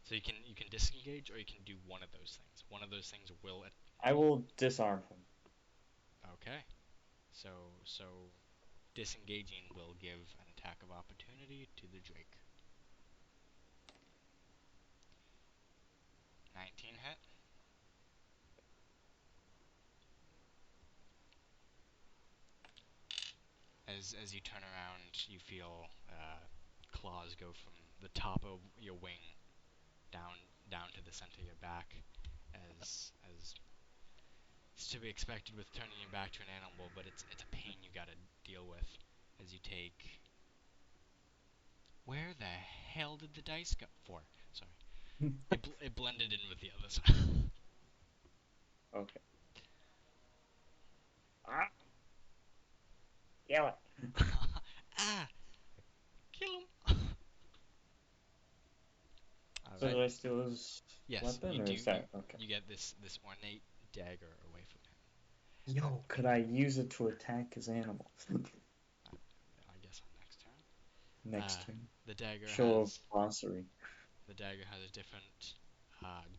So you can disengage or you can do one of those things. One of those things will I will disarm him. okay. So so disengaging will give an attack of opportunity to the Drake. 19 hit. As you turn around, you feel claws go from the top of your wing down down to the center of your back, as it's to be expected with turning your back to an animal, but it's a pain you gotta deal with as you take. Where the hell did the dice go? 4. Sorry, it blended in with the others. Okay. Ah, kill it. Ah, kill him. All So right. did I steal his Yes, you weapon, or do. is that okay? You get this ornate dagger away from him. Yo, could I use it to attack his animals? I guess on next turn. Next turn. The dagger Show of has sorcery. different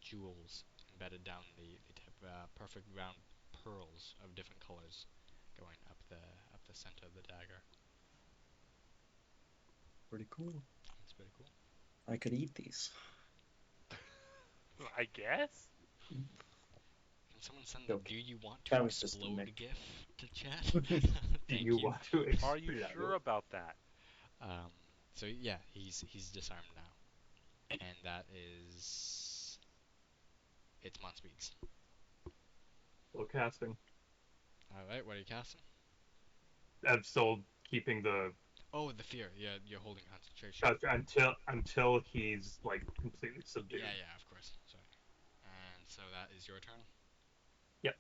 jewels embedded down the tip, perfect round pearls of different colors going up the center of the dagger. Pretty cool. It's pretty cool. I could eat these. I guess? Can someone send the Okay. "Do you want to That was just a explode" Nick. gif to chat? Do Thank you you. want to Are you explain that? sure about that? Um, so yeah, he's disarmed now, and that is it's Monspeeds. Still casting. All right, what are you casting? I'm still keeping the Oh, the fear. Yeah, you're holding concentration. until he's like completely subdued. Yeah, yeah, of course. Sorry. And so that is your turn. Yep.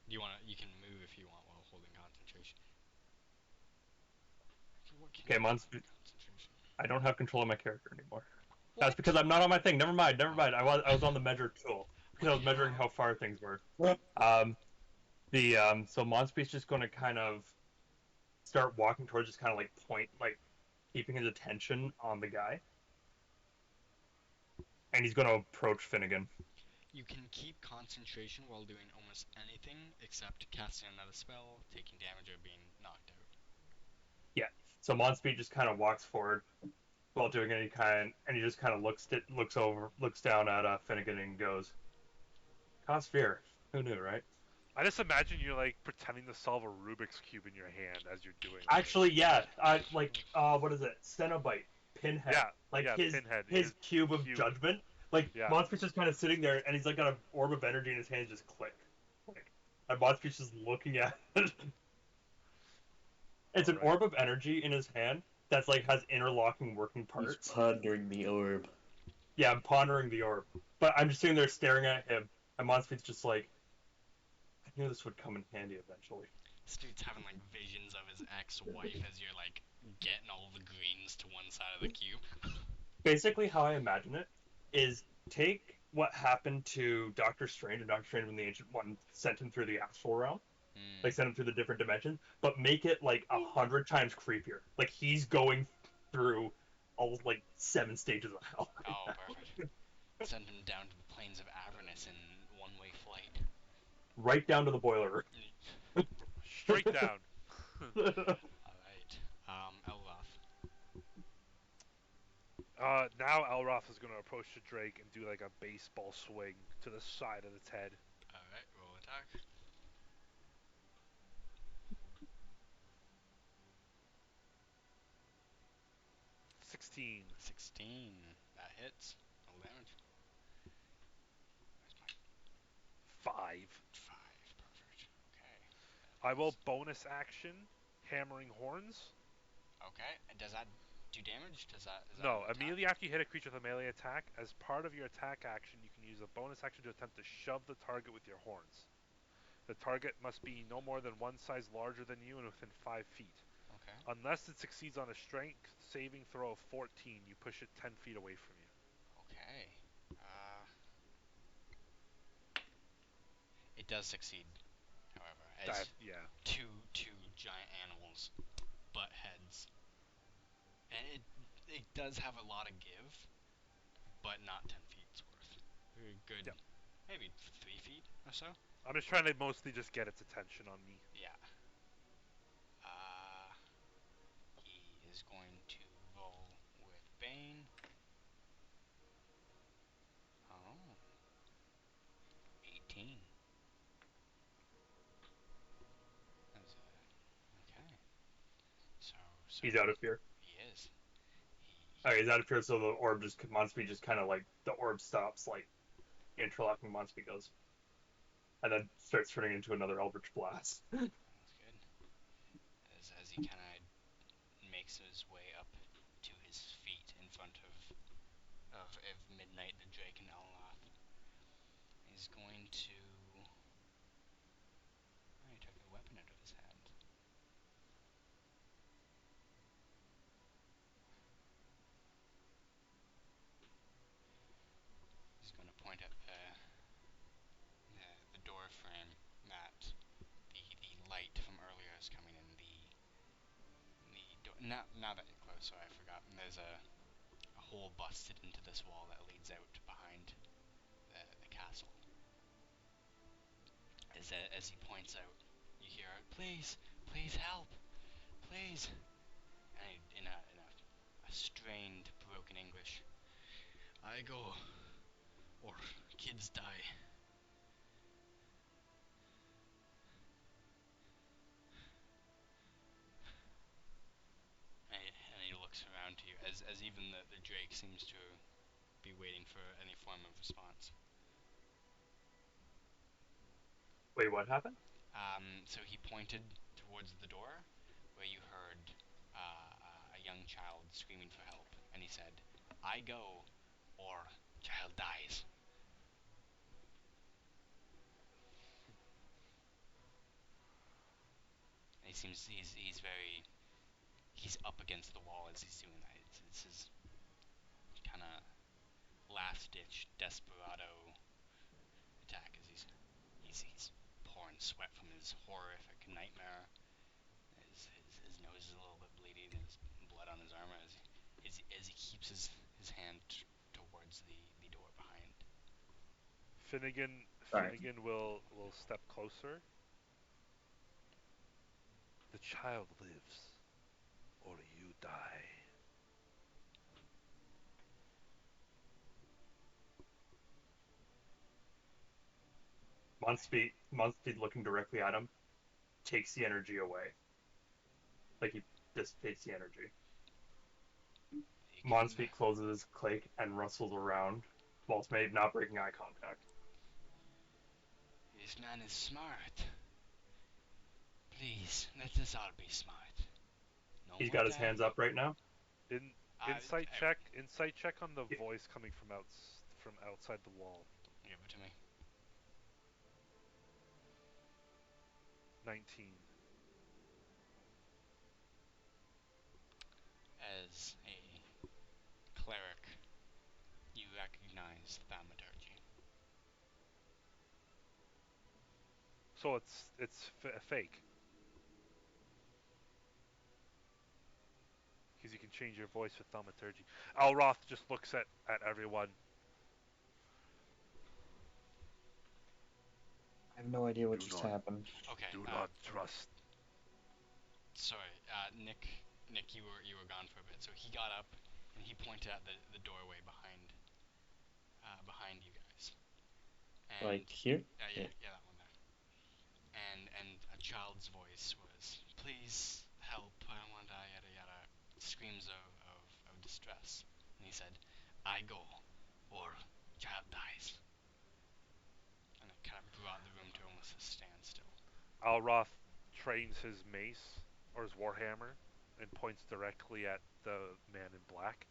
You can move if you want while holding concentration. What can Okay, you do Mons. on concentration? I don't have control of my character anymore. That's What? because I'm not on my thing. Never mind. Never Oh, mind. I was on the measure tool because I wait, was measuring how? how far things were. So Monspeed's just going to kind of start walking towards, just kind of like point, like keeping his attention on the guy, and he's going to approach Finnegan. You can keep concentration while doing almost anything except casting another spell, taking damage, or being knocked out. Yeah. So Monspeed just kind of walks forward while doing it. And he just kind of looks down at Finnegan and goes, Cause fear. Who knew, right? I just imagine you're like pretending to solve a Rubik's cube in your hand as you're doing this. Actually, yeah. I like what is it? Cenobite, Pinhead, Yeah, like yeah, his Pinhead, his cube of cube. judgment. Like Yeah, Monster's just kind of sitting there, and he's like got an orb of energy in his hand, just click, like, and Monster's just looking at it. It's all an right. orb of energy in his hand that's like has interlocking working He's parts. pondering the orb. Yeah, I'm pondering the orb, but I'm just sitting there staring at him, and Monster's just like, I knew this would come in handy eventually. This dude's having like visions of his ex-wife as you're like getting all the greens to one side of the cube. Basically, how I imagine it is take what happened to Doctor Strange and Doctor Strange when the Ancient One sent him through the astral realm, like Mm. sent him through the different dimensions, but make it like 100 times creepier. Like he's going through all like 7 stages of hell right Oh, perfect. now. Send him down to the plains of Avernus in one-way flight. Right down to the boiler Straight down. room. All right. Elroth. Now Elroth is going to approach the Drake and do like a baseball swing to the side of its head. All right. Roll attack. 16. 16. That hits. Roll damage. Where's my 5. 5? Perfect. Okay. I That will is. bonus action Hammering Horns. Okay. And does that do damage? Does that is that an No, attack? immediately after you hit a creature with a melee attack, as part of your attack action, you can use a bonus action to attempt to shove the target with your horns. The target must be no more than one size larger than you and within 5 feet. Okay. Unless it succeeds on a strength saving throw of 14, you push it 10 feet away from you. Okay. Uh, it does succeed, however, That, as yeah. two giant animals butt heads, and it does have a lot of give, but not 10 feet's worth. Very good, Yep. maybe 3 feet or so. I'm just trying to mostly just get its attention on me. Yeah. Uh, he is going to roll with Bane. Oh, 18. That's okay. So so He's out of fear. he is. Okay, he's out of fear, so the orb just Monspeed just kind of like the orb stops, like interlocking Monspeed goes, and then starts turning into another Eldritch Blast. That's good. As he kind of makes his way up to his feet in front of Midnight, the Drake, and Elroth, he's going to. Oh, he took a weapon out of his hand. He's going to point at the door frame that the light from earlier is coming in. The door. Now that you're close, so I forgot. There's a hole busted into this wall that leads out behind the castle. As he points out, you hear, "Please, please help, please," and in a strained, broken English, "I go, or kids die." And he looks around to you, as even the Drake seems to be waiting for any form of response. Wait, what happened? So he pointed towards the door, where you heard a young child screaming for help, and he said, "I go, or child dies." And he seems he's very he's up against the wall as he's doing that. It's his kind of last ditch desperado attack as he's pouring sweat from his horrific nightmare. His nose is a little bit bleeding. There's blood on his armor as he keeps his hand towards the door behind. Finnegan Sorry. Finnegan will step closer. The child lives, or you die. Monspeed looking directly at him takes the energy away. Like he dissipates the energy. You can. Monspeed closes his clique and rustles around whilst not breaking eye contact. This man is smart. Please, let us all be smart. No He's more got his hands daggering. up right now. In insight Everything. check. Insight check on the voice coming from outside the wall. Give it to me. 19. As a cleric, you recognize thaumaturgy. So it's fake because you can change your voice with thaumaturgy. Alroth just looks at everyone. I have no idea what Do just not happened. Okay. do not trust. Sorry, Nick. Nick, you were gone for a bit. So he got up and he pointed at the doorway behind you guys. And Like here? yeah, yeah, that one there. And a child's voice was, "Please help! Yada yada yada." Screams of distress. And he said, "I go, or child dies." And it kind of brought the room to almost a standstill. Alroth trains his mace or his warhammer and points directly at the man in black.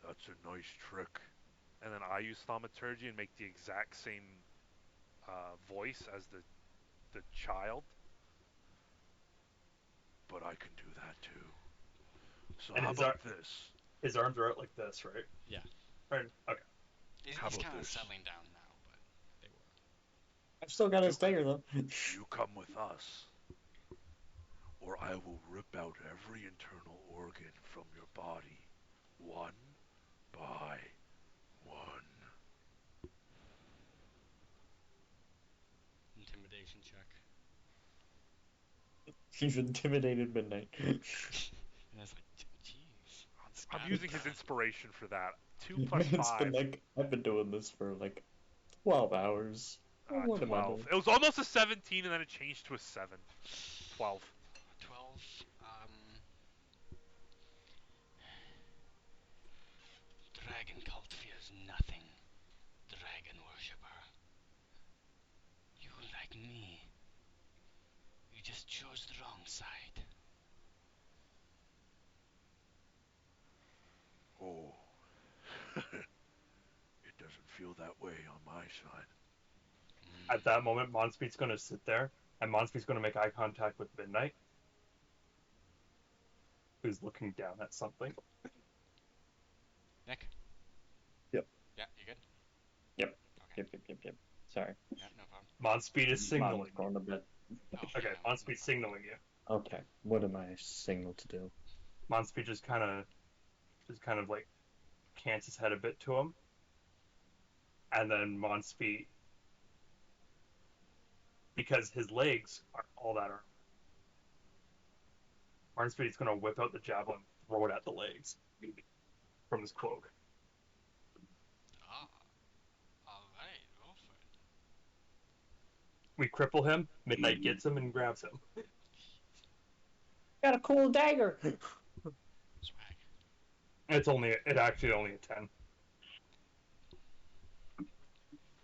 That's a nice trick. And then I use thaumaturgy and make the exact same voice as the child. But I can do that too. So And how about this? his arms are out like this, right? Yeah. Right. Okay. How He's about kind of this? settling down now, but they were. I've still got You his dagger though. you come with us, or I will rip out every internal organ from your body, one by one. Intimidation check. You've intimidated Midnight. And I was like, jeez, this I'm guy. using his inspiration for that. Two plus It's been five, like I've been doing this for like 12 hours. What am I 12. doing? It was almost a 17, and then it changed to a 7. 12. 12. Dragon cult fears nothing. Dragon worshipper. You like me. You just chose the wrong side. Oh, it doesn't feel that way on my side. At that moment, Monspeed's going to sit there, and Monspeed's going to make eye contact with Midnight, who's looking down at something. Nick? Yep. Yeah, you good? Yep. Okay. Yep. Sorry. Yeah, no problem. Monspeed is Mom's signaling you. going to bed. Oh, Okay, yeah, no Monspeed's problem. signaling you. Okay. What am I signal to do? Monspeed just kind of like cants his head a bit to him, and then Monspeed, because his legs aren't all that armor, Monspeed's going to whip out the javelin, throw it at the legs from his cloak. Ah, alright, roll for it. We cripple him. Midnight gets him and grabs him. Got a cool dagger. Swag. It actually only a 10.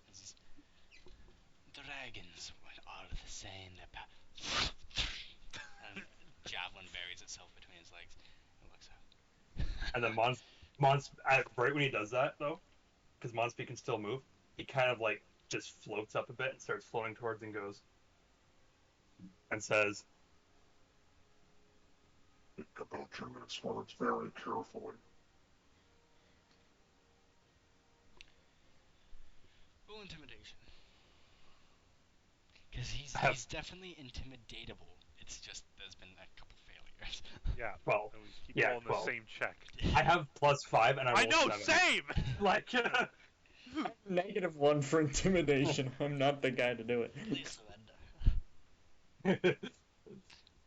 These dragons are the same. And javelin buries itself between his legs and looks out. And then right when he does that though, because Monspeed can still move, he kind of like just floats up a bit and starts floating towards and goes and says, "Think about your next words very carefully." Roll intimidation. Because I have he's definitely intimidatable. It's just there's been a couple failures. Yeah, 12. and we keep Yeah, rolling the 12. same check. I have +5 and I I rolled know, 7. same! Like, -1 for intimidation. I'm not the guy to do it. Please surrender.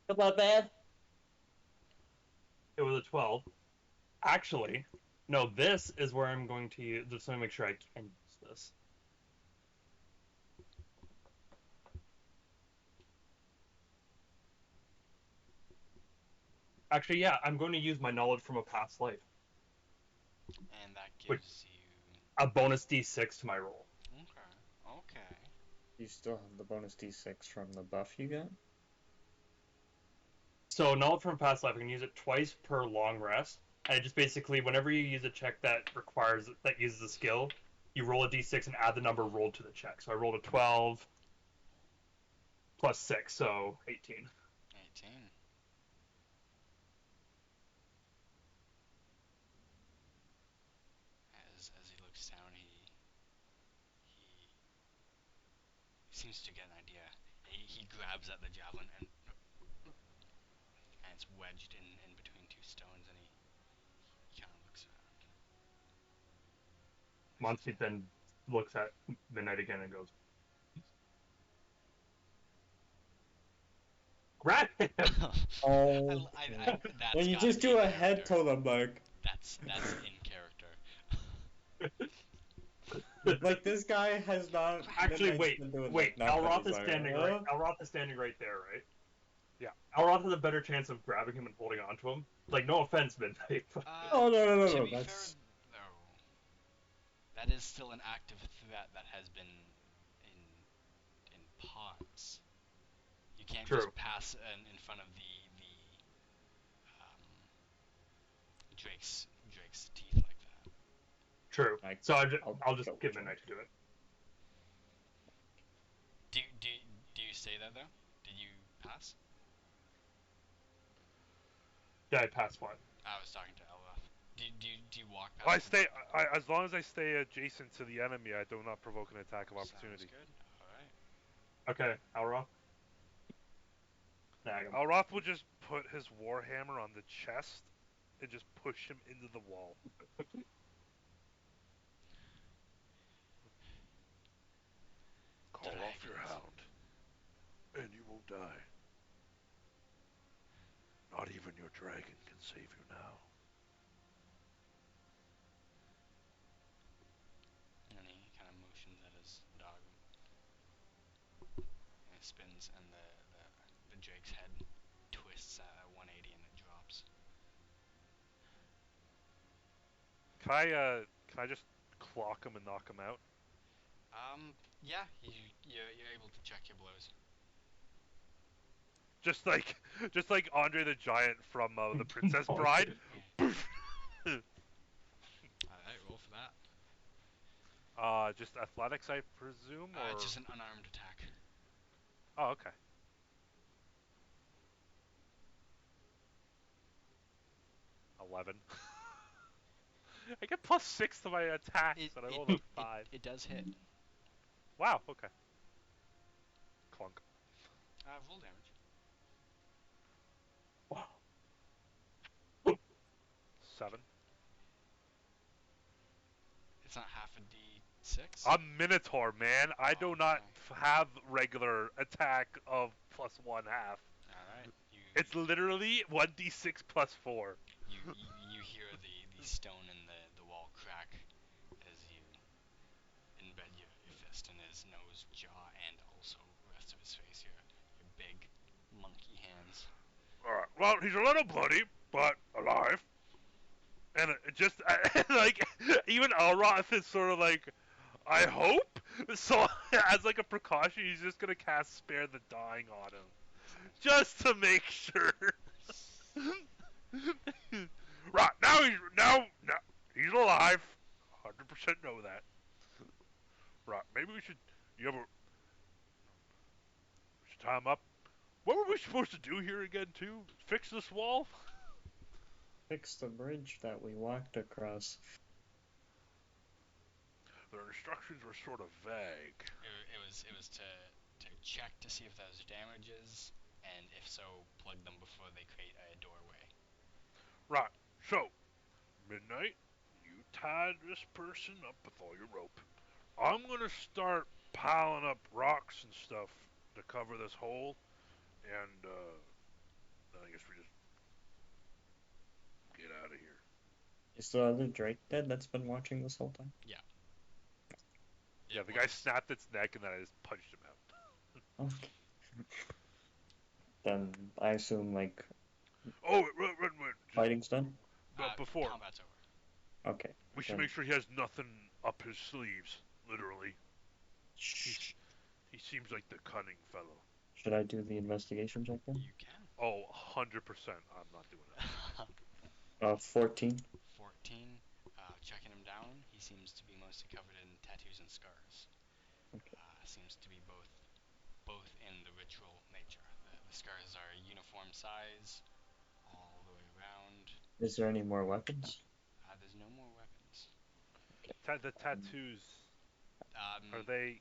How about that? it was a 12. Actually, no, this is where I'm going to use. Just let me make sure I can use this. Actually, yeah, I'm going to use my knowledge from a past life, And that which gives you. a bonus D6 to my roll. Okay. Okay. You still have the bonus d6 from the buff you got? So knowledge from past life, I can use it twice per long rest, and it just basically whenever you use a check that uses a skill, you roll a d6 and add the number rolled to the check. So I rolled a 12 plus 6, so 18. 18. As he looks down, he seems to get an idea. He grabs at the javelin and it's wedged in between two stones, and he kind of looks around. He Monty then looks at Midnight again and goes, "Grab him!" says, Oh, when that's you got to just be do in a head character. totem, like, That's in character. like this guy has not. Actually, Midnight's been doing wait. like nothing. Elroth He's is like, standing right. Elroth is standing right there, right? Yeah. Elroth has a better chance of grabbing him and holding on to him. Like, no offense, Midnight. But oh no no no To no, be fair, that's though, that is still an active threat that has been in pawns. You can't true, just pass in front of the Drake's teeth like that. true. like, So I'll I'll just go give with Midnight to do it. Do do do you say that though? Did you pass? Yeah, I pass one. I was talking to Elroth. Do you walk I past him? stay. As long as I stay adjacent to the enemy, I do not provoke an attack of Sounds opportunity. good. All right. Okay, Elroth. Nag him. Alroth will just put his warhammer on the chest and just push him into the wall. Call off your Dragons. hound, and you will die. Not even your dragon can save you now. And he kind of motions at his dog. And it spins, and the Drake's head twists at a 180, and it drops. Can I just clock him and knock him out? Yeah, you're able to check your blows. Just like, just like Andre the Giant from the Princess Bride. All right, roll for that. Just athletics, I presume, or It's just an unarmed attack. oh, okay. 11. I get +6 to my attacks, It and I it rolled a it 5. it does hit. Wow. Okay. Clunk. Roll damage. 7. It's not half a d6. I'm Minotaur, man. I Oh, do not okay. have regular attack of +1/2. All right. It's literally 1d6 +4. You hear the stone in the wall crack as you embed your fist in his nose, jaw, and also the rest of his face. Your big monkey hands. Alright, well, he's a little bloody, but alive. And it just, like, even Elroth is sort of like, I hope? So, as like a precaution, he's just gonna cast Spare the Dying on him. Sounds Just to make sure. Right, now, he's alive. 100% know that. Right, maybe we should tie him up. What were we supposed to do here again, too? Fix this wall? fix the bridge that we walked across. The instructions were sort of vague. it was to check to see if there's damages, and if so, plug them before they create a doorway. Right, so, Midnight, you tied this person up with all your rope. I'm gonna start piling up rocks and stuff to cover this hole, and then I guess we just get out of here. Is the other Drake dead that's been watching this whole time? Yeah. Yeah, It the guy was. snapped its neck, and then I just punched him out. Okay. Then I assume like Oh, wait. Fighting's done? But before, Combat's over. Okay. we should Then make sure he has nothing up his sleeves. Literally, he shh. he seems like the cunning fellow. Should I do the investigation check then? You can. Oh, 100%. I'm not doing that. 14. 14. Checking him down, he seems to be mostly covered in tattoos and scars. Okay. Seems to be both in the ritual nature. The scars are uniform size all the way around. Is there any more weapons? There's no more weapons. The Um, tattoos, are Um, they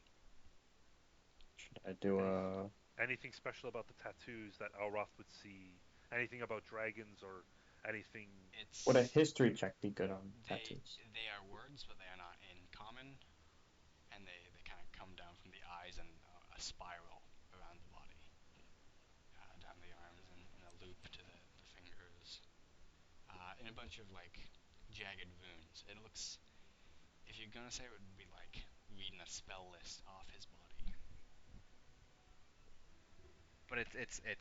should I do any a. anything special about the tattoos that Elroth would see? Anything about dragons or anything? Would a it's history check be good on they tattoos? they are words, but they are not in common, and they kind of come down from the eyes and a spiral around the body, down the arms and in a loop to the fingers, and a bunch of like jagged runes. It looks, if you're gonna say it would be like reading a spell list off his body, but it's a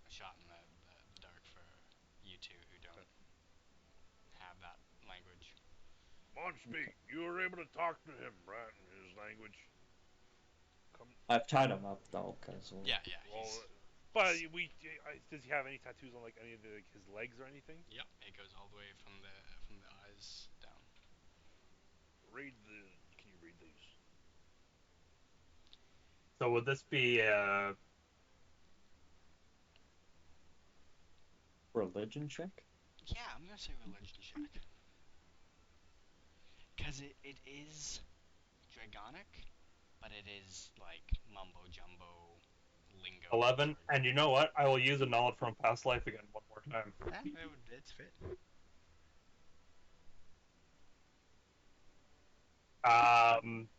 shot in the dark for you two who don't have that language. Monspeak, Okay. you were able to talk to him, right, in his language. Come, I've tied him up though, because we're. Yeah, well, but he's does he have any tattoos on like any of like, his legs or anything? yep. It goes all the way from the eyes down. Read the. Can you read these? So would this be Religion check? Yeah, I'm gonna say religion check because it is Dragonic, but it is like mumbo jumbo lingo 11? jargon. And you know what? I will use a knowledge from past life again one more time. It's fit.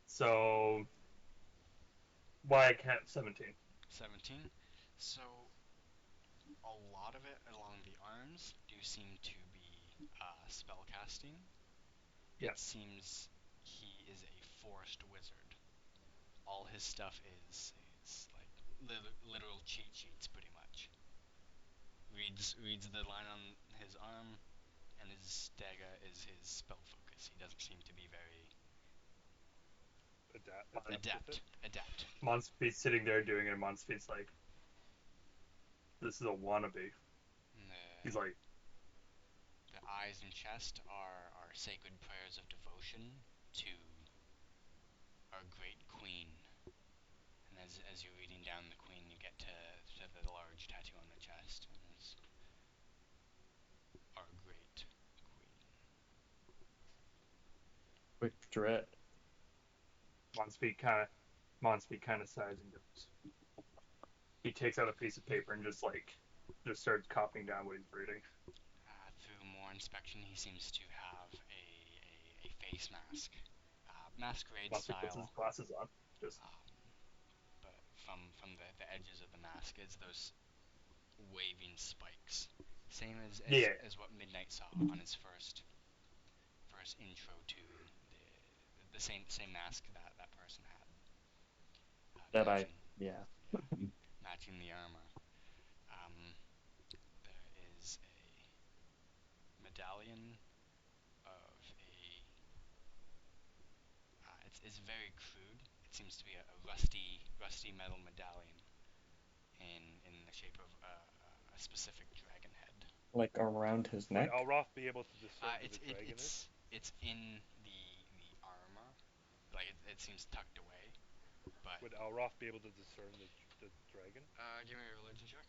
So why I can't 17? 17. So a lot of it along the arms do seem to be spell casting. Yeah, It seems he is a forest wizard. All his stuff is like literal cheat sheets, pretty much. Reads the line on his arm, and his dagger is his spell focus. He doesn't seem to be very Adapt with it. adept. Monspeed's sitting there doing it, and Monspeed's like, "This is a wannabe." He's The like, the eyes and chest are sacred prayers of devotion to our great queen. And as you're reading down the queen, you get to the large tattoo on the chest. And it's our great queen. With dread. Monspeed kind of, Monspeed kind of sighs and goes. He takes out a piece of paper and just starts copying down what he's reading. Through more inspection, he seems to have a face mask, masquerade Monspeed puts his style, glasses on. Just um, but from the edges of the mask is those waving spikes, same yeah, as what Midnight saw on his first intro to the same mask that person had, That I. matching Yeah. yeah matching the armor. Um, there is a medallion of a it's very crude. It seems to be a rusty metal medallion in the shape of a specific dragon head. Like around his Would neck? Elroth be able to discern who It's the dragon is? it's in the armor, like it seems tucked away. But Would Elroth be able to discern the dragon? give me a religion check.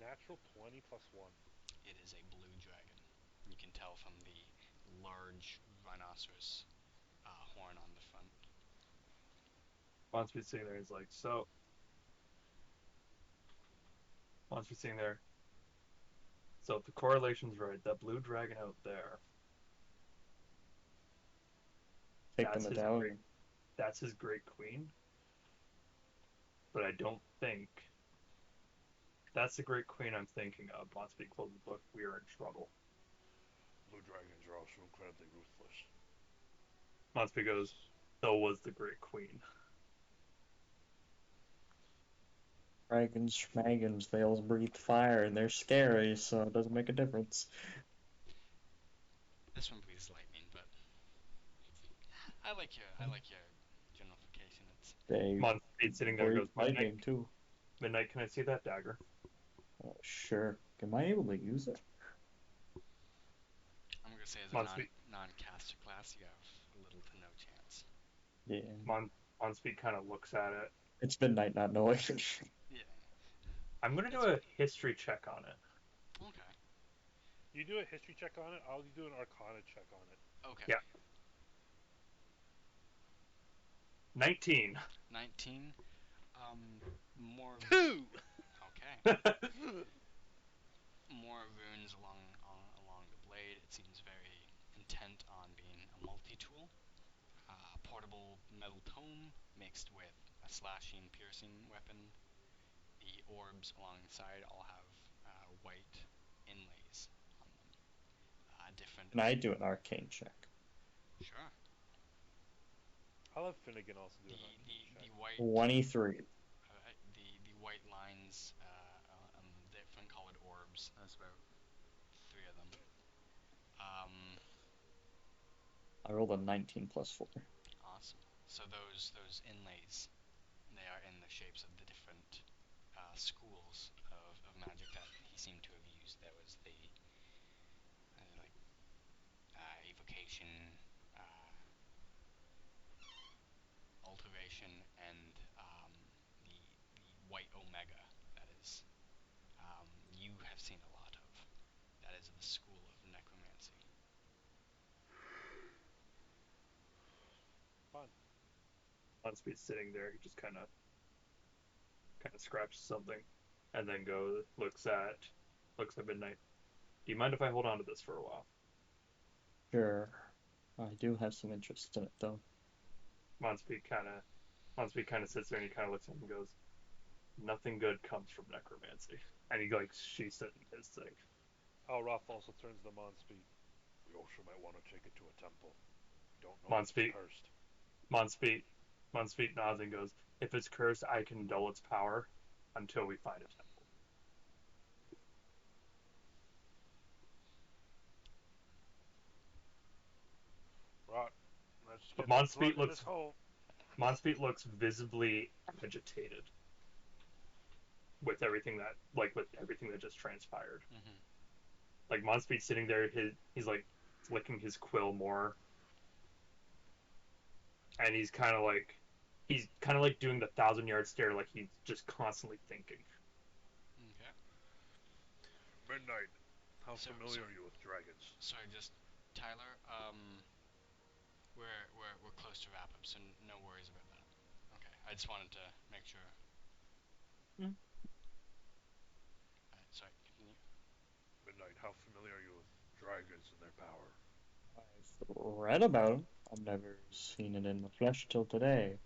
Natural 20 plus 1. It is a blue dragon. You can tell from the large rhinoceros horn on the front. Monspeed's sitting there. He's like, so Monspeed's sitting there. So if the correlation's right, that blue dragon out there, Take the that's his great, medallion. that's his great queen. But I don't think that's the great queen I'm thinking of. Monspeed closes the book. We are in trouble. Blue dragons are also incredibly ruthless. Monspeed goes, so was the great queen. Dragons, schmagons, they all breathe fire and they're scary, so it doesn't make a difference. This one breathes lightning, but I like your generalification. It's They Monspeed sitting there breathe goes, Midnight, lightning too. Midnight, can I see that dagger? Sure. Am I able to use it? I'm gonna say as a Monspeed, non-caster class, you have little to no chance. Yeah. Monspeed kind of looks at it. It's midnight, not knowing. Yeah, I'm gonna do it's a history check on it. okay. You do a history check on it. I'll do an Arcana check on it. Okay. Yeah, 19. 19. More. Two. Okay. More runes along the blade. It seems very intent on being a multi-tool. Portable metal tome mixed with a slashing, piercing weapon. The orbs along the side all have white inlays on them. Different. Can I do an arcane check? Sure. I'll have Finnegan also do The an Arcane check. the white 23. the white lines different colored orbs. That's about three of them. I rolled a 19 plus 4. Awesome. So those inlays, they are in the shapes of the different schools of magic that he seemed to have used. There was the like evocation, uh, alteration, and the white omega. That is, you have seen a lot of. That is the school of necromancy. Fun. Monspeed's sitting there. He just kind of scratches something, and then goes looks at Midnight. Do you mind if I hold on to this for a while? Sure. I do have some interest in it, though. Monspeed kind of Monspeed kind of sits there and he kind of looks at him and goes, "Nothing good comes from necromancy." And he like sheaths it in his thing. Alroth also turns to Monspeed. We also might want to take it to a temple. We don't know if it's Monspeed cursed. Monspeed Monspeed nods and goes, "If it's cursed, I can dull its power until we find a temple." Right. Let's But get plugging this hole. Monspeed looks visibly agitated with everything that just transpired. Mm-hmm. Like Monspeed sitting there, he's like flicking his quill more, and he's kind of like doing the 1,000 yard stare, like he's just constantly thinking. Okay. Midnight. How So, familiar are you with dragons? sorry, just Tyler. We're close to wrap up, so no worries about that. Okay. I just wanted to make sure. Mm. Sorry. Continue. Midnight. How familiar are you with dragons and their power? I've read about it. I've never seen it in the flesh till today.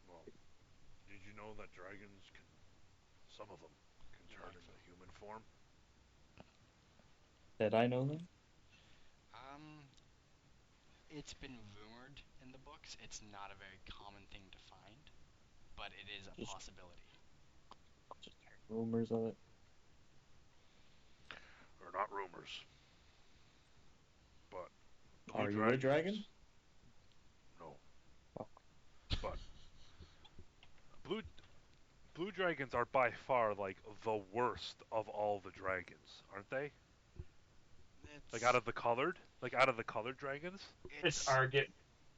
Well, did you know that dragons can, some of them, can Your turn into microphone. human form? Did I know that? Um, it's been rumored in the books. It's not a very common thing to find, but it is a Just, possibility. just heard rumors of it. Or not rumors, but blue Are you a dragon? dragons. No, Oh, but blue blue dragons are by far like the worst of all the dragons, aren't they? Like It's out of the colored dragons. It's it's Argit.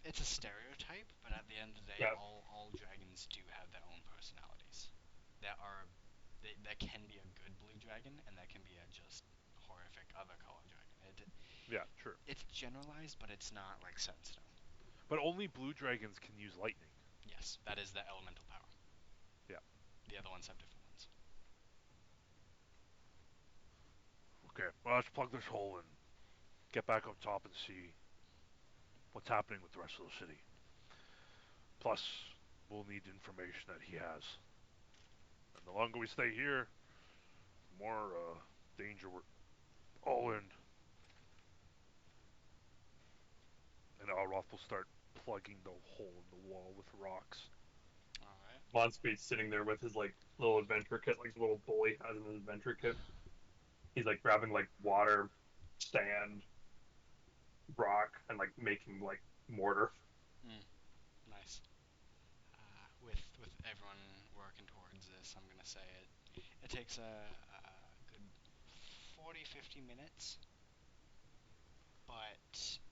it's a stereotype, but at the end of the day, Yeah, all dragons do have their own personalities. That are that can be a good blue dragon, and that can be a just horrific other color dragon. Yeah, true. It's generalized, but it's not like set in stone. But only blue dragons can use lightning. Yes, that is the elemental power. Yeah. The other ones have different ones. Okay. Well, let's plug this hole and get back up top and see what's happening with the rest of the city. Plus, we'll need information that he has. And the longer we stay here, the more danger we're all in. And Alroth will start plugging the hole in the wall with rocks. All right. Monspeed's sitting there with his like little adventure kit, like his little bully has in his adventure kit. He's like grabbing like water, sand, rock, and like making like mortar. Mm, nice. With everyone working towards this, I'm gonna say it takes a good 40, 50 minutes, but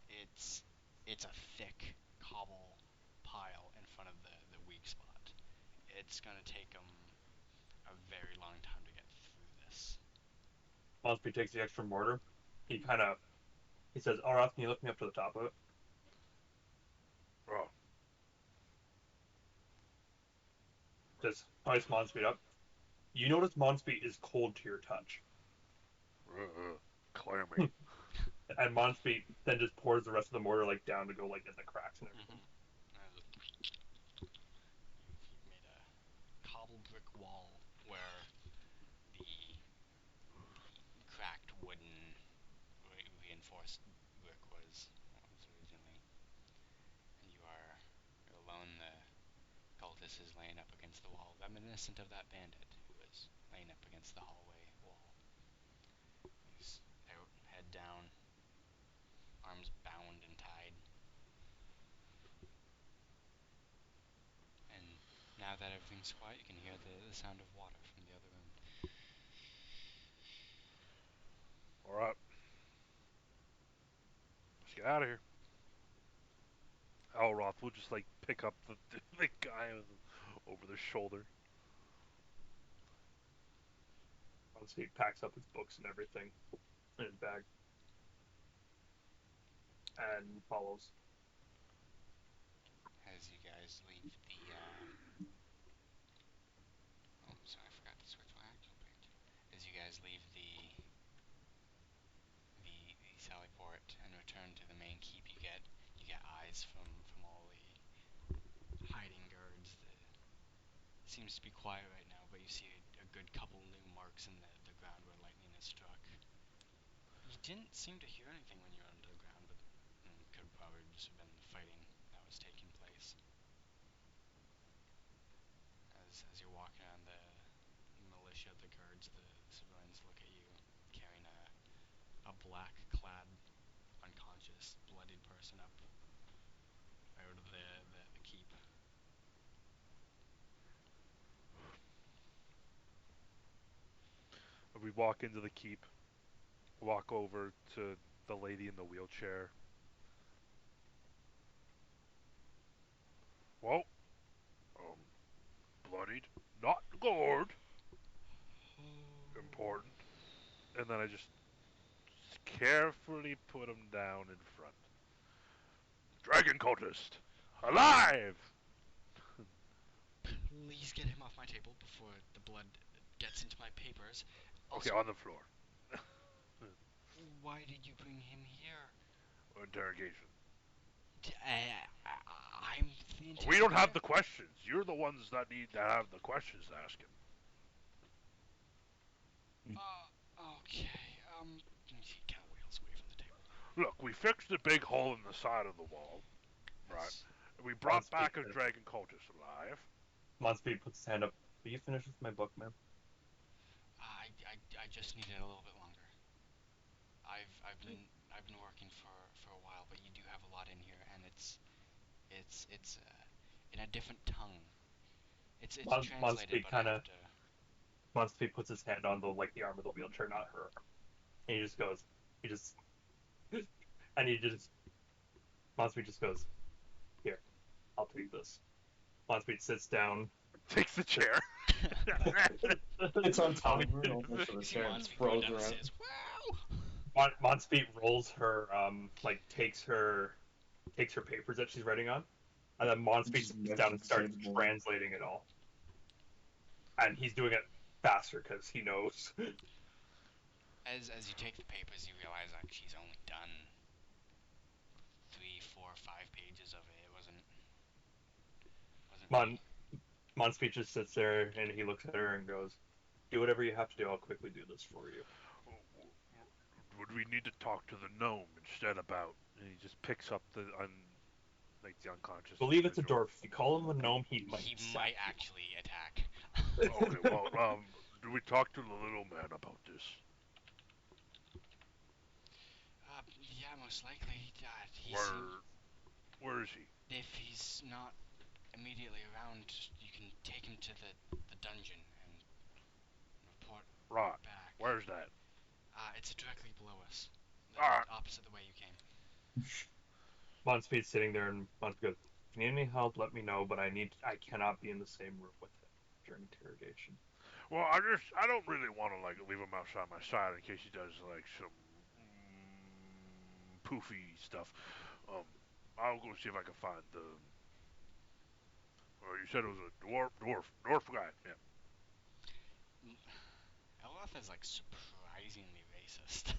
it's a thick cobble pile in front of the weak spot. It's gonna take them a very long time to get through this. Monspeed takes the extra mortar. He kind of he says, "Arath, can you lift me up to the top of it?" Oh, Just ice Monspeed up. You notice Monspeed is cold to your touch, clammy. and Monspeed then just pours the rest of the mortar like down to go like in the cracks and everything. Mm-hmm. You've made a cobble brick wall where the cracked wooden reinforced brick was originally, and you're alone. The cultist is laying up against the wall, reminiscent of that bandit who was laying up against the hallway wall. He's out, head down, arms bound and tied. And now that everything's quiet, you can hear the sound of water from the other room. All right, let's get out of here. Alroth will just like pick up the guy over the shoulder. Monspeed packs up his books and everything in his bag and follows. As you guys leave oh, sorry, I forgot to switch my actual page. As you guys leave the Sallyport and return to the main keep, you get eyes from all the hiding guards. Seems to be quiet right now, but you see a good couple new marks in the ground where lightning has struck. You didn't seem to hear anything when you were under the ground, but could probably just have been the fighting that was taking place. As you're walking on the militia, the guards, the civilians look at you carrying a black clad, unconscious, bloodied person up out of the keep. We walk into the keep, walk over to the lady in the wheelchair. Well, um, bloodied, not gored. Important. And then I just carefully put him down in front. Dragon cultist, alive! Please get him off my table before the blood gets into my papers. Okay, Also, on the floor. why did you bring him here? Interrogation. I'm the We don't have interrogator. the questions. You're the ones that need to have the questions to ask him. Okay. He kind of wheels away from the table. Look, we fixed the big hole in the side of the wall, right? As We brought Monspeed, back a dragon cultist alive. Monspeed puts his hand up. Will you finish with my book, man? I just needed a little bit longer. I've been working for a while, but you do have a lot in here, and it's in a different tongue. It's translated, Monspeed but I kind have of to. Monspeed puts his hand on the like the arm of the wheelchair, not her. And he just goes, he just, and he just, Monspeed just goes, here, I'll take this. Monspeed sits down. Takes the chair. It's on top Tommy, of her, almost to You the see chair, and Monspeed going throws down her the out. stairs. Wow! Monspeed rolls her, like takes her papers that she's writing on, and then And Monspeed just sits meshes down and the starts table. translating it all. And he's doing it faster because he knows. As you take the papers, you realize like she's only done 3, 4, 5 pages of it. It wasn't really. Mon Monspeed just sits there and he looks at her and goes, "Do whatever you have to do. I'll quickly do this for you." Would we need to talk to the gnome instead about? And he just picks up the like the unconscious Believe it's a individual. dwarf. If you call him a gnome, he might He stab might actually attack. Okay, well, do we talk to the little man about this? Yeah, most likely. He seems. Where, where is he? If he's not immediately around, you can take him to the dungeon and report Right. back. Where's that? It's directly below us, Alright. opposite the way you came. Monspeed's sitting there, and Monspeed goes, "If you need any help, let me know. But I cannot be in the same room with him during interrogation." Well, I don't really want to like leave him outside my side in case he does like some poofy stuff. Um, I'll go see if I can find the. You said it was a dwarf guy. Yeah. Elroth is like surprisingly racist.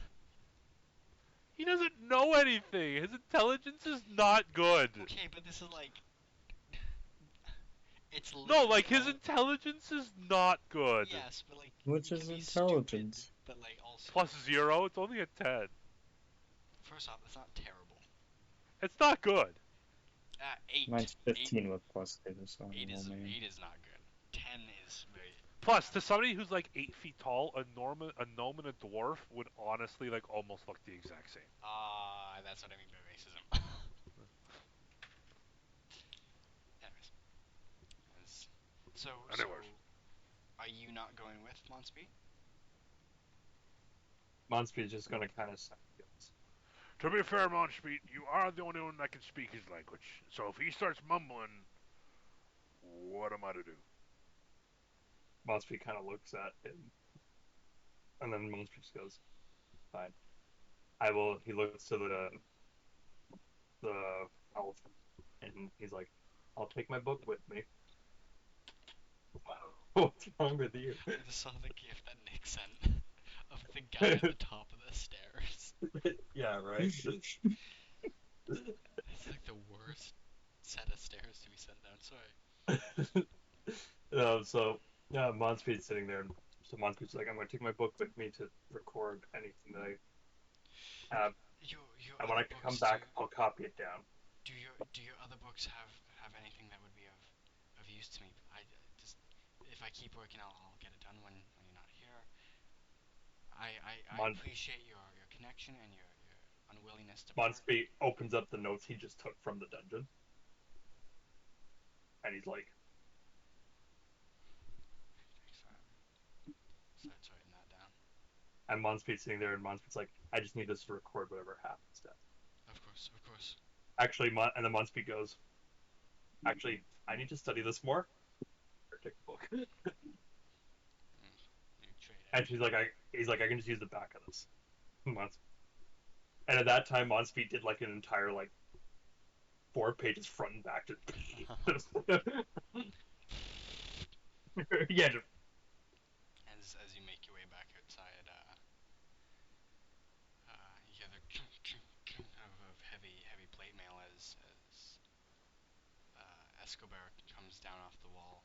He doesn't know anything. His intelligence is not good. Okay, but this is like it's No, literally like his all. intelligence is not good. Yes, but like Which you can is be stupid, intelligence. but like also +0. It's only a 10. first off, it's not terrible. It's not good. Eight, Mine's eight, 15 with plus 2, so eight well, is maybe. eight is not good. 10 is very Plus, to bad. somebody who's like 8 feet tall, a gnome and a dwarf would honestly like almost look the exact same. That's what I mean by racism. Anyways, so Anyways, are you not going with Monspeed? Monspeed's just gonna kind of suck guts. to be fair, Monspeed, you are the only one that can speak his language. So if he starts mumbling, what am I to do? Monspeed kind of looks at him, and then Monspeed just goes, "Fine, I will." He looks to the elephant, and he's like, "I'll take my book with me." What's wrong with you? I just saw the gift that Nick sent of the guy at the top of the stairs. Yeah, right. It's like the worst set of stairs to be sent down. Sorry. So yeah, Monspeed's sitting there, and so Monspeed's like, "I'm gonna take my book with me to record anything that I have, Your and when other I come books back, I'll copy it down." do your other books have anything that would be of use to me? I just if I keep working, I'll get it done when you're not here. I Mon appreciate your connection and your unwillingness to part. Monspeed opens up the notes he just took from the dungeon, and he's like, Thanks for starts writing that down. and Monspeed's sitting there, and Monspeed's like, "I just need this to record whatever happens, Dad." Of course, of course. Actually, and then Monspeed goes, "Actually, I need to study this more." Or take the book, You trade and she's like, he's like, "I can just use the back of this." Mons- and at that time, Monspeed did like an entire like 4 pages front and back. Just yeah, just, as you make your way back outside, you hear the of heavy plate mail as Escobar comes down off the wall.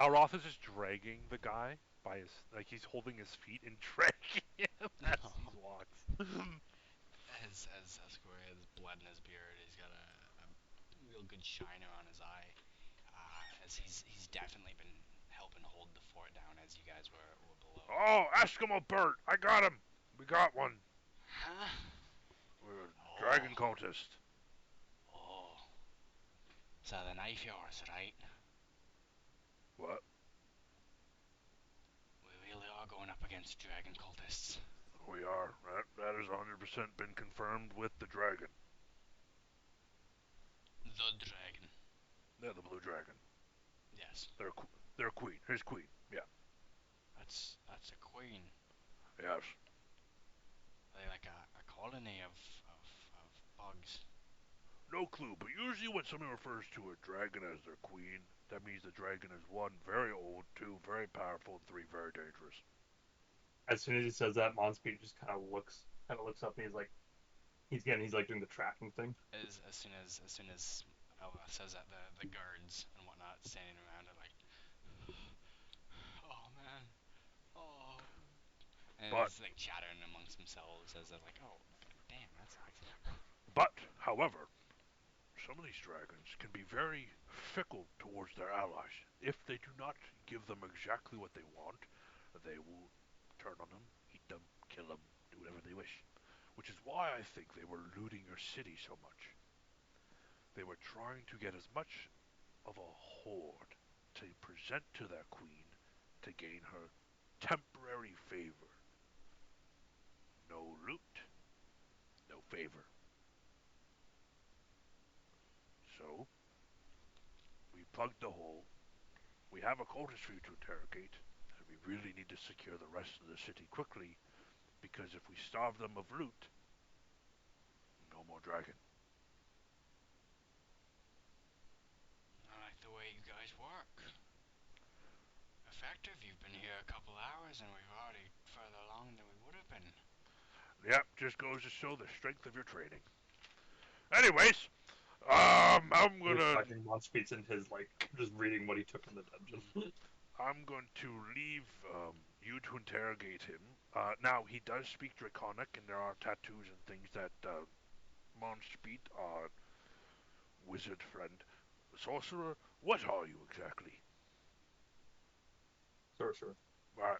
Alroth is just dragging the guy by his like he's holding his feet and dragging him as he walks. As Escobar has blood in his beard, he's got a real good shiner on his eye. As he's definitely been helping hold the fort down as you guys were below. Oh, Eskimo Bert, I got him. We got one. Huh? We're a Oh, dragon cultist. oh. So the knife yours, right? What? We really are going up against dragon cultists. We are. That has 100% been confirmed with the dragon. The dragon. They're the blue dragon. Yes. They're they're queen. His queen. Yeah. That's a queen. Yes. Are they like a colony of bugs? No clue, but usually when someone refers to a dragon as their queen, that means the dragon is one, very old, two, very powerful, and three, very dangerous. as soon as he says that, Monspeed just kind of looks up, and he's like doing the tracking thing. As soon as Ella says that, the guards and whatnot standing around are like, oh man, oh, and But, it's like chattering amongst themselves as they're like, oh, damn, that's but, however, Some of these dragons can be very fickle towards their allies. If they do not give them exactly what they want, they will turn on them, eat them, kill them, do whatever they wish. Which is why I think they were looting your city so much. They were trying to get as much of a hoard to present to their queen to gain her temporary favor. No loot, no favor. So, we plugged the hole. We have a cultist for you to interrogate, and we really need to secure the rest of the city quickly, because if we starve them of loot, no more dragon. I like the way you guys work. Effective. You've been here a couple hours and we've already further along than we would have been. Yep, just goes to show the strength of your training. Anyways, I'm You're gonna talking Monspeed's in his like just reading what he took in the dungeon. I'm going to leave you to interrogate him. Now he does speak Draconic, and there are tattoos and things that Monspeed, our wizard friend, sorcerer. What are you exactly? Sorcerer.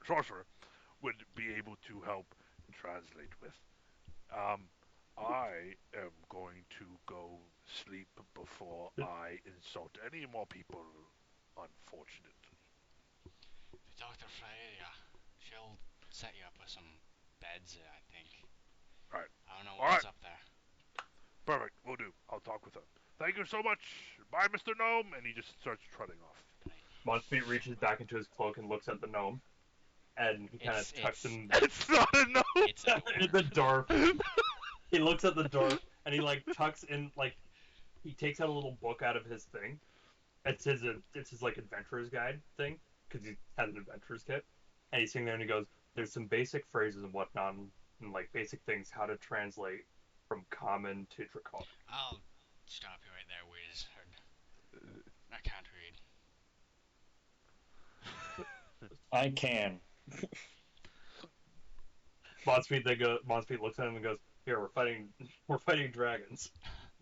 Sorcerer would be able to help translate with. Um, I am going to go sleep before I insult any more people, unfortunately. Dr. Freya, she'll set you up with some beds, I think. Alright. I don't know what's Alright. up there. Perfect. Will do. I'll talk with her. Thank you so much. Bye, Mr. Gnome. And he just starts trotting off. Monspeed reaches back into his cloak and looks at the gnome, and he kind of tucks in It's not a gnome. It's a the dwarf. He looks at the dwarf and he like tucks in like he takes out a little book out of his thing. It's his like adventurer's guide thing because he has an adventurer's kit, and he's sitting there and he goes, "There's some basic phrases and whatnot, and like basic things how to translate from common to draconic." I'll stop you right there, wizard. I can't read. I can. Monspeed looks at him and goes, "Here, we're fighting dragons.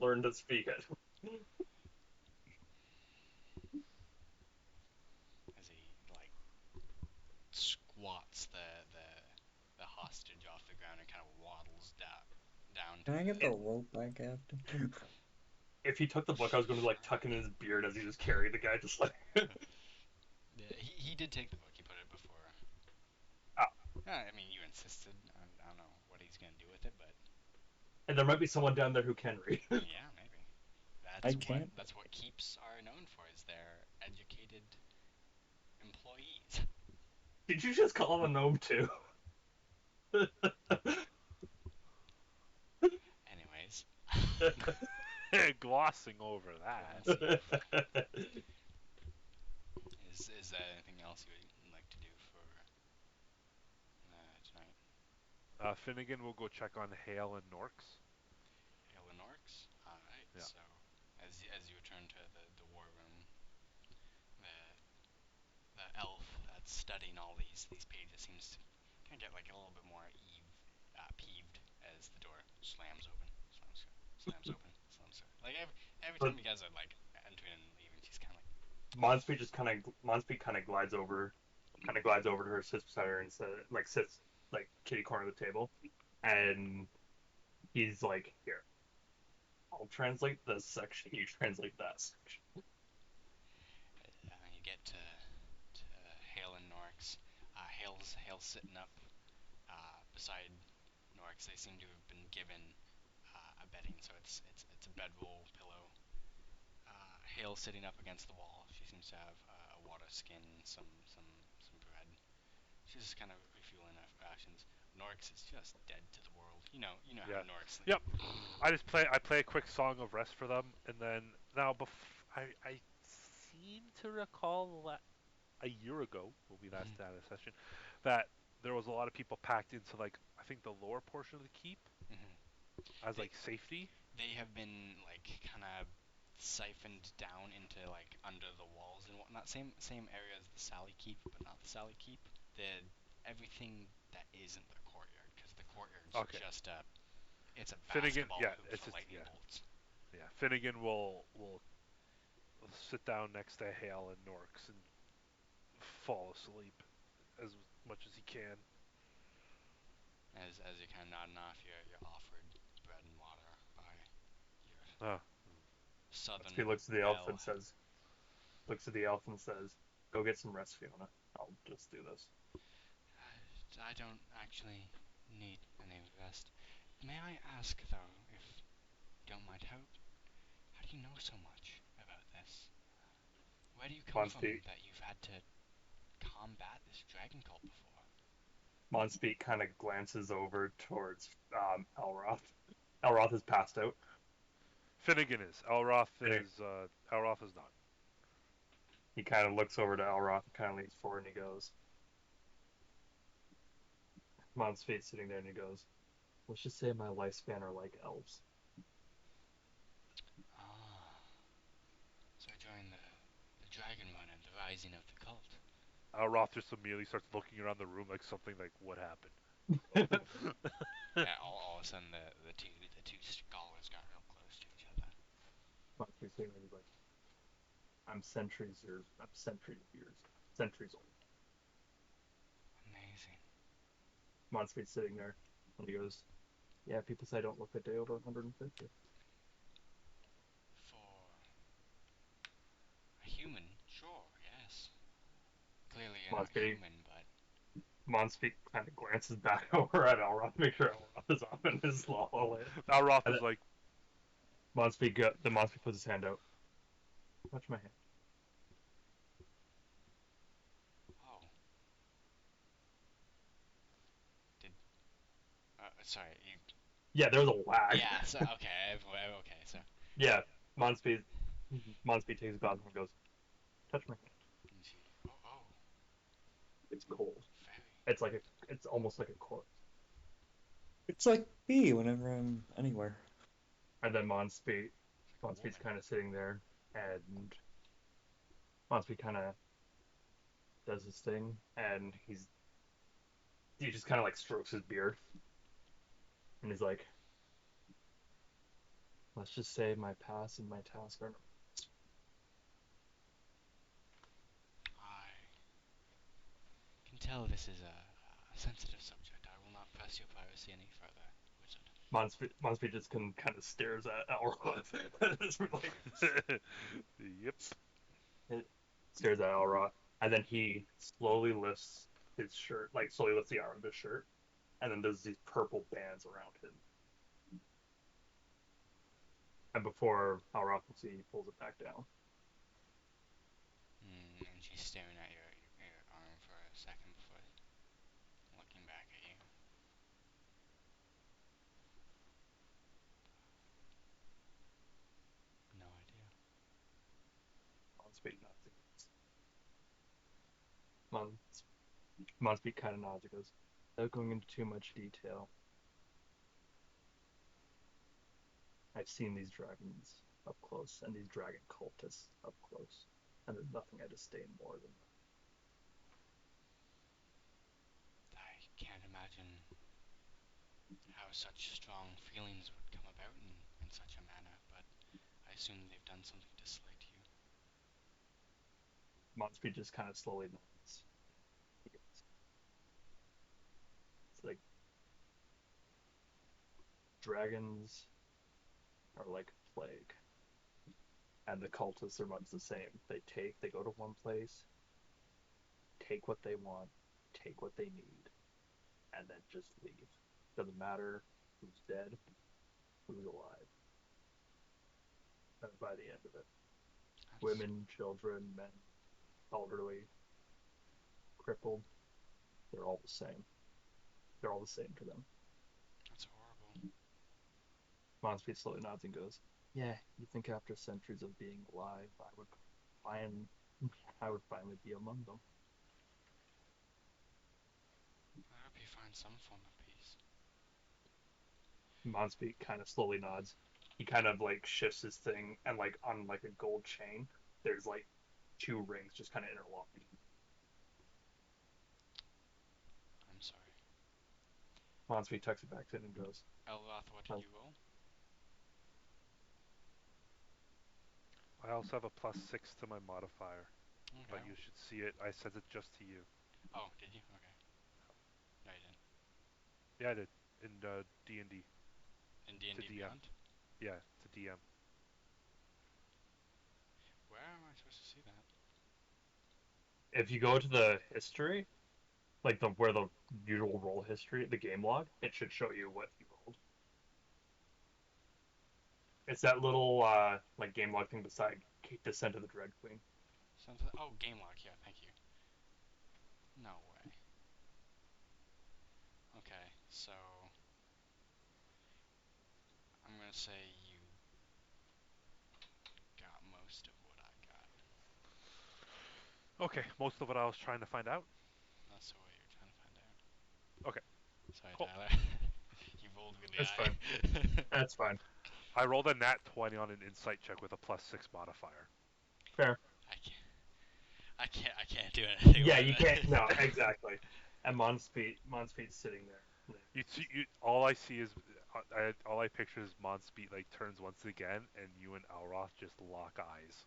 Learn to speak it." As he like squats the hostage off the ground and kind of waddles down to Can I get the. the rope back after? If he took the book, I was going to like tuck in his beard as he just carried the guy, just like. He did take the book. He put it before. Ah, I mean, you insisted. I don't know what he's gonna do with it, but and there might be someone down there who can read. yeah, maybe. I can't. That's what keeps are known for is their educated employees. Did you just call him a gnome too? Anyways, Glossing over that. is there anything else you would like to do for tonight? Finnegan will go check on Hale and Norks. Halen Orcs. All right. Yeah. So as you return to the war room, the the elf that's studying all these pages seems to kind of get like a little bit more peeved as the door slams open, slams open, slams open. Like every But time you guys are like entering and leaving, she's kind of like, Monspeed kind of glides over to her, sits beside her, and sits like kitty corner of the table, and he's like, "Here, I'll translate this section. You translate that section." you get to Hale and Norix. Hale's sitting up beside Norix. They seem to have been given a bedding, so it's a bedroll pillow. Hale's sitting up against the wall. She seems to have a water skin, some bread. She's just kind of refueling her rations. Norix is just dead to the world. You know how Yeah. Norix sleeps. Yep. I play a quick song of rest for them, and then now I seem to recall a year ago when we last Mm-hmm. had a session that there was a lot of people packed into like I think the lower portion of the keep Mm-hmm. as They like safety. they have been like kind of siphoned down into like under the walls and whatnot. Same area as the Sally Keep, but not the Sally Keep. The everything that isn't the courtyard, because the courtyard's Okay. just a it's a Finnegan, basketball yeah, hoop it's for just lightning yeah. bolts. Yeah, Finnegan will sit down next to Hale and Norks and fall asleep as much as he can. As you're kind of nodding off, you're offered bread and water by your Uh, He southern looks at the elf belle. and says, "Go get some rest, Fiona. I'll just do this." I don't actually need any rest. May I ask, though, if you don't mind, how do you know so much about this? Where do you come from Monspeak, that you've had to combat this dragon cult before? Monspeak kind of glances over towards Elroth. Elroth is passed out. Finnegan is. Elroth is not. He kind of looks over to Elroth and kind of leans forward and he goes, Monspeak's sitting there and he goes, "Let's just say my lifespan are like elves." Ah, so during the dragon run and the rising of the cult. Elroth just immediately starts looking around the room like something like, what happened? Yeah, all of a sudden the two scholars got real close to each other. Monspeak's sitting there and he's like, I'm centuries old." Amazing. Monspeak's sitting there and he goes, "Yeah, people say I don't look a day over 150." For a human, sure, yes. Clearly you're not Monspeak human, but Monspeak kind of glances back over at Elroth, make sure Elroth is off in his la la land. Elroth And is then like, Monspeak puts his hand out. Touch my hand. oh, did sorry, you Yeah, there's a lag. yeah, so okay, so Yeah, Monspeak Monspeak takes a glass and goes, "Touch my hand. and she oh, It's cold. very It's almost like a corpse." It's like me whenever I'm anywhere. And then like a Monspeak's woman. kind of sitting there, and Monspeak kind of does his thing, and he just kind of like strokes his beard, and he's like, "Let's just say my past and my task are." I can tell this is a sensitive subject. I will not press your privacy any further, wizard. Monspeed just kind of stares at Elroth. It's like, yep. it stares at Elroth, and then he slowly lifts his shirt, like slowly lifts the arm of his shirt, and then there's these purple bands around him. And before Elroth can see, he pulls it back down. And she's staring at your arm for a second before looking back at you. No idea. Monspeed nods. Mons, Monspeed kind of nods. He goes, "Without going into too much detail, I've seen these dragons up close and these dragon cultists up close, and there's nothing I disdain more than them." I can't imagine how such strong feelings would come about in such a manner, but I assume they've done something to slight you. Monspeed just kind of slowly nods. It's like dragons are like a plague, and the cultists are much the same. They go to one place, take what they want, take what they need, and then just leave. Doesn't matter who's dead, who's alive. And by the end of it, That's women, children, men, elderly, crippled, they're all the same. They're all the same to them. that's horrible. Monspeed slowly nods and goes, "Yeah, you think after centuries of being alive, find, I would finally be among them." I hope you find some form of peace. Monspeak kind of slowly nods. He kind of like shifts his thing, and like on like a gold chain, there's like two rings just kind of interlocked. I'm sorry. Monspeak tucks it back in and goes, Elroth, what did "Oh, you roll? I also have a +6 to my modifier, Okay. but you should see it. I sent it just to you. Oh, did you? Okay. No, you didn't. Yeah, I did. In D&D. In To D&D DM. Beyond? Yeah, to DM. Where am I supposed to see that? If you go to the history, like the where the usual roll history, the game log, it should show you what you rolled. It's that little like game log thing beside Descent of the Dread Queen. Something. Oh, game log. Yeah, thank you. No way. Okay, so I'm gonna say you got most of what I got. Okay, most of what I was trying to find out. That's what you're trying to find out. Okay, Sorry, cool. Tyler. You rolled really That's fine. high. That's fine. I rolled a nat 20 on an insight check with a +6 modifier. Fair. I can't. I can't do anything Yeah, about you can't. that. No, exactly. And Monspeet's sitting there. You see, all I see is, all I picture is Monspeed like turns once again, and you and Alroth just lock eyes.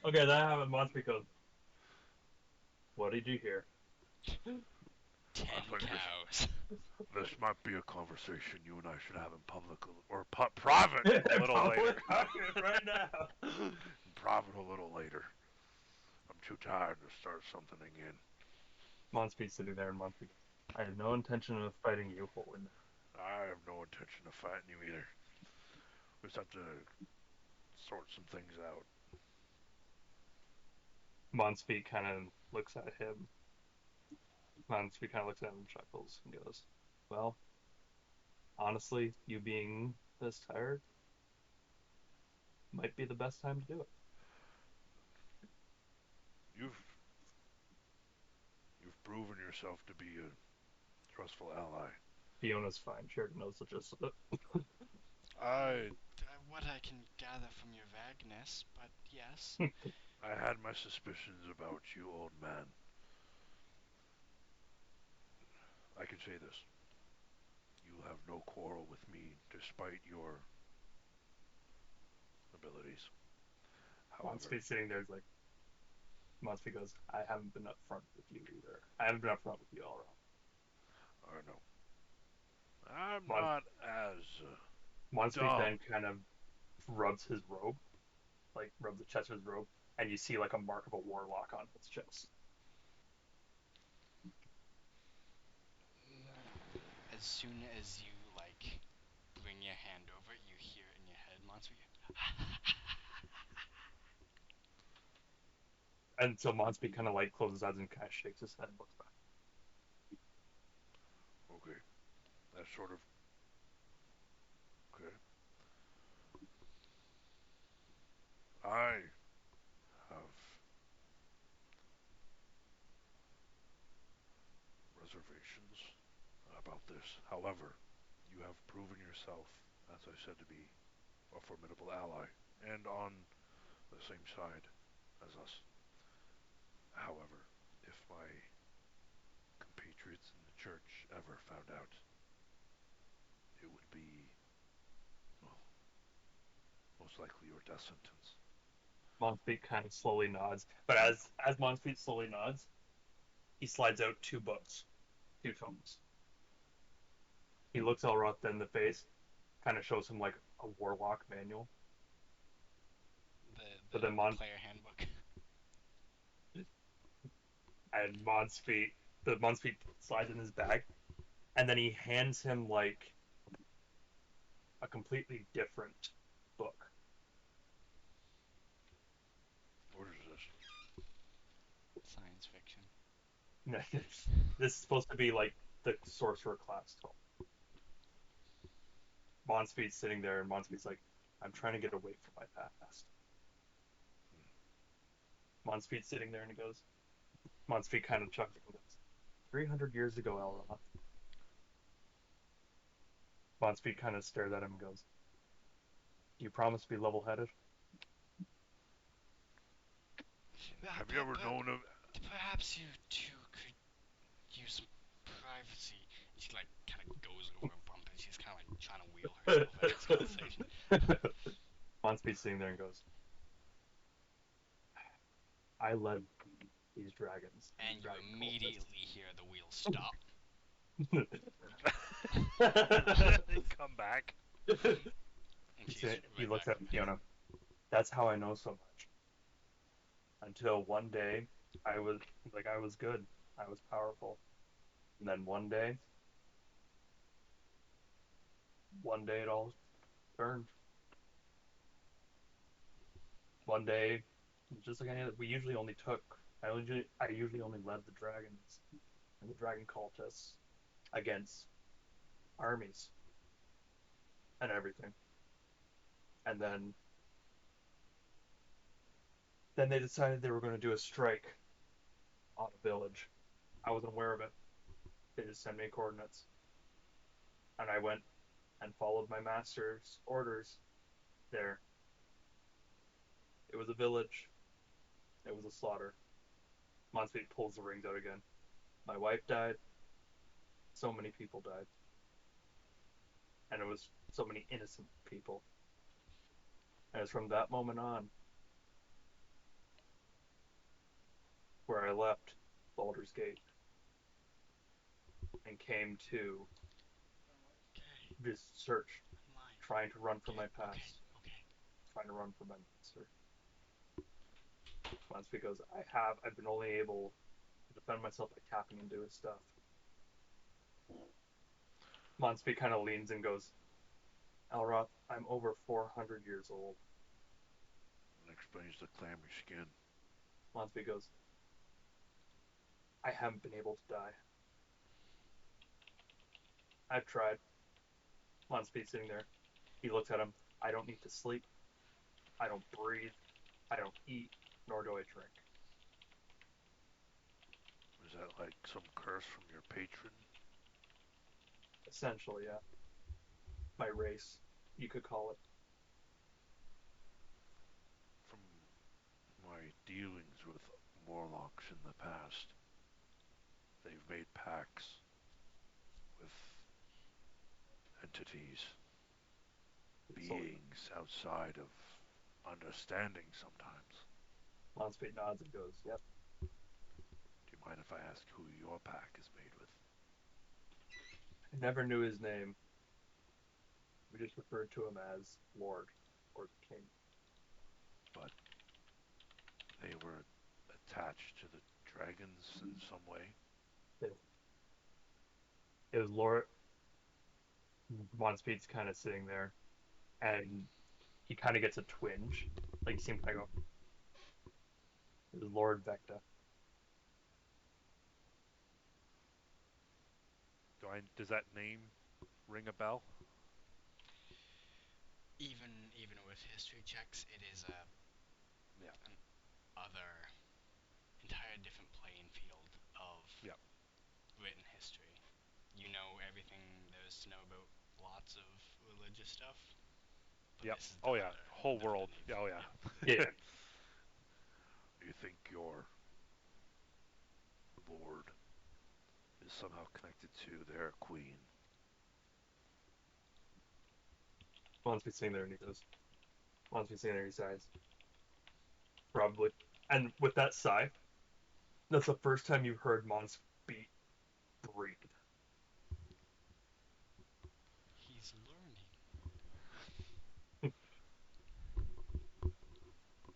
Okay, that happened. Monspeet goes, "What did you hear?" 10 I think cows. this might be a conversation you and I should have in public or private a little Probably later. right now. In private a little later. I'm too tired to start something again. Monspeet's sitting there, and Monspeet goes, "I have no intention of fighting you, Holy Man." I have no intention of fighting you either. We just have to sort some things out. Monspeet kind of looks at him. Monspeet kind of looks at him and chuckles and goes, "Well, honestly, you being this tired might be the best time to do it. You've you've proven yourself to be a trustful ally. Fiona's fine. She already knows the gist of it." I What I can gather from your vagueness, but yes. I had my suspicions about you, old man. I can say this. You have no quarrel with me despite your abilities. However, Monspeet's sitting there is like, Monspeet goes, "I haven't been upfront with you either. I haven't been upfront with you all around." I know. I'm Mon- not as Monspeet dumb. then kind of rubs his robe, like rubs the chest of his robe, and you see like a mark of a warlock on his chest. As soon as you, like, bring your hand over it, you hear it in your head, monster. And so Monspeet kind of like closes his eyes and kind of shakes his head and looks back. Okay, that's sort of okay. I have reservations about this. However, you have proven yourself, as I said, to be a formidable ally and on the same side as us. However, if my compatriots in the church ever found out, it would be, well, most likely your death sentence. Monspeet kind of slowly nods, but as Monspeet slowly nods, he slides out two books, two tomes. He looks Elroth in the face, kind of shows him like a warlock manual. The But the then the player handbook. Monspeet, the Monspeet slides in his bag, and then he hands him like a completely different book. What is this? Science fiction. This is supposed to be like the sorcerer class tome. Monspeet's sitting there, and Monspeet's like, "I'm trying to get away from my past." Monspeet's sitting there, and he goes, Monspeet kind of chuckles and goes, 300 years ago, Elrond. Monspeet kind of stares at him and goes, "Do you promise to be level headed?" Have you ever known of? Perhaps you two could use some privacy. She, like, kind of goes over a bump and she's kind of like trying to wheel herself out of this conversation. Monspeed's sitting there and goes, I led these dragons, these And you dragon immediately hear the wheels stop. Come back. And she's He right looks back at up. Fiona. That's how I know so much. Until one day, I was good. I was powerful. And then one day it all turned. One day, just like we usually only took. I usually only led the dragons and the dragon cultists against armies and everything. And then they decided they were going to do a strike on a village. I wasn't aware of it. They just sent me coordinates, and I went and followed my master's orders there. It was a village. It was a slaughter. Monspeed pulls the rings out again. My wife died. So many people died. And it was so many innocent people. And it's from that moment on where I left Baldur's Gate and came to Okay, this search, I'm lying. trying to run from Okay, my okay, past, okay. trying to run from my master. Monspeed goes, I've been only able to defend myself by tapping into his stuff. Monspeed kind of leans and goes, Elroth, I'm over 400 years old. That explains the clammy skin. Monspeed goes, I haven't been able to die. I've tried. Monspeed sitting there. He looks at him. I don't need to sleep. I don't breathe. I don't eat, nor do I drink. Is that like some curse from your patron? Essentially, yeah. My race, you could call it. From my dealings with warlocks in the past, they've made pacts with entities, So beings outside of understanding sometimes. Monspeed nods and goes, yep. Do you mind if I ask who your pack is made with? I never knew his name. We just referred to him as Lord or the King. But they were attached to the dragons in some way. It, it was Lord. Monspeed's kind of sitting there, and he kind of gets a twinge. Like he seems like, go, it was Lord Vecta. Does that name ring a bell? Even with history checks, it is Yeah. an other entire different playing field of Yeah. written history. You know everything there is to know about lots of religious stuff, but Yep. this is the Oh yeah. other Whole world. underneath. Yeah, oh Yeah. yeah. Yeah, You think your lord is somehow connected to their queen? Monspeed's sitting there and he goes, Monspeed's sitting there and he sighs. Probably. And with that sigh, that's the first time you've heard Monspeed breathe. He's learning.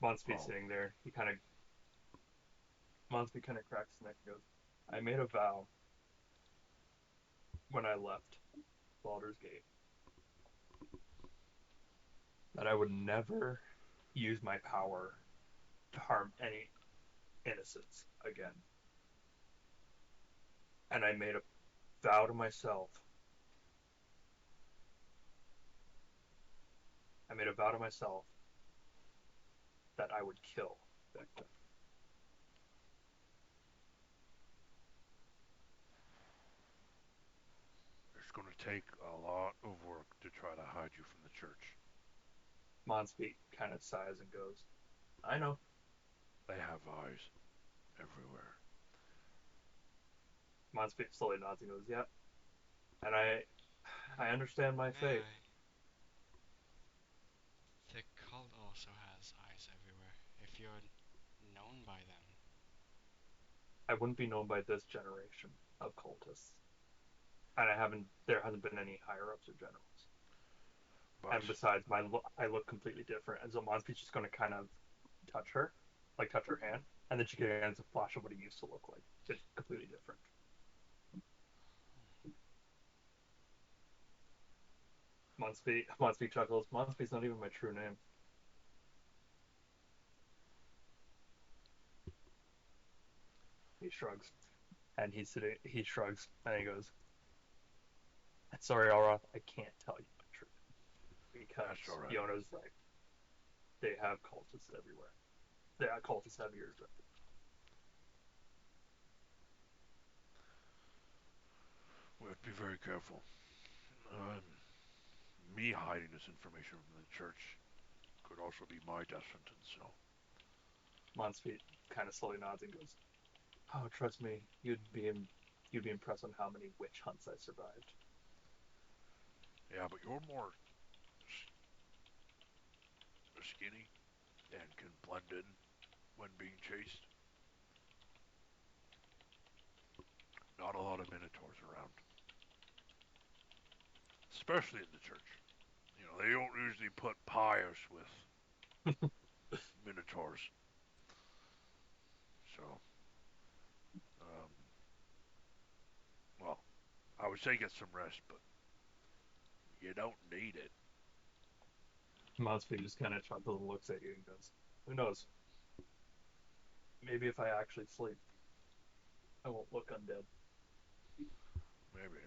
Monspeed's Well, sitting there. Monspeed kind of cracks his neck and goes, I made a vow when I left Baldur's Gate that I would never use my power to harm any innocents again. And I made a vow to myself. I made a vow to myself that I would kill Vecta. it's going to take a lot of work to try to hide you from the church. Monspeed kind of sighs and goes, I know. They have eyes everywhere. Monspeed slowly nods and goes, yep. And I understand my May fate. I? They call also has eyes everywhere. If you're known by them, I wouldn't be known by this generation of cultists, and I haven't. There hasn't been any higher ups or generals. But And besides, I look completely different, and so Monsky's just going to kind of touch her, like touch her hand, and then she gets a flash of what he used to look like. It's completely different. Monsby chuckles. Monsby's not even my true name. He shrugs, and he's sitting. He shrugs, and he goes, "Sorry, Alroth, I can't tell you my truth that's all because right. Fiona's right. They have cultists everywhere. They have cultists have ears right." We have to be very careful. Um, me hiding this information from the church could also be my death sentence. So Monsby kind of slowly nods and goes, "Oh, trust me, you'd be impressed on how many witch hunts I survived." yeah, but you're more skinny and can blend in when being chased. Not a lot of minotaurs around, especially in the church. You know, they don't usually put pious with minotaurs. So, um, well, I would say get some rest, but you don't need it. Monsby just kind of chuckles and looks at you and goes, "Who knows? Maybe if I actually sleep, I won't look undead." Maybe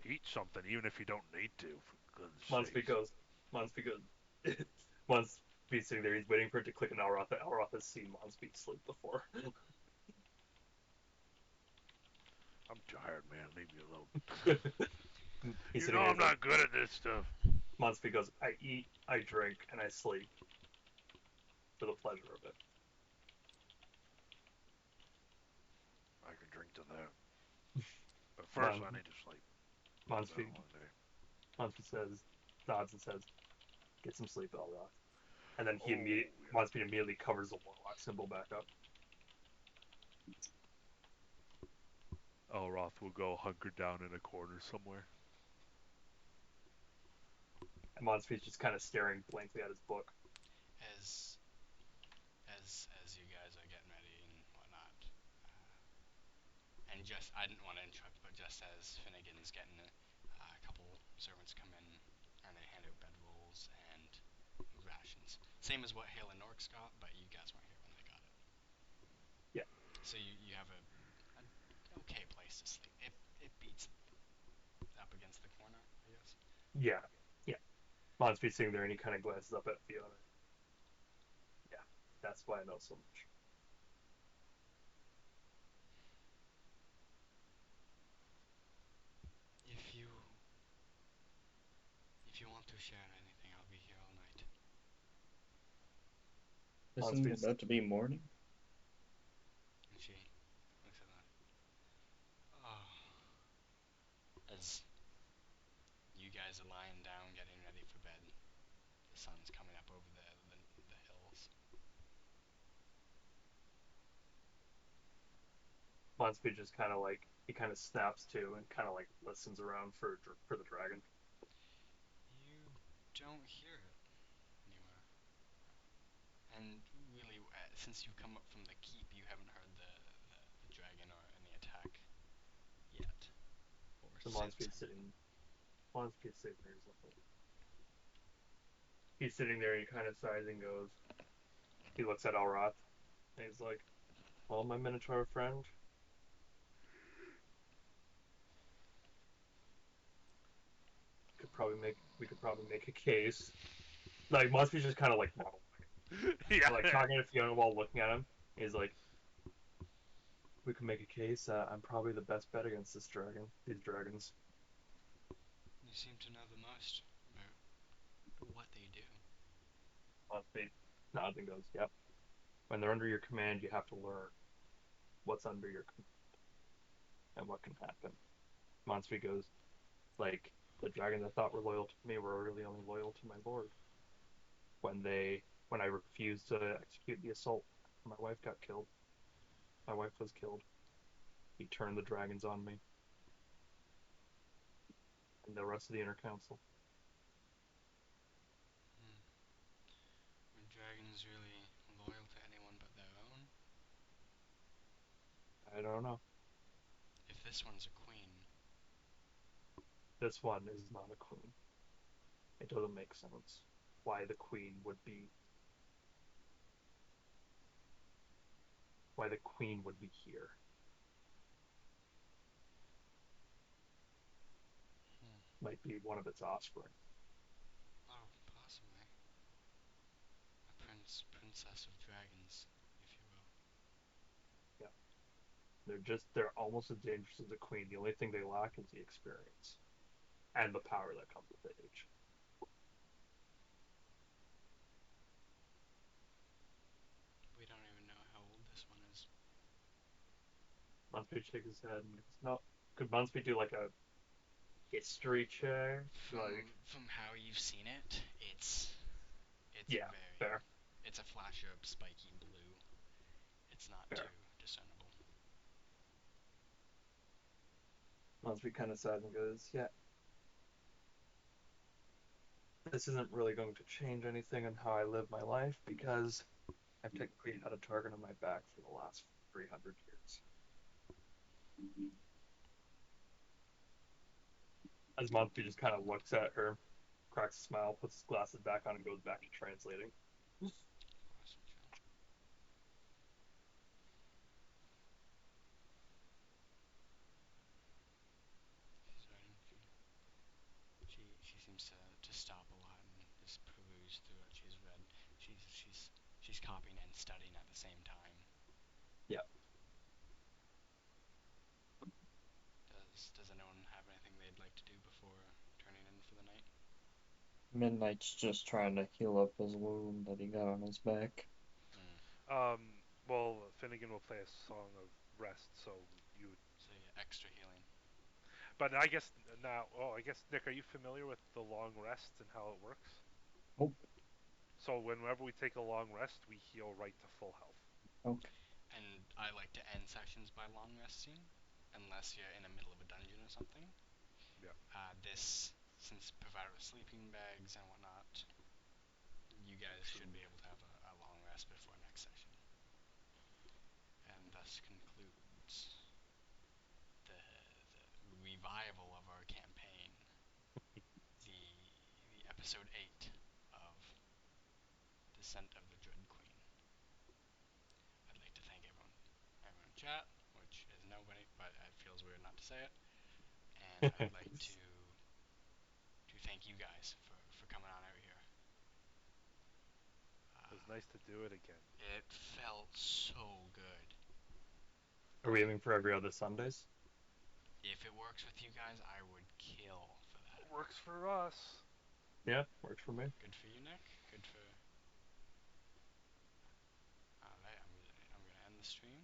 eat something, even if you don't need to. For goodness Monsby sakes. goes, Monsby goes, Monsby's sitting there, he's waiting for it to click on Elroth. Elroth has seen Monsby sleep before. I'm tired, man. Leave me alone. He's You sitting know there, I'm he's like, not good at this stuff. Monsby goes, "I eat, I drink, and I sleep for the pleasure of it." I can drink to that. But first, I Mon- need to sleep. It's been a Monsby, long day. Monsby says, nods and says, "Get some sleep, Elroth." And then Oh, yeah. Monsby immediately covers the warlock symbol back up. Elroth will go hunker down in a corner somewhere. And Monsby's just kind of staring blankly at his book. as as you guys are getting ready and whatnot, and just I didn't want to interrupt, but just as Finnegan's getting a couple servants come in and they hand out bedrolls and rations, same as what Hale and Norks got, but you guys weren't here when they got it, Yeah, so you have an okay place to sleep. It beats up against the corner, I guess. yeah, yeah. Monsby's sitting there and he kind of glances up at Fiona. Yeah, that's why I know so much. If you if you want to share anything, I'll be here all night. Isn't it Monsby's about to be morning? And she looks at that. Oh, as you guys are lying down, getting ready for bed, the sun's coming up over the hills. Monsby just kind of like he kind of snaps to and kind of like listens around for the dragon. You don't hear it anywhere. And really, since you've come up from the keep, you haven't heard the dragon or any attack yet, or So since anyone. Monsby's sitting there. He's sitting there. He kind of sighs and goes. He looks at Alroth and he's like, "Well, my Minotaur friend, we could probably make a case." Like Monsby's just kind of like Yeah. like talking to Fiona while looking at him. He's like, "We could make a case. I'm probably the best bet against this dragon. These dragons." You seem to know the most about what they do. Monsby nods and goes, "Yep. When they're under your command, you have to learn what's under your command and what can happen." Monsby goes, "Like the dragons I thought were loyal to me were really only loyal to my lord." when I refused to execute the assault. My wife got killed. My wife was killed. He turned the dragons on me and the rest of the inner council. Hmm. Are dragons really loyal to anyone but their own? I don't know. If this one's a queen, This one is not a queen. It doesn't make sense why the queen would be here. hmm. Might be one of its offspring. Oh, possibly. A princess of dragons, if you will. Yeah. They're almost as dangerous as a queen. The only thing they lack is the experience and the power that comes with age. We don't even know how old this one is. Munsby shakes his head and goes, "No." Could Munsby do like a history check? Like, From how you've seen it, it's yeah, very fair, it's a flash of spiky blue. It's not fair. too discernible. Munsby kind of sighs and goes, "Yeah, this isn't really going to change anything in how I live my life because I've technically had a target on my back for the last 300 years." As Munsby just kind of looks at her, cracks a smile, puts his glasses back on, and goes back to translating. Awesome, Joe. She's writing. She seems to stop a lot and just peruse through what she's read. She's copying and studying at the same time. Yeah. Does anyone have anything they'd like to do before turning in for the night? Midnight's just trying to heal up his wound that he got on his back. Hmm. Well, Finnegan will play a song of rest, so you would. So yeah, extra healing. But I guess now, I guess Nick, are you familiar with the long rest and how it works? Oh, So whenever we take a long rest, we heal right to full health. okay. And I like to end sessions by long resting, unless you're in the middle of a dungeon or something. Yeah. Since provided with sleeping bags and whatnot, you guys should be Food. able to have a long rest before next session. And thus concludes the revival of our campaign, the episode 8 of Descent of the Dread Queen. I'd like to thank everyone in chat, which is nobody, but it feels weird not to say it. And I would like to thank you guys for coming on out here. It was nice to do it again. It felt so good. Are we aiming for every other Sundays? If it works with you guys, I would kill for that. Works for us. Yeah, works for me. Good for you, Nick. Good for. Alright, I'm gonna end the stream.